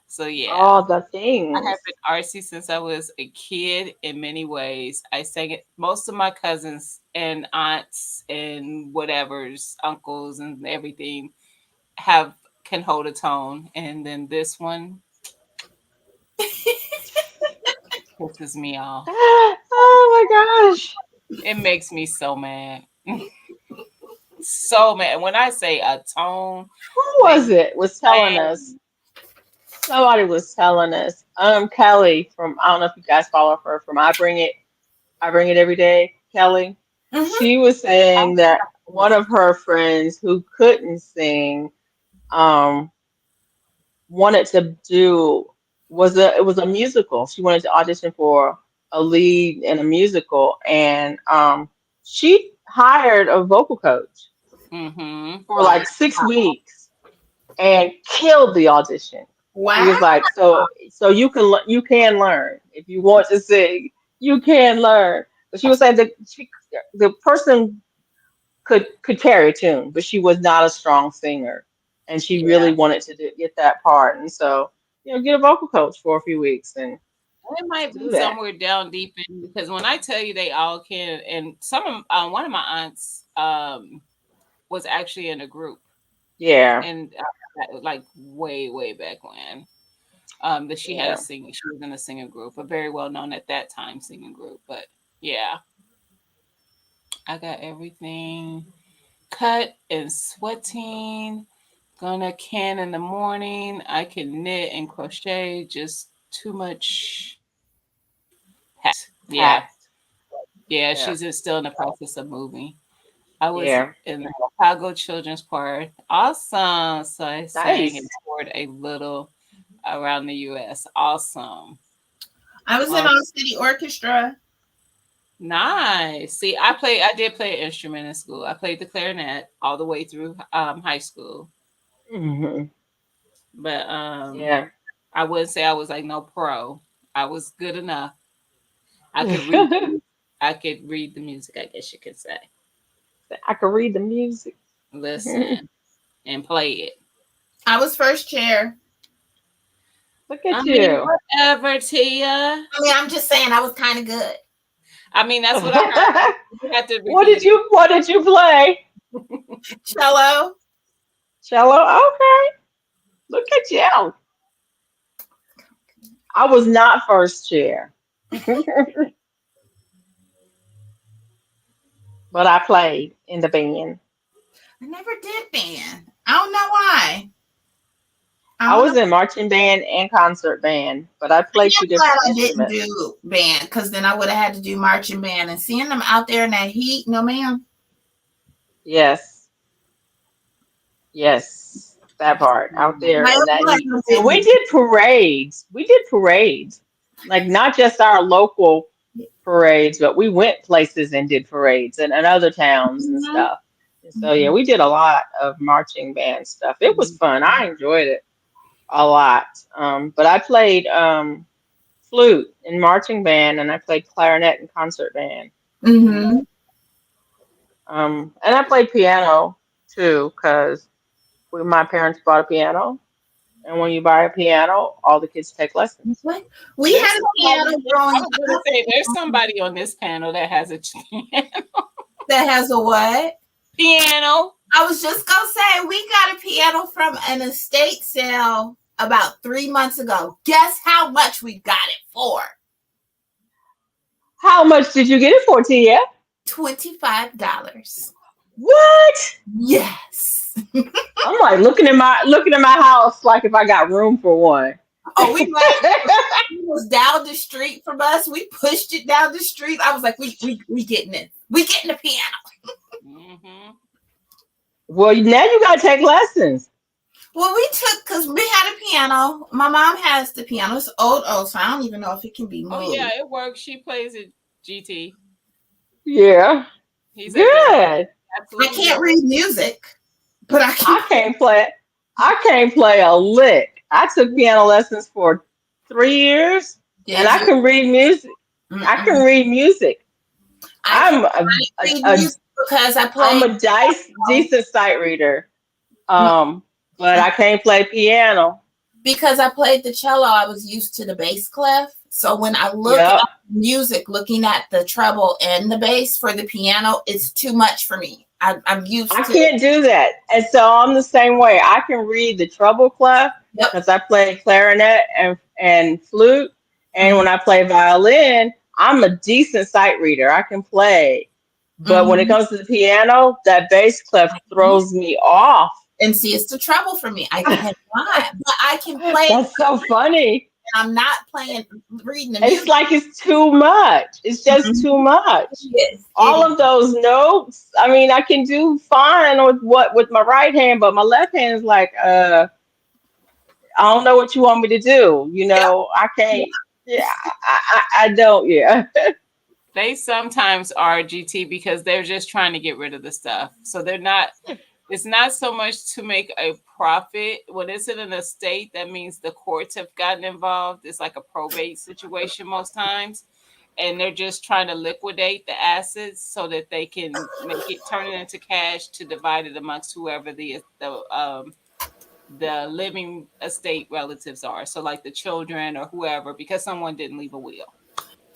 So yeah, All the I have things. been artsy since I was a kid. In many ways, I sang it. Most of my cousins and aunts and whatever's uncles and everything have can hold a tone, and then this one, pisses me off. Oh my gosh. It makes me so mad. So mad. When I say a tone, Who make was me it was telling mad. us? Somebody was telling us. Kelly from, I don't know if you guys follow her from I bring it every day. Kelly. Mm-hmm. She was saying that one of her friends who couldn't sing, um, wanted to do was a it was a musical. She wanted to audition for a lead in a musical, and she hired a vocal coach Mm-hmm. for like 6 weeks and killed the audition. She Wow. was like, so you can learn if you want to sing, you can learn. But she was saying that the person could carry a tune, but she was not a strong singer, and she Yeah. really wanted to get that part. And so, get a vocal coach for a few weeks and It might be do that. somewhere down deep in because when I tell you they all can, and some of one of my aunts was actually in a group, Yeah, and like way back when that she had a yeah. singing, she was in a singing group, a very well known at that time singing group. But yeah, I got everything cut and sweating. Gonna can in the morning. I can knit and crochet. Just too much packed. Packed. Yeah. Yeah, Still in the process of moving. I was yeah. in the Chicago Children's Choir. Awesome. So I sang and Nice, toured a little around the U.S. Awesome. I was in All awesome. City Orchestra. Nice. See, I did play an instrument in school. I played the clarinet all the way through high school. Hmm. But Yeah. I wouldn't say I was like no pro. I was good enough. I could read I could read the music, I guess you could say. I can read the music. Listen and play it. I was first chair. Look I at mean, you. whatever, Tia. I mean, I'm just saying I was kind of good. I mean, that's what I heard. You have to repeat What did you play? it. Cello. Cello? Okay. Look at you. I was not first chair. But I played in the band. I never did band. I don't know why. I I don't know. was in marching band and concert band, but I I'm played two glad different I didn't instruments. do band because then I would have had to do marching band and seeing them out there in that heat. No, ma'am. Yes, yes, that part out there My in that other heat. And we didn't. did parades. We did parades, like not just our local parades, but we went places and did parades and other towns and Mhm. stuff. And so yeah, we did a lot of marching band stuff. It was fun. I enjoyed it a lot. But I played flute in marching band, and I played clarinet in concert band. Mm-hmm. And I played piano too, because my parents bought a piano, and when you buy a piano, all the kids take lessons. What? We There's had a piano somebody. I growing was gonna up say there's somebody on this panel that has a that has a what? piano. I was just gonna say we got a piano from an estate sale about 3 months ago. Guess how much we got it for? How much did you get it for, Tia? $25. What? Yes. I'm like looking at my house like if I got room for one. Oh, we right. It was down the street from us. We pushed it down the street. I was like, we getting it. We getting the piano. Mm-hmm. Well, now you gotta take lessons. Well, we took because we had a piano. My mom has the piano. It's old, so I don't even know if it can be Oh yeah, moved. it works. She plays it GT. Yeah, He said that good. I absolutely can't works. read music, but I can. I can't play. I can't play a lick. I took piano lessons for 3 years, and Did I you? can read music. I Mm-mm. can read music. I can't I'm read a music because I I'm play a decent sight reader. mm, But I can't play piano. because I played the cello. I was used to the bass clef. So when I look at Yep. music, looking at the treble and the bass for the piano, it's too much for me. I'm used I to. can't do that. And so I'm the same way. I can read the treble clef Yep. because I play clarinet and flute, And when I play violin, I'm a decent sight reader. I can play. But when it Mm-hmm. comes to the piano, that bass clef throws me off. And see, it's the trouble for me. I cannot, but I can play it. That's so funny. And I'm not playing, reading the It's music. like it's too much. It's just too much. Yes, it All is. of those notes. I mean, I can do fine with my right hand, but my left hand is like, I don't know what you want me to do. Yep. I can't. Yeah, I don't. Yeah. They sometimes are GT because they're just trying to get rid of the stuff. So they're not, it's not so much to make a profit. When it's in an estate, that means the courts have gotten involved. It's like a probate situation most times. And they're just trying to liquidate the assets so that they can make it turn it into cash to divide it amongst whoever the living estate relatives are. So like the children or whoever, because someone didn't leave a will.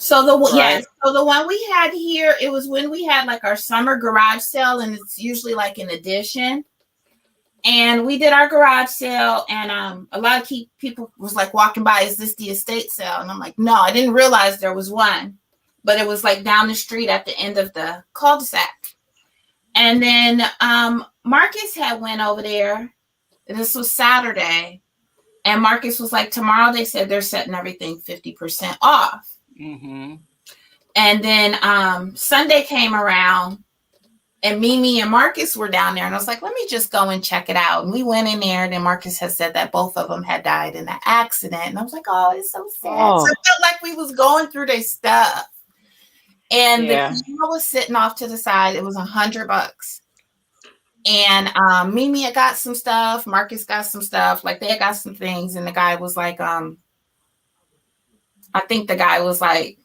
So yes, Right. so the one we had here, it was when we had like our summer garage sale, and it's usually like an addition. And we did our garage sale, and a lot of people was like walking by, is this the estate sale? And I'm like, no, I didn't realize there was one, but it was like down the street at the end of the cul-de-sac. And then Marcus had went over there. This was Saturday, and Marcus was like, tomorrow they said they're setting everything 50% off. Mm-hmm. And then Sunday came around, and Mimi and Marcus were down there, and I was like, let me just go and check it out. And we went in there, and then Marcus had said that both of them had died in an accident. And I was like, oh, it's so sad. So Oh, I felt like we was going through their stuff. And the yeah. piano was sitting off to the side. It was $100. And Mimi had got some stuff. Marcus got some stuff. Like they had got some things. And the guy was like, I think the guy was like,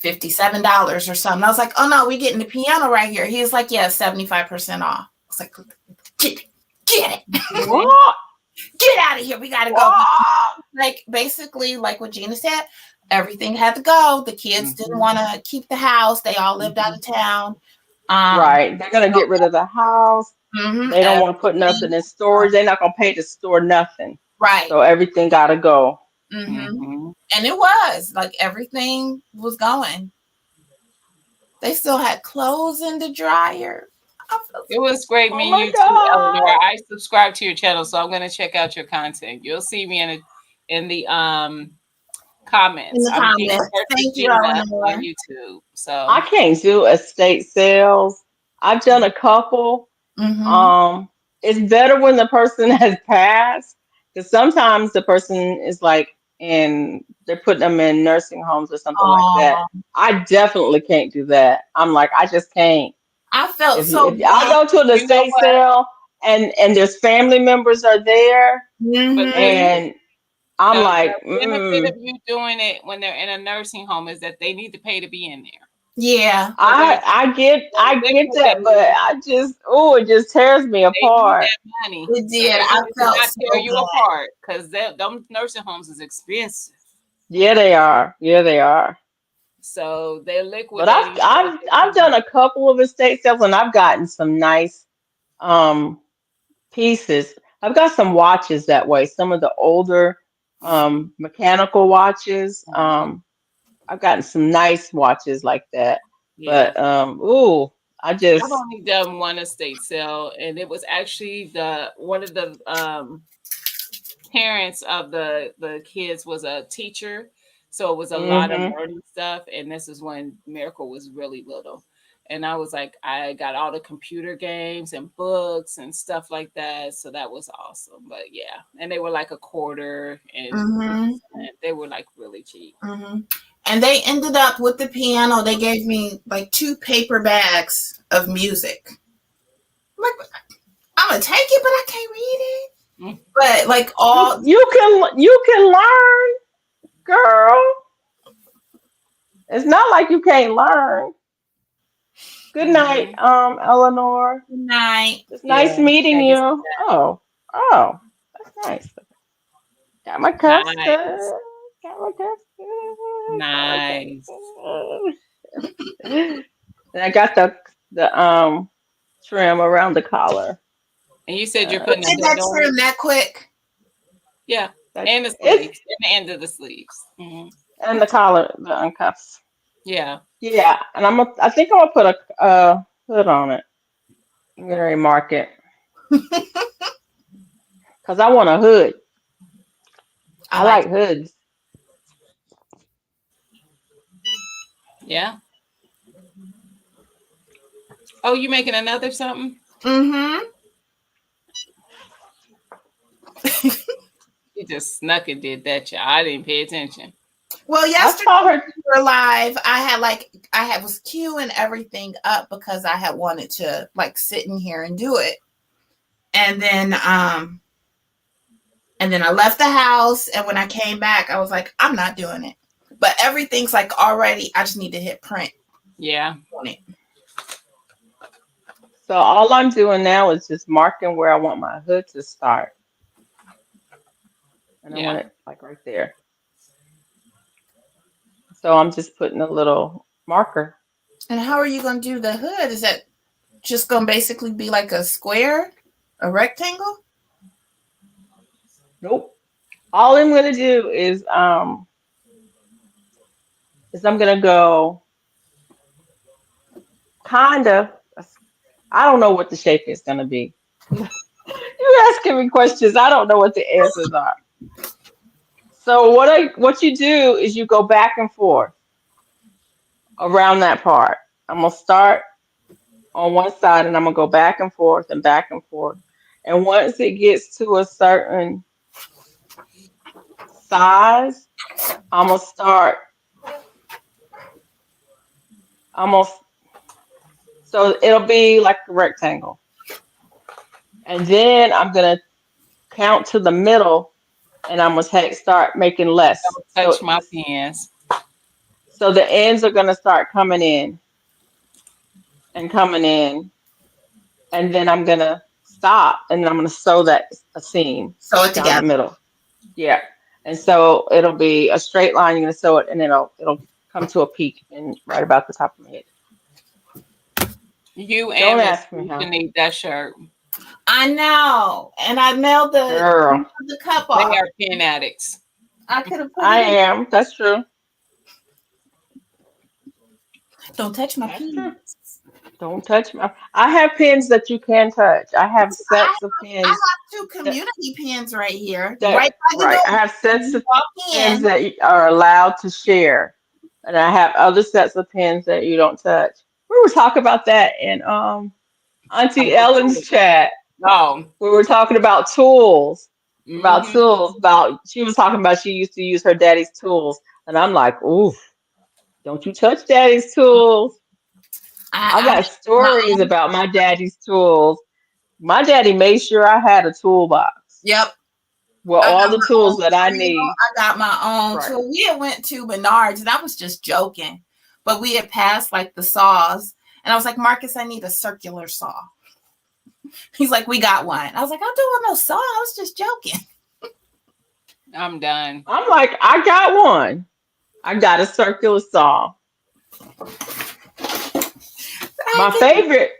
$57 or something. I was like, oh no, we getting the piano right here. He was like, yeah, 75% off. I was like, get it. What? Get out of here. We gotta go. What? Like basically, like what Gina said, everything had to go. The kids didn't want to keep the house. They all lived out of town. Right. They're gonna get rid of the house. They don't want to put nothing Everything. in storage. They're not gonna pay to store nothing. Right. So everything gotta go. Mm-hmm. And it was like everything was going. They still had clothes in the dryer. It was great Oh meeting my you too, Eleanor. God. I subscribe to your channel, so I'm going to check out your content. You'll see me in the In comments. the I'm King comments. versus Thank you, Gina on Eleanor. YouTube. I So can't do estate sales. I've done a couple. Mm-hmm. Um, it's better when the person has passed because sometimes the person is like they're putting them in nursing homes or something like that. Oh, I definitely can't do that. I'm like, I just can't. I felt so If I bad. go to an you know estate what? sale and there's family members are there But Mm-hmm. listen, and I'm the like, benefit of you doing it when they're in a nursing home is that they need to pay to be in there. Yeah. So I they're get that, but liquidated. I just it just tears me They need apart. that money, It so did. they I need to felt not tear so you bad. apart because them nursing homes is expensive. Yeah, they are. Yeah, they are. So they're But I've liquidating so that I've they I've can. done a couple of estate sales and I've gotten some nice um pieces. I've got some watches that way. Some of the older mechanical watches. Mhm. I've gotten some nice watches like that. Yeah, But I I've just only done one estate sale, and it was actually the one of the parents of the kids was a teacher, so it was a lot of hmm learning stuff. And this is when Miracle was really little, and I was like, I got all the computer games and books and stuff like that, so that was awesome. But yeah, and they were like a quarter and Mm-hmm. 50 cents. They were like really cheap. Mm-hmm. And they ended up with the piano. They gave me like 2 paper bags of music. I'm like, I'm gonna take it, but I can't read it. Mm-hmm. But like you all, you can learn, girl. It's not like you can't learn. Good night, Eleanor. night. It's nice Yeah, meeting I guess you. Oh, that's nice. Got my nice, custard. Got my custard. Got my nice. custard. And I got the trim around the collar. And you said you're You putting a did hood that on it? trim that quick. Yeah, That and the it's sleeves, and the end of the sleeves. Hmm. and the collar, the uncuffs. Yeah. Yeah, and I think I'm gonna put a hood on it. I'm gonna remark it because I want a hood. I I like. like hoods. Yeah. Oh, you making another something? Mm-hmm. You just snuck and did that, y'all. I didn't pay attention. Well, I yesterday saw her. we were live. I had was queuing everything up because I had wanted to like sit in here and do it. And then I left the house, and when I came back, I was like, I'm not doing it. But everything's like already. I just need to hit print Yeah. on it. So all I'm doing now is just marking where I want my hood to start, and I want Yeah. it like right there. So I'm just putting a little marker. And how are you going to do the hood? Is that just going to basically be like a square, a rectangle? Nope. All I'm gonna do is I'm gonna go kind of. I don't know what the shape is gonna be. You're asking me questions. I don't know what the answers are. So what you do is you go back and forth around that part. I'm gonna start on one side and I'm gonna go back and forth and back and forth. And once it gets to a certain size, I'm gonna start almost so it'll be like a rectangle. And then I'm gonna count to the middle and I'm gonna start making less. Don't touch my pens. So the ends are gonna start coming in and coming in, and then I'm gonna stop and then I'm gonna sew that a seam Sew it down the together. middle. Yeah. And so it'll be a straight line, you're gonna sew it and it'll come to a peak and right about the top of my head. You Don't and Miss ask me Keisha how. need that shirt. I know. And I nailed Girl, the cup They off. are pen addicts. I could have put I it in. am. That's true. Don't touch my That's true. pins. Don't touch my I have pins that you can touch. I have sets of I pins have two that community pins right here, right that by the right. I door. have sets You of walk pins in. that are allowed to share. And I have other sets of pins that you don't touch. We were talking about that in Auntie Ellen's chat. No. We were talking Mm-hmm. about she was talking about she used to use her daddy's tools. And I'm like, ooh, don't you touch daddy's tools. I I got my stories own. about my daddy's tools. My daddy made sure I had a toolbox Yep. with I all got the my tools own that I drill. need. I got my own Right. tool. We had went to Menards, and I was just joking, but we had passed like the saws, and I was like, Marcus, I need a circular saw. He's like, we got one. I was like, I don't want no saw. I was just joking. I'm done. I'm like, I got one. I got a circular saw. My favorite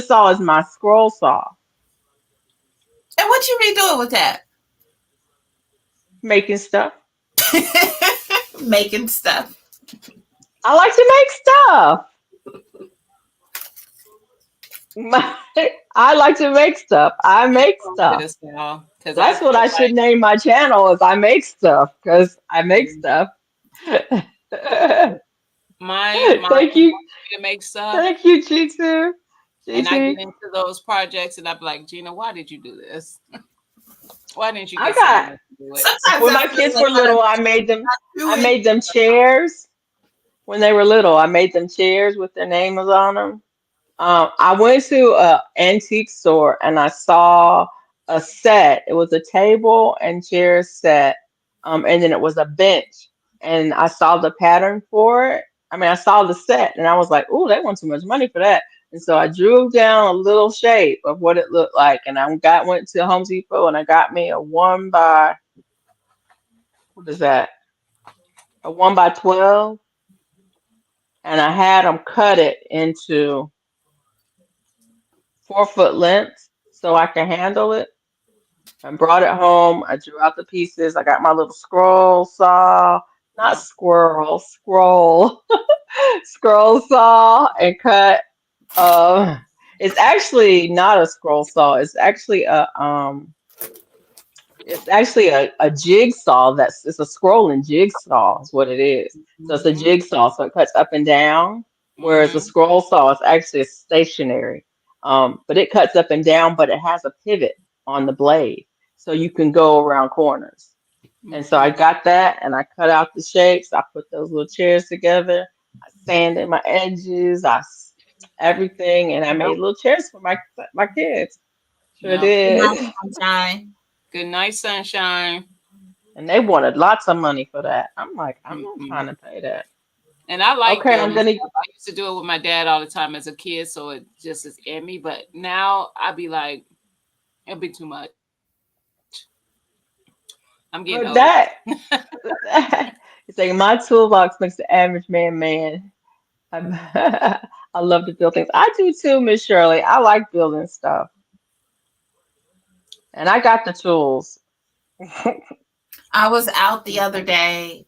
saw is my scroll saw. And what you be doing with that? Making stuff. Making stuff. I like to make stuff. My, I like to make stuff. I make To stuff. this now because I That's what feel I should name my channel is I make stuff because I make like stuff. my Thank you. to make stuff, Thank you, G2. and I GT. get into those projects, and I'm like, Gina, why did you do this? Why didn't you I get got someone else to do it? Sometimes when I my feel kids like were little, I doing. made them chairs. When they were little, I made them chairs with their names on them. I went to a antique store and I saw a set. It was a table and chair set, and then it was a bench. And I saw the pattern for it. I mean, I saw the set, and I was like, "Ooh, they want too much money for that." And so I drew down a little shape of what it looked like, and went to Home Depot and I got me a one by what is that? A 1 by 12, and I had them cut it into 4 foot lengths so I can handle it. I brought it home. I drew out the pieces. I got my little scroll saw, not squirrel, scroll, scroll saw and cut. Uh, it's actually not a scroll saw. It's actually a jigsaw. It's a scrolling jigsaw is what it is. So it's a Mm-hmm. jigsaw, so it cuts up and down. Whereas a Mm-hmm. scroll saw is actually stationary. But it cuts up and down, but it has a pivot on the blade, so you can go around corners. And so I Mm-hmm. got that, and I cut out the shapes. I put those little chairs together. I sanded my edges. Everything, and I Yep. made little chairs for my kids. Sure Yep. Good night, did. sunshine. Good night, sunshine. And they wanted lots of money for that. I'm like, I'm not Mm-mm. trying to pay that. And I like Okay, I'm building gonna. stuff. I used to do it with my dad all the time as a kid, so it just is in me. But now I be like, it'll be too much. I'm getting old. But that, it's like my toolbox makes the average man man. I love to build things. I do too, Miss Shirley. I like building stuff, and I got the tools. I was out the other day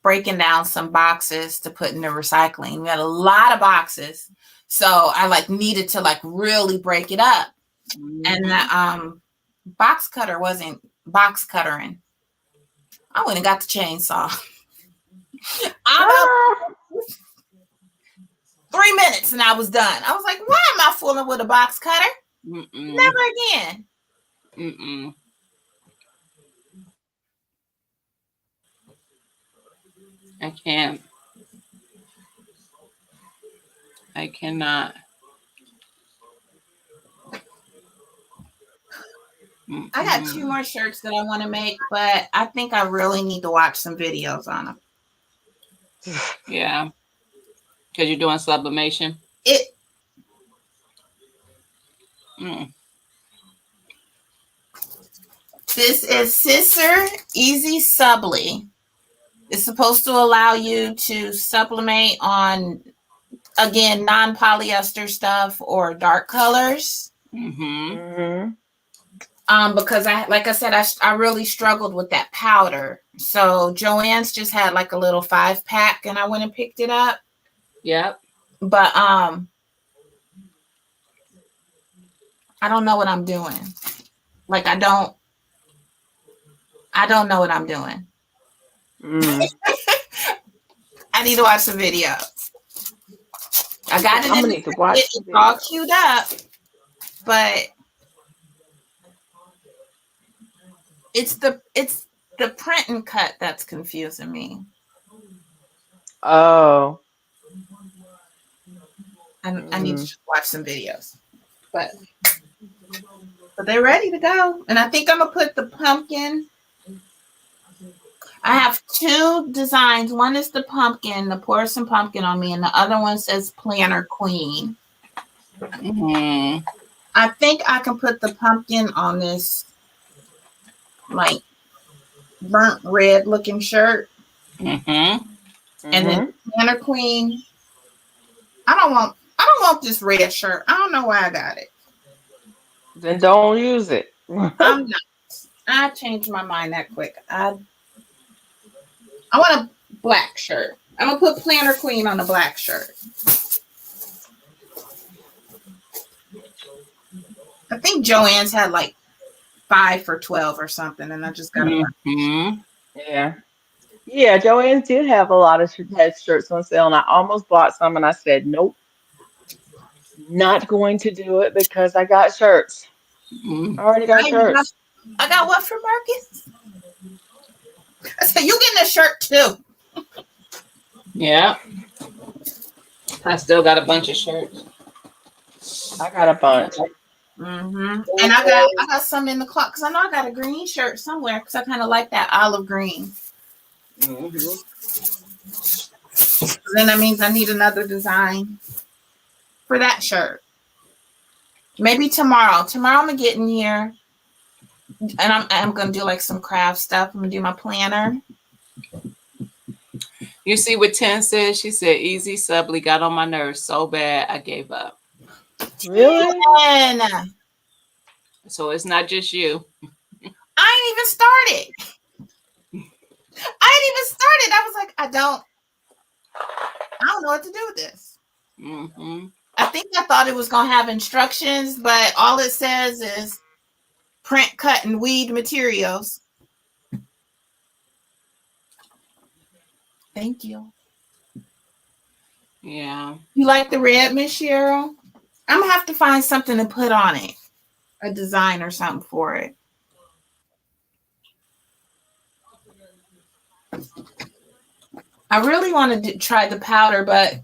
breaking down some boxes to put in the recycling. We had a lot of boxes. So I like needed to like really break it up. And Mm-hmm. the box cutter wasn't box cuttering. I went and got the chainsaw. I Girl, about 3 minutes and I was done. I was like, why am I fooling with a box cutter? Mm-mm. Never again. Mm-mm. I can't. I cannot. I got two Mm-mm. more shirts that I want to make, but I think I really need to watch some videos on them. Yeah, because you're doing sublimation. It Mm. This is Scissor Easy Subly. It's supposed to allow you to sublimate on, again, non-polyester stuff or dark colors. Mm-hmm. hmm Because like I said, I really struggled with that powder. So Joann's just had like a little 5-pack, and I went and picked it up. Yep. But I don't know what I'm doing. Like I don't know what I'm doing. mm. I need to watch the video. I got it I'm in gonna the need to watch packet. the It's all video. queued up, but it's the print and cut that's confusing me. Oh. I need Mm. to watch some videos, but they're ready to go. And I think I'm gonna put the pumpkin. I have two designs. One is the pumpkin, the pour some pumpkin on me, and the other one says Planner Queen. Mm-hmm. I think I can put the pumpkin on this like burnt red looking shirt, Mm-hmm. and then hmm Planner Queen. I don't want this red shirt. I don't know why I got it. Then don't use it. I'm not. I changed my mind that quick. I want a black shirt. I'm gonna put Planner Queen on a black shirt. I think Joann's had like 5 for $12 or something, and I just got a bunch. Mm-hmm. Yeah. Yeah, Joanne did have a lot of had shirts on sale, and I almost bought some, and I said, nope, not going to do it because I got shirts. Mm-hmm. I already got shirts. I got what for Marcus? I said you getting a shirt too. Yeah. I still got a bunch of shirts. I got a bunch. Mm-hmm. And I got some in the closet because I know I got a green shirt somewhere because I kind of like that olive green. Mm-hmm. Then that means I need another design for that shirt. Maybe tomorrow. Tomorrow I'm gonna get in here and I'm gonna do like some craft stuff. I'm gonna do my planner. You see what Ten said? She said, "Easy subly got on my nerves so bad I gave up." Really? And So it's not just you. I ain't even started. I ain't even started. I was like, I don't know what to do with this. Mm-hmm. I think I thought it was gonna have instructions, but all it says is print, cut, and weed materials. Thank you. Yeah. You like the red, Miss Cheryl? I'm gonna have to find something to put on it, a design or something for it. I really want to try the powder, but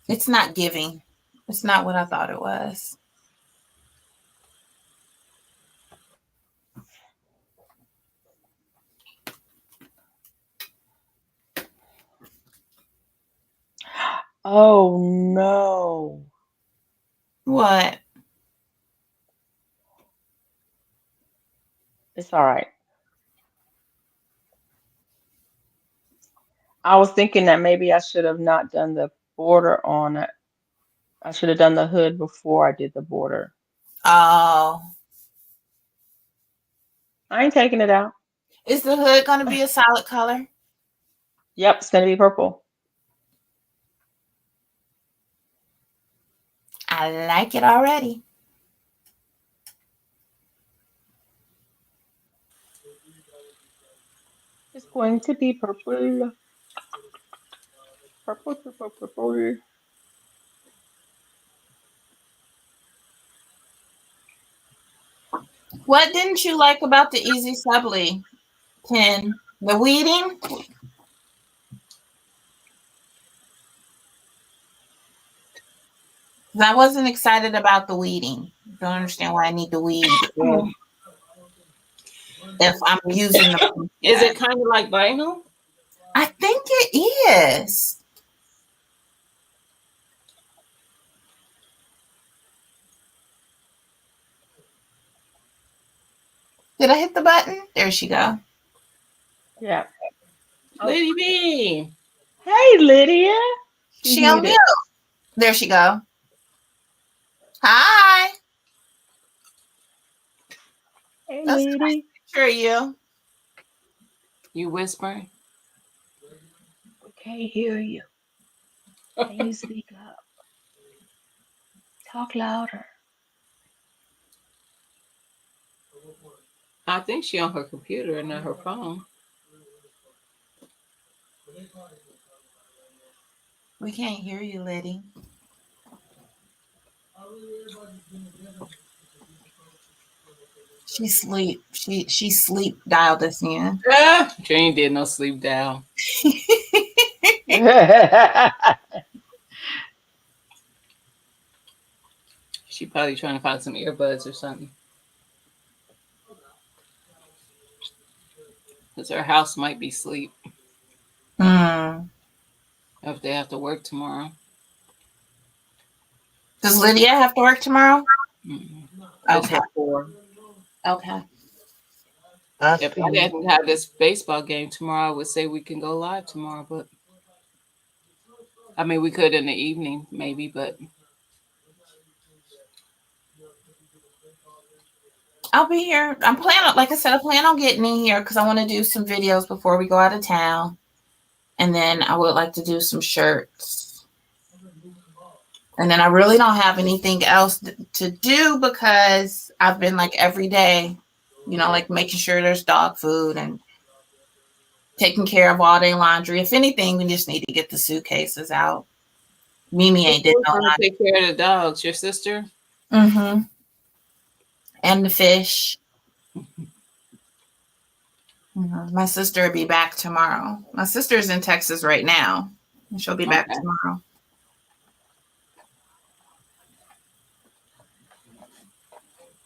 it's not giving. It's not what I thought it was. Oh no. What? It's all right. I was thinking that maybe I should have not done the border on it. I should have done the hood before I did the border. Oh. I ain't taking it out. Is the hood going to be a solid color? Yep, it's gonna be purple. I like it already. It's going to be purple. Purple, purple, purple. What didn't you like about the Easy Subly pen? The weeding? I wasn't excited about the weeding. Don't understand why I need to weed if I'm using the. Is it kind of like vinyl? I think it is. Did I hit the button? There she go. Yeah. Oh. Lady B. Hey, Lydia. She's She on muted. mute. There she go. Hi. Hey, That's a nice lady. picture of you. You whispering? We can't hear you. Can you speak up? Talk louder. I think she on her computer and not her phone. We can't hear you, Liddy. She sleep. She sleep dialed us in. She ain't did no sleep down. She probably trying to find some earbuds or something. Because her house might be asleep if they have to work tomorrow. Does Lydia have to work tomorrow? It's Okay. before. Okay. If I didn't have this baseball game tomorrow, I would say we can go live tomorrow. But I mean, we could in the evening, maybe. But I'll be here. I'm planning, like I said, I plan on getting in here because I want to do some videos before we go out of town. And then I would like to do some shirts. And then I really don't have anything else to do because I've been like every day, like making sure there's dog food and taking care of all their laundry. If anything, we just need to get the suitcases out. Mimi ain't did no trying to laundry. take care of the dogs. Your sister? Mm-hmm. And the fish. Mm-hmm. My sister will be back tomorrow. My sister's in Texas right now. And she'll be back tomorrow.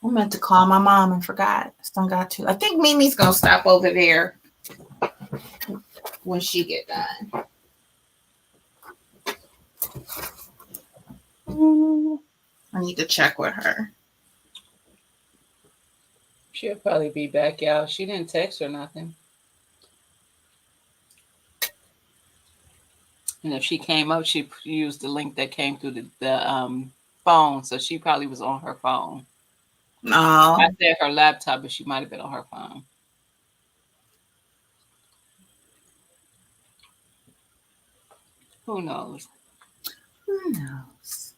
I meant to call my mom and forgot. Still got to. I think Mimi's gonna stop over there when she get done. I need to check with her. She'll probably be back out. She didn't text or nothing. And if she came up, she used the link that came through the phone. So she probably was on her phone. No. I said her laptop, but she might have been on her phone. Who knows? Who knows?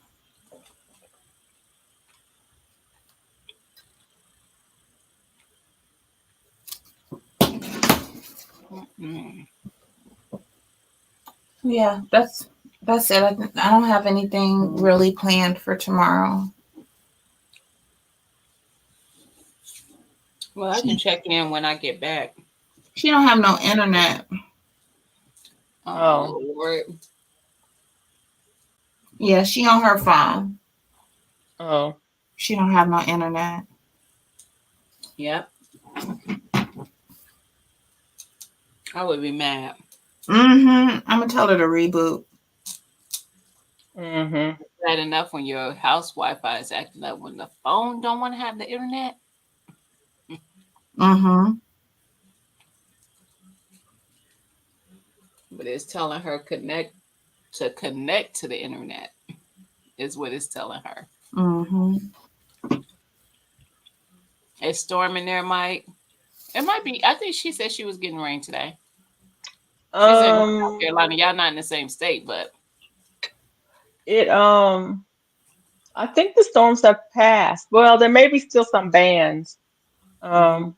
Mm. Yeah, that's it. I don't have anything really planned for tomorrow. Well, I can check in when I get back. She don't have no internet. Oh Oh. Lord. Yeah, she on her phone. Oh. She don't have no internet. Yep. I would be mad. I'm gonna tell her to reboot. Mm-hmm. Bad enough when your house Wi-Fi is acting up when the phone don't want to have the internet. Mm-hmm. But it's telling her connect to the internet is what it's telling her. Mm-hmm. It's storming there, Mike. It might be. I think she said she was getting rain today. She's in South Um. Carolina. Y'all not in the same state, but It. I think the storms have passed. Well, there may be still some bands. mhm. Um.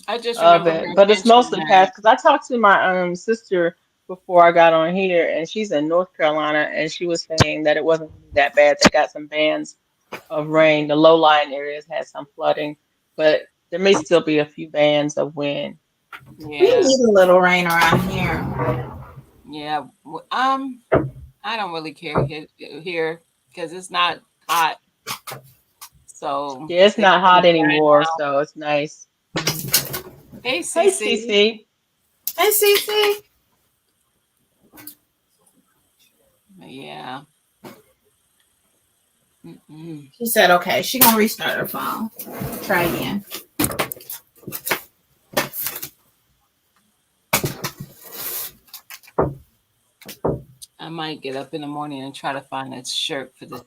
I just Of remember it, her but it's mentioning mostly that. past because I talked to my sister before I got on here, and she's in North Carolina, and she was saying that it wasn't really that bad. They got some bands of rain. The low-lying areas had some flooding, but there may still be a few bands of wind. We Yeah, need a little rain around here. yeah. I don't really care here because it's not hot, so Yeah, it's things not been hot drying anymore, out. so it's nice. Hey, Hey, CC. Cece. Hey, Cece. Yeah. Mm-mm. She said, okay, she gonna restart her phone. Try again. I might get up in the morning and try to find a shirt for the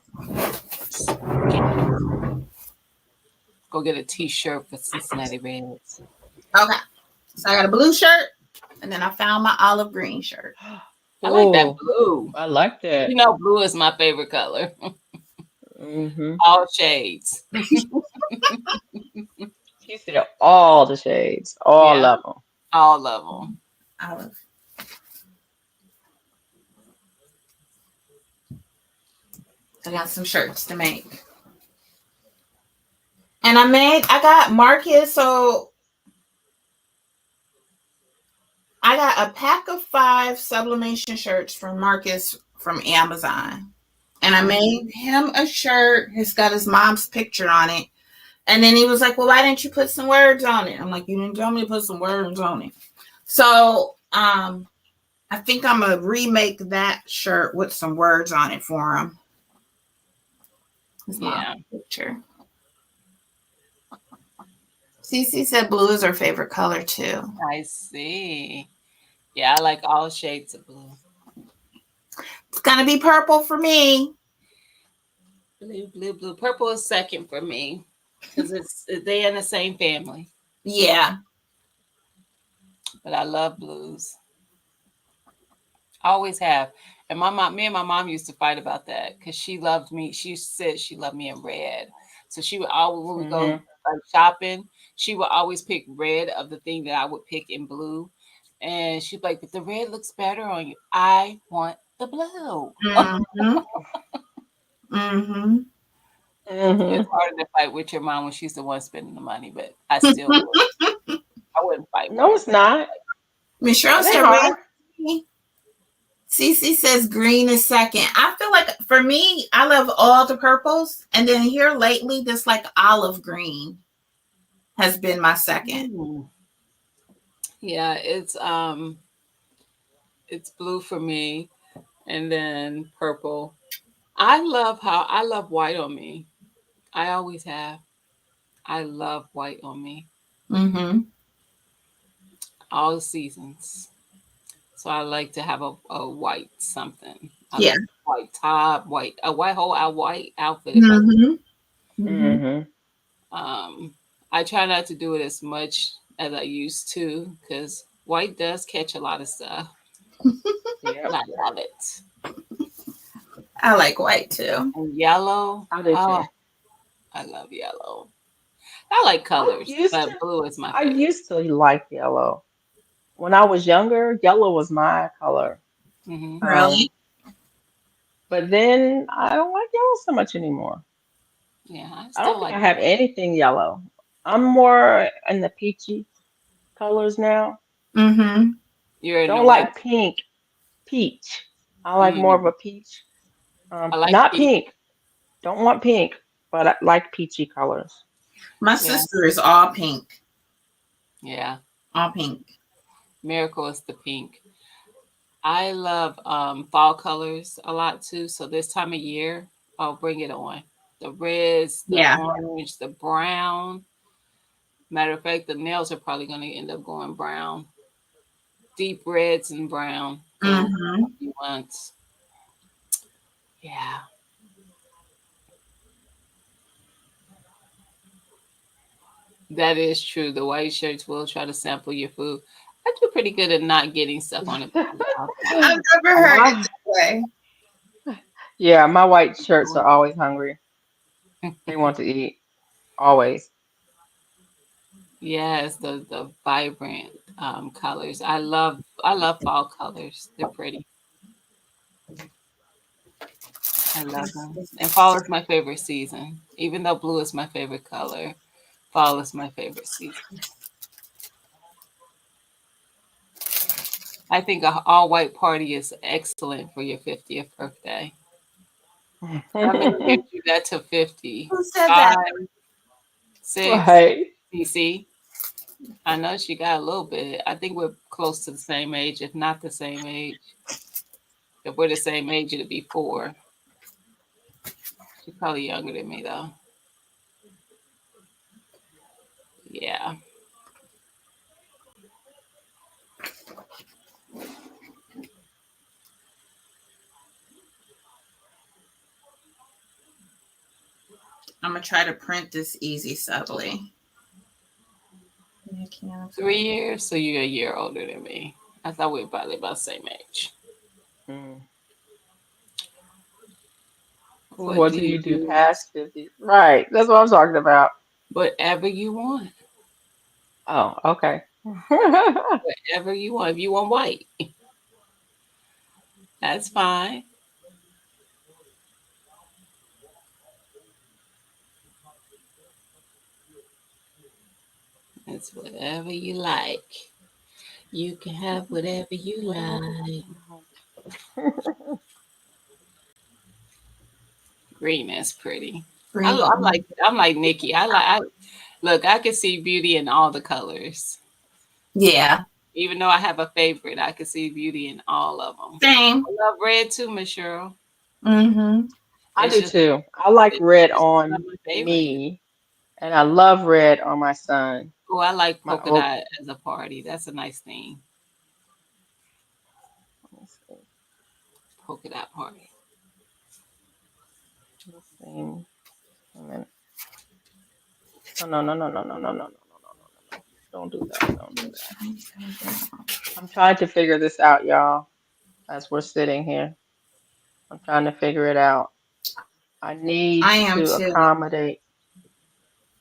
go get a T-shirt for Cincinnati Reds. Okay. So I got a blue shirt, and then I found my olive green shirt. I like that Oh, blue. I like that. You know, blue is my favorite color. Mm-hmm. All shades. She said all the shades, all Yeah, of them. all of them. Olive. I got some shirts to make. And I got Marcus, so I got a pack of 5 sublimation shirts from Marcus from Amazon. And I Mm-hmm. made him a shirt. It's got his mom's picture on it. And then he was like, well, why didn't you put some words on it? I'm like, you didn't tell me to put some words on it. So I think I'm going to remake that shirt with some words on it for him. His mom's Yeah. picture. Cece said blue is her favorite color too. I see. Yeah, I like all shades of blue. It's going to be purple for me. Blue, blue, blue. Purple is second for me because it's they in the same family. Yeah. But I love blues. I always have. And me and my mom used to fight about that because she loved me. She said she loved me in red. So she would always, when we go Mm-hmm. like shopping, she would always pick red of the thing that I would pick in blue. And she'd be like, but the red looks better on you. I want the blue. Mm-hmm. Mm-hmm. It's Mm-hmm. harder to fight with your mom when she's the one spending the money, but I still would. I wouldn't fight with No, her. it's not. Michelle It ain't said red. hard. Cece says green is second. I feel like for me, I love all the purples. And then here lately, this like olive green has been my second. Mm. Yeah, it's blue for me and then purple. I love white on me. I always have. I love white on me Mm-hmm. all the seasons. So I like to have a white something. I Yeah. like white top, white outfit if I Mm-hmm. Mm-hmm. Mm-hmm. um I try not to do it as much as I used to because white does catch a lot of stuff. Yep. I love it. I like white too. And yellow. I do Oh, too. I love yellow. I like I colors, used to but blue is my I favorite. used to like yellow. When I was younger, yellow was my color. Hmm. Really? Um, but then I don't like yellow so much anymore. Yeah, I I still don't think like I have yellow. anything yellow. I'm more in the peachy colors now. Mm-hmm. You're in the Don't what? like pink, peach. I like more of Mm, a peach. I like Not peach. pink. Don't want pink, but I like peachy colors. My Yeah, sister is all pink. yeah. All pink. Miracle is the pink. I love fall colors a lot too. So this time of year, I'll bring it on. The reds, the Yeah. orange, the brown. Matter of fact, the nails are probably going to end up going brown. Deep reds and brown. Those are Mm-hmm. the ones. Yeah, that is true. The white shirts will try to sample your food. I do pretty good at not getting stuff on it because I'll try. I've never heard it My that way. yeah, my white shirts are always hungry. They want to eat always. Yes, the vibrant colors. I love fall colors. They're pretty. I love them. And fall is my favorite season. Even though blue is my favorite color, fall is my favorite season. I think a all white party is excellent for your 50th birthday. How many years you got to 50? Who said that? 5, 6? Right. You see? I know she got a little bit. I think we're close to the same age, if not the same age. If we're the same age, it'd be 4. She's probably younger than me though. Yeah. I'm gonna try to print this easy subtly. 3 years, so you're a year older than me. I thought we were probably about the same age. Mm. So What what do do you you do do? past 50? Right. That's what I'm talking about. Whatever you want. Oh, okay. Whatever you want. If you want white, that's fine. It's whatever you like. You can have whatever you like. Green is pretty. I'm Green. like Nikki. Look. I can see beauty in all the colors. Yeah. Even though I have a favorite, I can see beauty in all of them. Same. I love red too, Miss Cheryl. Mm-hmm. I It's do just too. I like it's red just not on my favorite. me, and I love red on my son. Oh, I like My polka oh, dot as a party. That's a nice thing. let's see. Polka dot party. Let's see. A minute. No, no, no, no, no, no, no, no, no, no, no, no, no, no. Don't do that. Don't do that. I'm trying to figure this out, y'all, as we're sitting here. I'm trying to figure it out. I need I am to too. accommodate.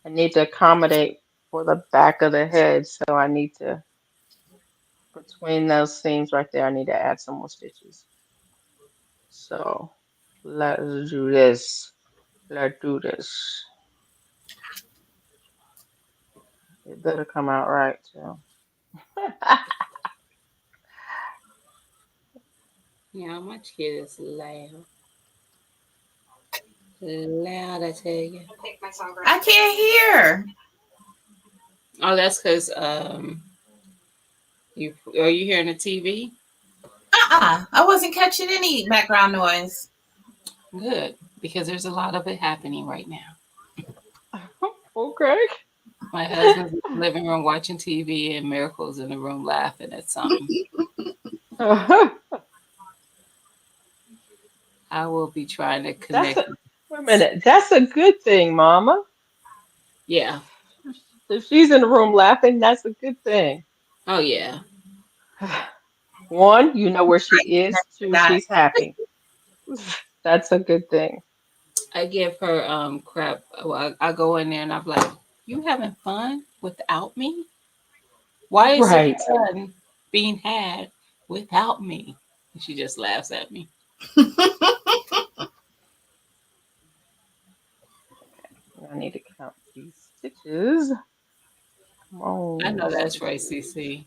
I need to accommodate for the back of the head, so I need to, between those seams right there, I need to add some more stitches. So let's do this. Let's do this. It better come out right too. Yeah, my kid is loud. Loud, I tell you. I can't hear. Oh, that's because you are you hearing the TV? I wasn't catching any background noise. Good, because there's a lot of it happening right now. Okay. My husband's in the living room watching TV, and Miracle's in the room laughing at something. I will be trying to That's connect. a wait a minute. That's a good thing, Mama. Yeah. If she's in the room laughing, that's a good thing. Oh yeah. One, you know where she is. Two, That she's happy. That's a good thing. I give her crap. Well, I go in there and I'm like, "You having fun without me? Why is it Right. fun being had without me?" And she just laughs at me. I need to count these stitches. Come I on, know that's right, stitches. CC.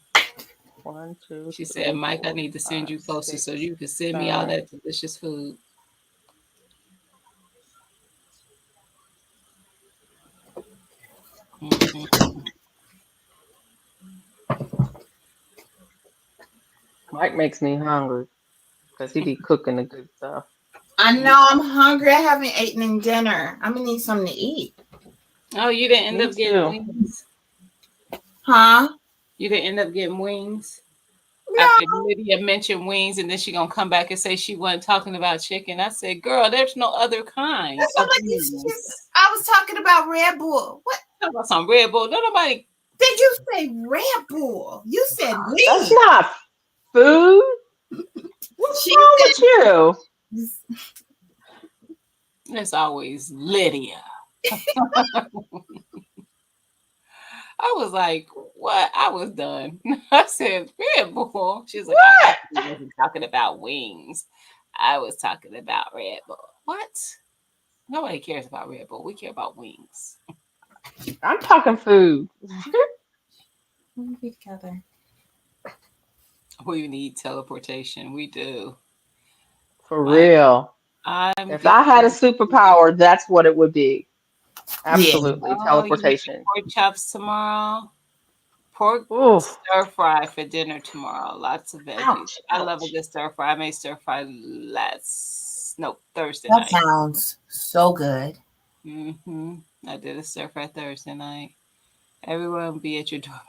One, two, She said, three, "Mike, I four, need to send five, you closer so six, you can send me all seven. that delicious food." Mm-mm. Mike makes me hungry because he be cooking the good stuff. I know I'm hungry. I haven't eaten dinner. I'm gonna need something to eat. Oh, you didn't end Me up getting too. wings? Huh? You didn't end up getting wings? After No. Lydia mentioned wings, and then she gonna come back and say she wasn't talking about chicken. I said, "Girl, there's no other kind That's what of I'm like. wings." I was talking about Red Bull. What Talk about some Red Bull. No, nobody. did you say? Red Bull. You said That's weed. not food. What's She wrong with you? said It's always Lydia. I was like, "What?" I was done. I said, "Red Bull." She's like, "I What? actually wasn't talking about wings. I was talking about Red Bull." What? Nobody cares about Red Bull. We care about wings. I'm talking food. we'll be together. We need teleportation. We do. For I real. I'm If I had a getting. superpower, that's what it would be. Yeah. Absolutely. Oh, you making Teleportation. pork chops tomorrow? Pork Oof. stir fry for dinner tomorrow. Lots of veggies. Ouch. I love a Ouch. good stir fry. I made stir fry last no Thursday That night. sounds so good. I did a stir fry Thursday night. Everyone will be at your door.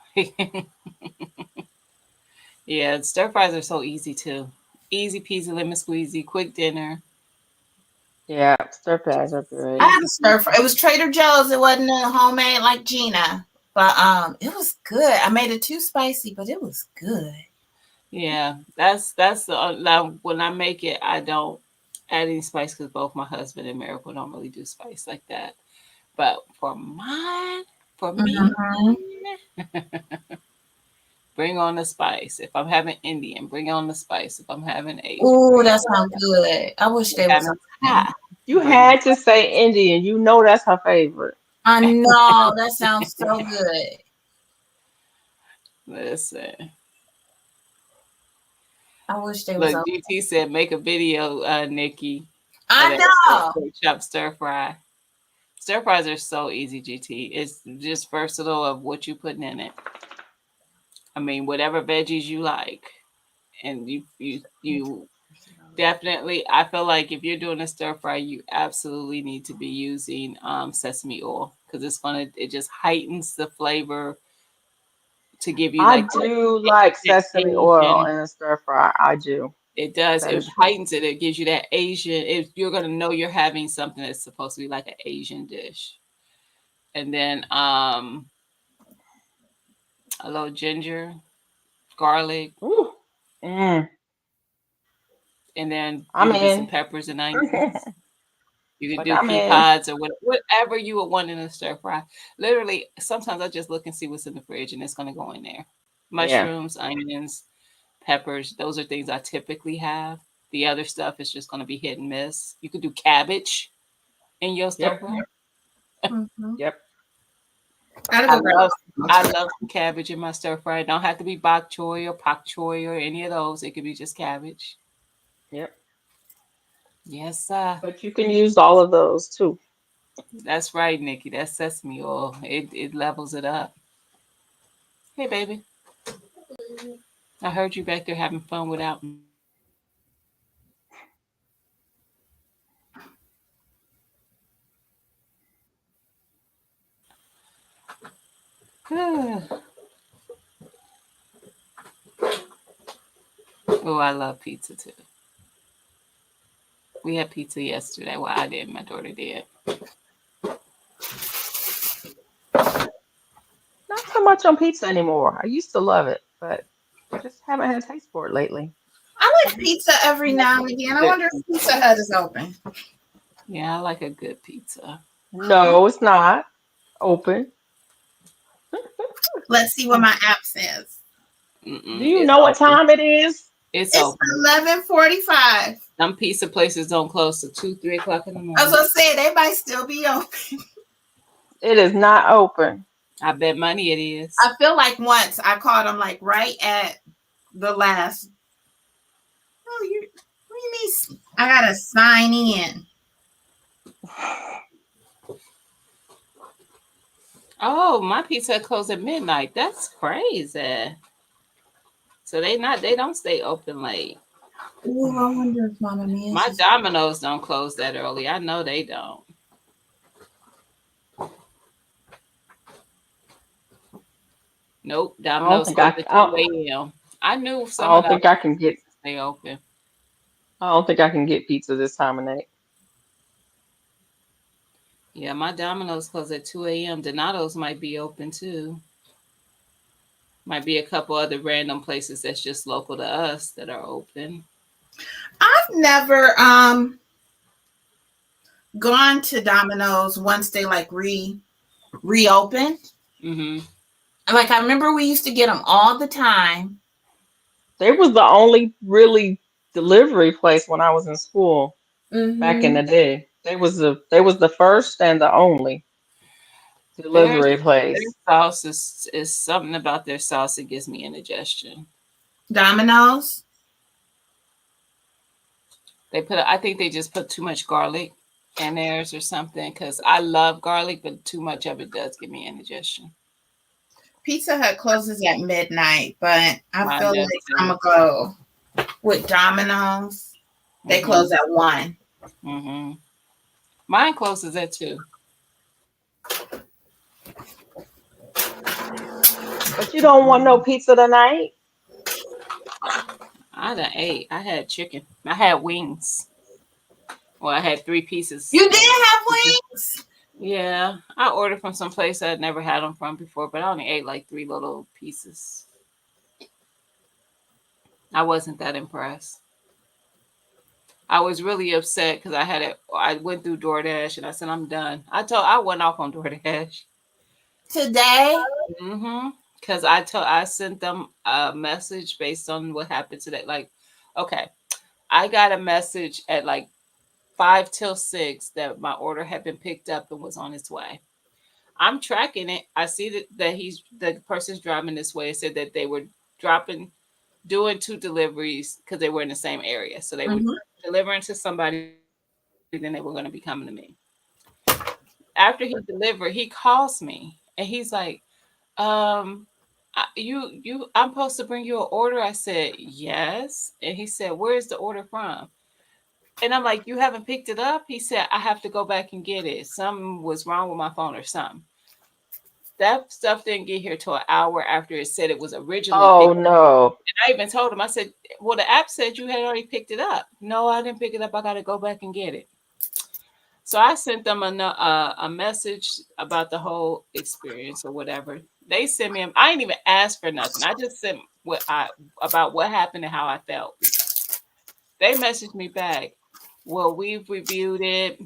Yeah, stir fries are so easy too. Easy peasy lemon squeezy, quick dinner. Yeah, stir fries are I great. had a stir fry. It was Trader Joe's. It wasn't a homemade like Gina, but it was good. I made it too spicy, but it was good. Yeah, that's the now when I make it, I don't add any spice because both my husband and Miracle don't really do spice like that. But for mine, for me, Mhm. bring on the spice. If I'm having Indian, bring on the spice. If I'm having Asian, Ooh, bring that on sounds good. I wish they was having Thai, open. You bring on. had to say Indian. You know that's her favorite. I know that sounds so good. Listen, I wish they was look, open. GT said make a video, Nikki, of I that know. pork chop stir fry. Stir fries are so easy, GT. It's just versatile of what you putting in it. I mean, whatever veggies you like, and you definitely. I feel like if you're doing a stir fry, you absolutely need to be using sesame oil because it just heightens the flavor to give you I like do like that sesame oil Asian. in a stir fry. I do. It does. That It is true. heightens it. It gives you that Asian. If you're gonna know you're having something that's supposed to be like an Asian dish, and then a little ginger, garlic, Ooh. Mm, and then you I'm can do some in. peppers and onions. You can Like do I'm pea in. pods or whatever you would want in a stir fry. Literally, sometimes I just look and see what's in the fridge, and it's going to go in there. Yeah. Mushrooms, onions, peppers. Those are things I typically have. The other stuff is just going to be hit and miss. You could do cabbage in your stir Yep. fry. Mhm. Yep. Gotta I go grab love I some. love some cabbage in my stir fry. It don't have to be bok choy or pak choy or any of those. It could be just cabbage. Yep. Yes, sir. But you can use all of those too. That's right, Nikki. That's sesame oil. It levels it up. Hey, baby. I heard you back there having fun without me. Oh, I love pizza too. We had pizza yesterday. Well, I did. My daughter did. Not so much on pizza anymore. I used to love it, but Just haven't had a taste for it lately. I like pizza every now and again. I Good wonder if Pizza pizza. Hut is open. Yeah, I like a good pizza. No, it's not open. Let's see what my app says. Do Mm-mm, you it's know what open. time it is? It's It's open. 11:45. Some pizza places don't close till 2, 3 o'clock in the I was morning. gonna say they might still be open. It is not open. I bet money it is. I feel like once I called them like right at the last. Oh, you. What do you mean? I gotta sign in. Oh, my pizza closed at midnight. That's crazy. So they don't stay open late. Ooh, I wonder if Mama Mia's My is. Domino's don't close that early. I know they don't. Nope, I don't Domino's think closed at 2 a.m. I knew I some of don't the think I can get. places stay open. I don't think I can get pizza this time of night. Yeah, my Domino's closed at 2 a.m. Donato's might be open too. Might be a couple other random places that's just local to us that are open. I've never gone to Domino's once they like reopened. Hmm. Like I remember we used to get them all the time. They was the only really delivery place when I was in school back in Mm-hmm. the day. They was the first and the only Their delivery their place. sauce is something about their sauce that gives me indigestion. Domino's. I think they just put too much garlic in theirs or something because I love garlic, but too much of it does give me indigestion. Pizza Hut closes at midnight, but I Mine feel does like I'm too. gonna go with Domino's. They Hmm. close at 1. Hmm. Mine closes at 2. But you don't want no pizza tonight? I done ate. I had chicken. I had wings. Well, I had 3 pieces You did of have chicken. wings? Yeah, I ordered from some place I'd never had them from before, but I only ate like 3 little pieces. I wasn't that impressed. I was really upset because I had it. I went through DoorDash and I said I'm done. I went off on DoorDash. Today? Mm-hmm. Because I sent them a message based on what happened today. Like, okay, I got a message at like 5 till 6 that my order had been picked up and was on its way. I'm tracking it. I see that the person's driving this way. It said that they were dropping doing 2 deliveries because they were in the same area. So they were Mm-hmm. delivering to somebody, then they were going to be coming to me. After he delivered, he calls me and he's like, um, I'm supposed to bring you an order. I said, yes. And he said, where's the order from? And I'm like, you haven't picked it up? He said, I have to go back and get it. Something was wrong with my phone or something. That stuff didn't get here till an hour after it said it was originally Oh picked up. no. And I even told him, I said, well, the app said you had already picked it up. No, I didn't pick it up. I got to go back and get it. So I sent them a message about the whole experience or whatever. They sent me. I didn't even ask for nothing. I just sent about what happened and how I felt. They messaged me back. Well, we've reviewed it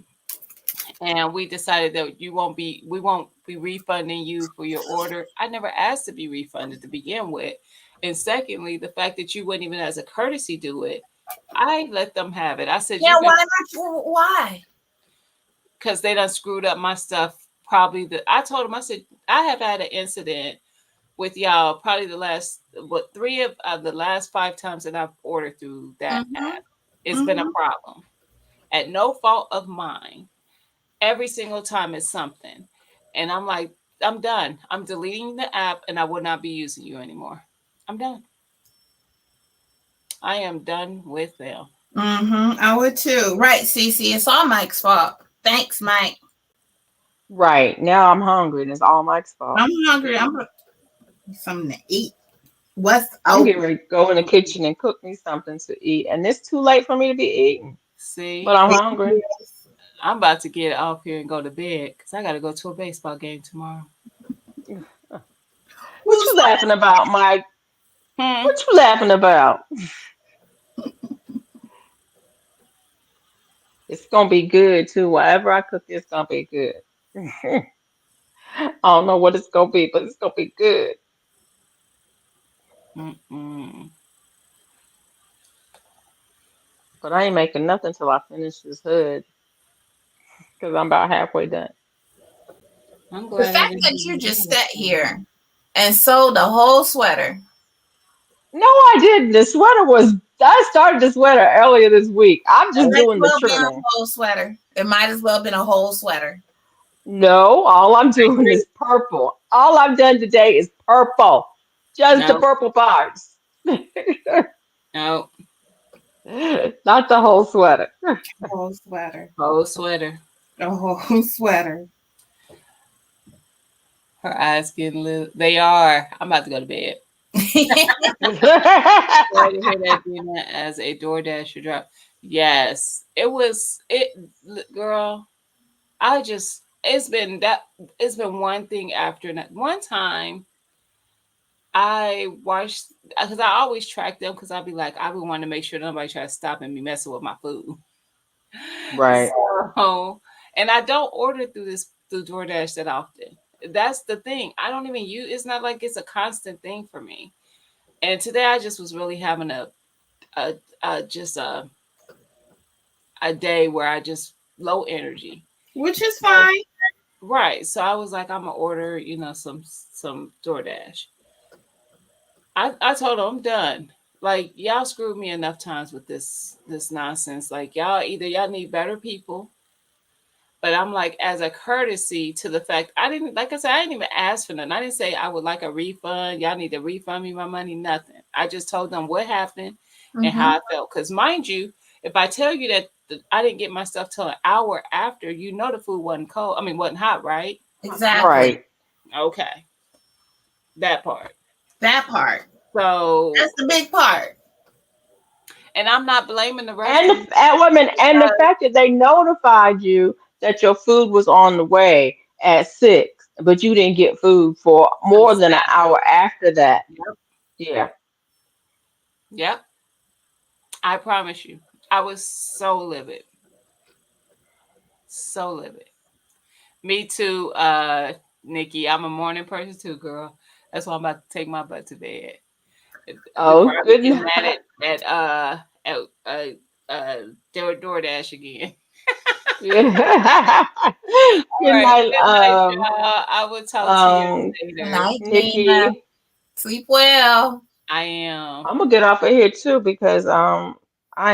and we decided that we won't be refunding you for your order. I never asked to be refunded to begin with. And secondly, the fact that you wouldn't even as a courtesy do it, I let them have it. I said Yeah, you've been why not? Why? because they done screwed up my stuff. I told them, I said I have had an incident with y'all probably the last what 3 of the last 5 times that I've ordered through that Mm-hmm. app. It's been a Mm-hmm. problem at no fault of mine. Every single time it's something, and I'm like, I'm done. I'm deleting the app, and I will not be using you anymore. I'm done. I am done with them. Mm-hmm. I would too. Right, Cece. It's all Mike's fault. Thanks, Mike. Right. Now I'm hungry and it's all Mike's fault. I'm hungry. I'm gonna something to eat. What's I'm getting open? ready to go in the kitchen and cook me something to eat. And it's too late for me to be eating. But See, I'm hungry. I'm about to get off here and go to bed because I got to go to a baseball game tomorrow. What Who's you laughing about, Mike? Hmm. What you laughing about? It's gonna be good too. Whatever I cook, it's gonna be good. I don't know what it's gonna be, but it's gonna be good. Mm-mm. But I ain't making nothing till I finish this hood because I'm about halfway done. I'm The glad I fact didn't that you do just that. sat here and sold a whole sweater. No, I didn't. The sweater was. I started the sweater earlier this week. I'm It just might as doing the well been a trimming. whole sweater. It might as well been a whole sweater. No, all I'm I doing agree. is purple. All I've done today is purple. Just the No, purple parts. no, Not the whole sweater. A whole sweater. whole sweater. A whole sweater. Her eyes getting little. They are. I'm about to go to bed. Sorry to hear that being as a DoorDash drop. Yes, it was. Girl. I just. It's been that. It's been one thing after another. One time, I watched because I always track them because I'll be like, I would want to make sure nobody try to stop and be messing with my food. Right. So, and I don't order through DoorDash that often. That's the thing. I don't even use. It's not like it's a constant thing for me. And today I just was really having a, just a day where I just low energy. Which is So fine. right. So I was like, I'm gonna order, some DoorDash. I told them I'm done. Like y'all screwed me enough times with this nonsense. Like y'all need better people. But I'm like, as a courtesy to the fact I didn't, like I said, I didn't even ask for nothing. I didn't say I would like a refund. Y'all need to refund me my money. Nothing. I just told them what happened and Mm-hmm. how I felt. Because mind you, if I tell you that I didn't get my stuff till an hour after, the food wasn't cold. I mean, wasn't hot, right? Exactly. Right. Okay, that part. That part. That's So, the big part. and I'm not blaming the And restaurant and women, and the because fact that they notified you that your food was on the way at 6, but you didn't get food for till more than an 7. hour after that. Yep. Yeah. Yep. I promise you, I was so livid, so livid. Me too, Nikki. I'm a morning person too, girl. That's why I'm about to take my butt to bed. Before Oh, I good get night. mad at DoorDash again. Yeah. All Good right. night, Good night, y'all. I will talk to you um, Good later. night, Nina. Nikki. Sleep well. I am. I'm gonna get off of here too because I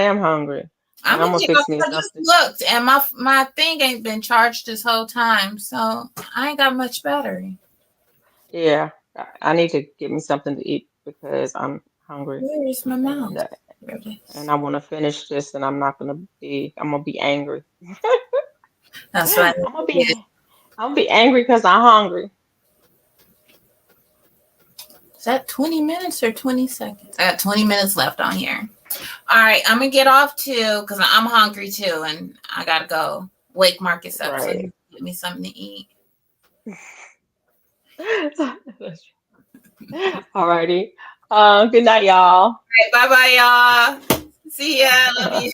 am hungry I'm and I'm gonna gonna get off. fix me I just something. looked, and my thing ain't been charged this whole time, so I ain't got much battery. Yeah, I need to get me something to eat because I'm hungry Where is my and mouse? uh, There it and is. I want to finish this and I'm gonna be angry. That's what I I'm gonna need to be I'm gonna be angry because I'm hungry. Is that 20 minutes or 20 seconds? I got 20 minutes left on here. All right, I'm gonna get off too because I'm hungry too, and I gotta go wake Marcus up so he Right. can get me something to eat. Alrighty. Good night, y'all. Bye bye, y'all. See ya. Love you.